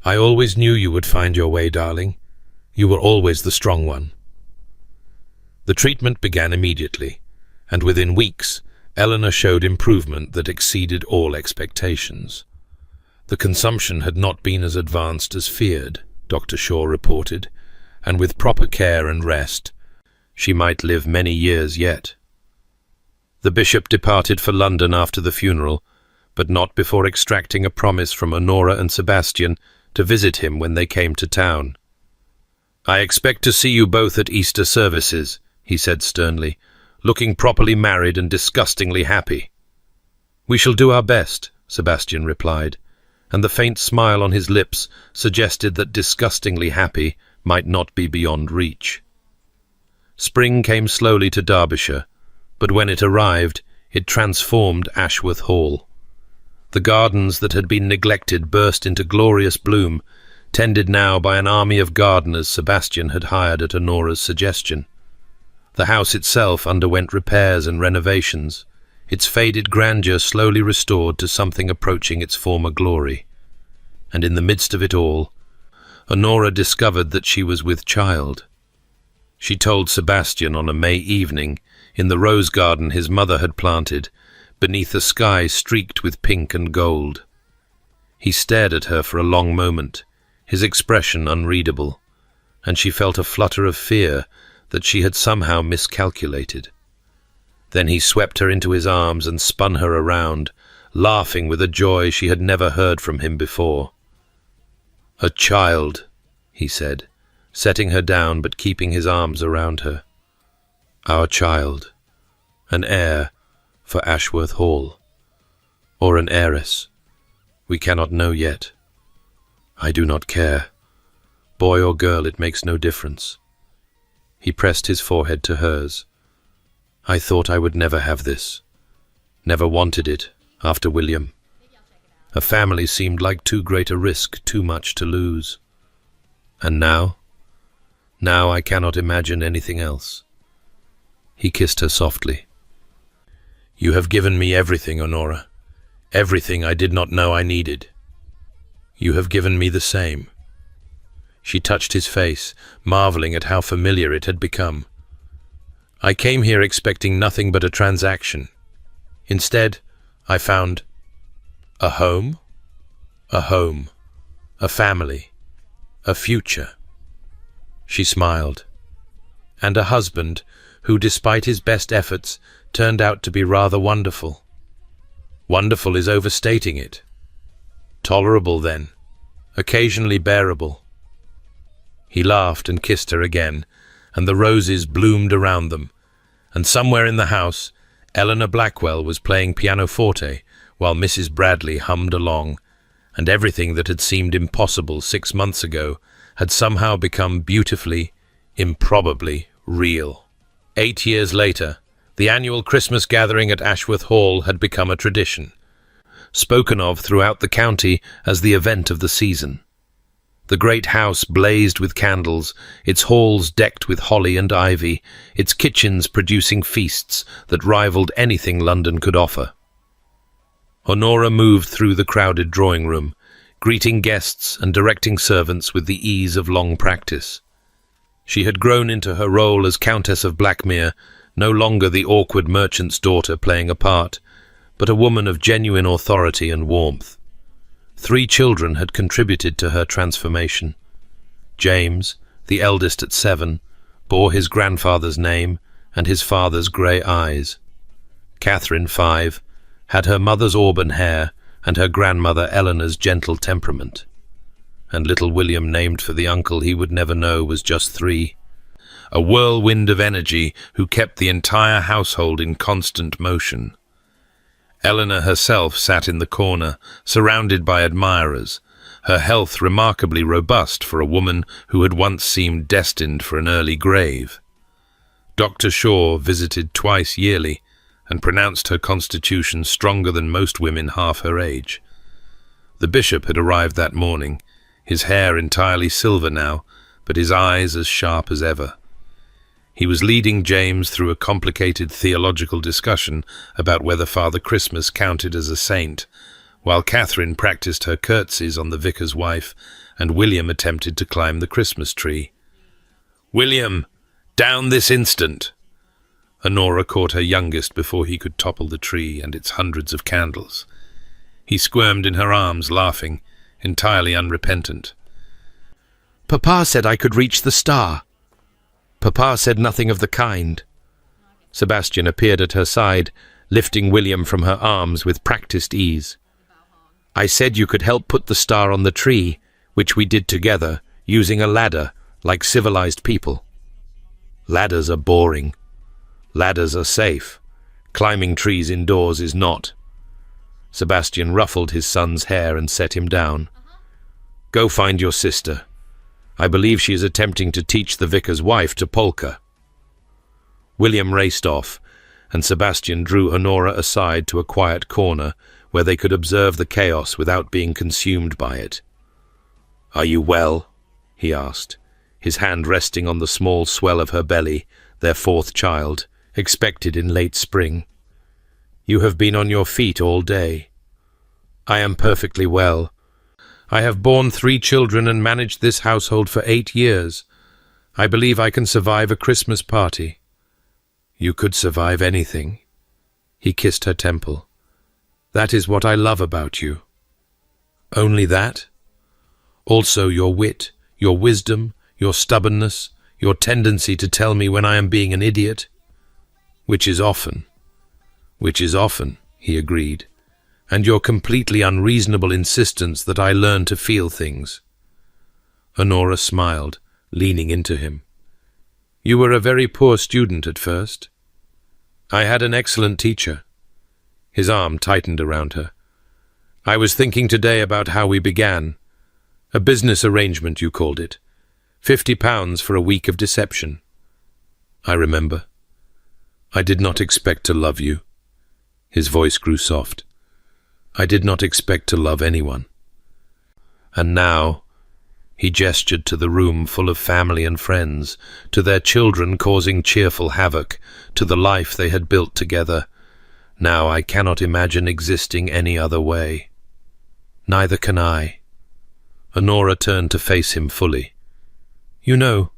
"I always knew you would find your way, darling. You were always the strong one." The treatment began immediately, and within weeks, Eleanor showed improvement that exceeded all expectations. The consumption had not been as advanced as feared, Dr. Shaw reported, and with proper care and rest, she might live many years yet. The bishop departed for London after the funeral, but not before extracting a promise from Honora and Sebastian to visit him when they came to town. "I expect to see you both at Easter services," he said sternly, looking properly married and disgustingly happy. "We shall do our best," Sebastian replied, and the faint smile on his lips suggested that disgustingly happy might not be beyond reach. Spring came slowly to Derbyshire, but when it arrived, it transformed Ashworth Hall. The gardens that had been neglected burst into glorious bloom, tended now by an army of gardeners Sebastian had hired at Honora's suggestion. The house itself underwent repairs and renovations, its faded grandeur slowly restored to something approaching its former glory. And in the midst of it all, Honora discovered that she was with child. She told Sebastian on a May evening, in the rose garden his mother had planted, beneath a sky streaked with pink and gold. He stared at her for a long moment, his expression unreadable, and she felt a flutter of fear that she had somehow miscalculated. Then he swept her into his arms and spun her around, laughing with a joy she had never heard from him before. "A child," he said, setting her down but keeping his arms around her. "Our child, an heir for Ashworth Hall, or an heiress. We cannot know yet. I do not care. Boy or girl, it makes no difference." He pressed his forehead to hers. "I thought I would never have this. Never wanted it, after William. A family seemed like too great a risk, too much to lose. And now? Now I cannot imagine anything else." He kissed her softly. "You have given me everything, Honora. Everything I did not know I needed. You have given me the same." She touched his face, marveling at how familiar it had become. "I came here expecting nothing but a transaction. Instead, I found a home, a family, a future." She smiled. "And a husband who, despite his best efforts, turned out to be rather wonderful. Wonderful is overstating it. Tolerable, then. Occasionally bearable." He laughed and kissed her again, and the roses bloomed around them, and somewhere in the house, Eleanor Blackwell was playing pianoforte while Mrs. Bradley hummed along, and everything that had seemed impossible 6 months ago had somehow become beautifully, improbably real. 8 years later, the annual Christmas gathering at Ashworth Hall had become a tradition, spoken of throughout the county as the event of the season. The great house blazed with candles, its halls decked with holly and ivy, its kitchens producing feasts that rivaled anything London could offer. Honora moved through the crowded drawing room, greeting guests and directing servants with the ease of long practice. She had grown into her role as Countess of Blackmere, no longer the awkward merchant's daughter playing a part, but a woman of genuine authority and warmth. 3 children had contributed to her transformation. James, the eldest at 7, bore his grandfather's name and his father's grey eyes. Catherine, 5, had her mother's auburn hair and her grandmother Eleanor's gentle temperament. And little William, named for the uncle he would never know, was just 3. A whirlwind of energy who kept the entire household in constant motion. Eleanor herself sat in the corner, surrounded by admirers, her health remarkably robust for a woman who had once seemed destined for an early grave. Dr. Shaw visited twice yearly and pronounced her constitution stronger than most women half her age. The bishop had arrived that morning, his hair entirely silver now, but his eyes as sharp as ever. He was leading James through a complicated theological discussion about whether Father Christmas counted as a saint, while Catherine practiced her curtsies on the vicar's wife and William attempted to climb the Christmas tree. "William, down this instant!" Honora caught her youngest before he could topple the tree and its hundreds of candles. He squirmed in her arms, laughing, entirely unrepentant. "Papa said I could reach the star." "Papa said nothing of the kind." Sebastian appeared at her side, lifting William from her arms with practiced ease. "I said you could help put the star on the tree, which we did together, using a ladder, like civilized people." "Ladders are boring. Ladders are safe. Climbing trees indoors is not." Sebastian ruffled his son's hair and set him down. "Go find your sister. I believe she is attempting to teach the vicar's wife to polka." William raced off, and Sebastian drew Honora aside to a quiet corner where they could observe the chaos without being consumed by it. "Are you well?" he asked, his hand resting on the small swell of her belly, their 4th child, expected in late spring. "You have been on your feet all day." "I am perfectly well. I have borne 3 children and managed this household for 8 years. I believe I can survive a Christmas party." "You could survive anything." He kissed her temple. "That is what I love about you." "Only that?" "Also your wit, your wisdom, your stubbornness, your tendency to tell me when I am being an idiot." "Which is often." "Which is often," he agreed. "And your completely unreasonable insistence that I learn to feel things." Honora smiled, leaning into him. "You were a very poor student at first." "I had an excellent teacher." His arm tightened around her. "I was thinking today about how we began. A business arrangement, you called it. £50 for a week of deception." "I remember. I did not expect to love you." His voice grew soft. "I did not expect to love anyone." And now, he gestured to the room full of family and friends, to their children causing cheerful havoc, to the life they had built together. "Now I cannot imagine existing any other way." "Neither can I." Honora turned to face him fully. "You know,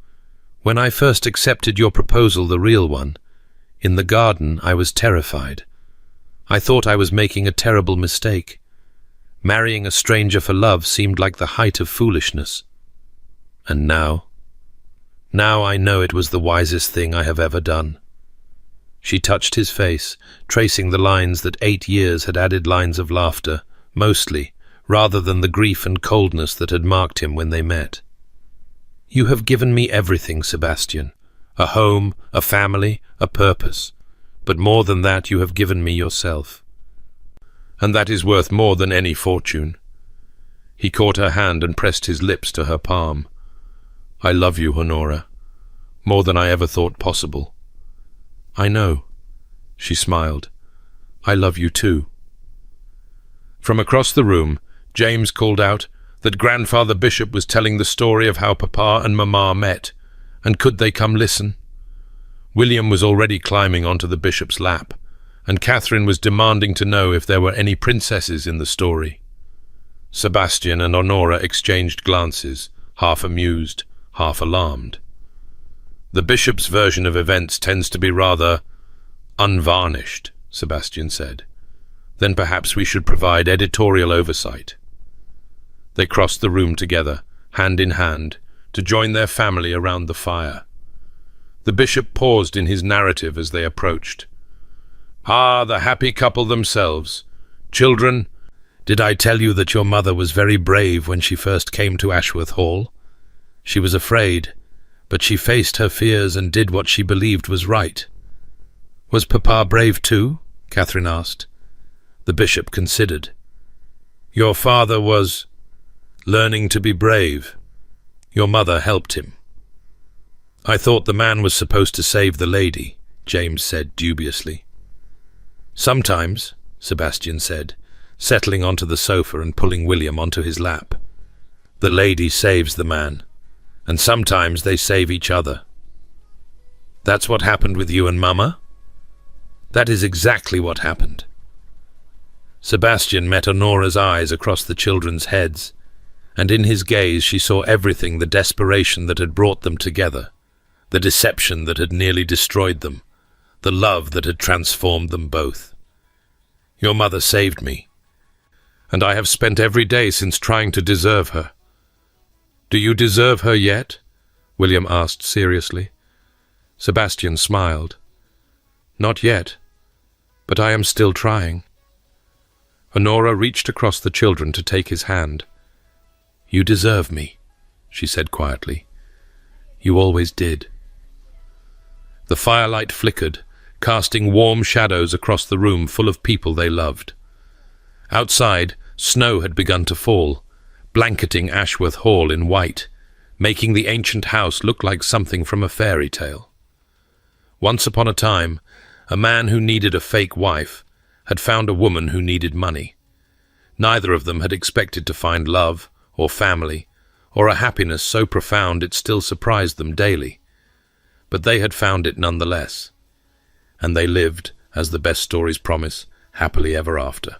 when I first accepted your proposal, the real one, in the garden I was terrified. I thought I was making a terrible mistake. Marrying a stranger for love seemed like the height of foolishness. And now I know it was the wisest thing I have ever done." She touched his face, tracing the lines that 8 years had added lines of laughter, mostly, rather than the grief and coldness that had marked him when they met. "You have given me everything, Sebastian. A home, a family, a purpose. But more than that, you have given me yourself. And that is worth more than any fortune." He caught her hand and pressed his lips to her palm. "I love you, Honora, more than I ever thought possible." "I know," she smiled. "I love you too." From across the room, James called out that Grandfather Bishop was telling the story of how Papa and Mama met, and could they come listen? William was already climbing onto the bishop's lap, and Catherine was demanding to know if there were any princesses in the story. Sebastian and Honora exchanged glances, half amused, half alarmed. "The bishop's version of events tends to be rather unvarnished," Sebastian said. "Then perhaps we should provide editorial oversight." They crossed the room together, hand in hand, to join their family around the fire. The bishop paused in his narrative as they approached. "Ah, the happy couple themselves. Children, did I tell you that your mother was very brave when she first came to Ashworth Hall? She was afraid, but she faced her fears and did what she believed was right." "Was Papa brave too?" Catherine asked. The bishop considered. "Your father was learning to be brave. Your mother helped him." "I thought the man was supposed to save the lady," James said dubiously. "Sometimes," Sebastian said, settling onto the sofa and pulling William onto his lap. "The lady saves the man, and sometimes they save each other." "That's what happened with you and Mama?" "That is exactly what happened." Sebastian met Honora's eyes across the children's heads, and in his gaze she saw everything: the desperation that had brought them together, the deception that had nearly destroyed them, the love that had transformed them both. "Your mother saved me, and I have spent every day since trying to deserve her." "Do you deserve her yet?" William asked seriously. Sebastian smiled. "Not yet, but I am still trying." Honora reached across the children to take his hand. "You deserve me," she said quietly. "You always did." The firelight flickered, casting warm shadows across the room full of people they loved. Outside, snow had begun to fall, blanketing Ashworth Hall in white, making the ancient house look like something from a fairy tale. Once upon a time, a man who needed a fake wife had found a woman who needed money. Neither of them had expected to find love, or family, or a happiness so profound it still surprised them daily. But they had found it nonetheless, and they lived, as the best stories promise, happily ever after.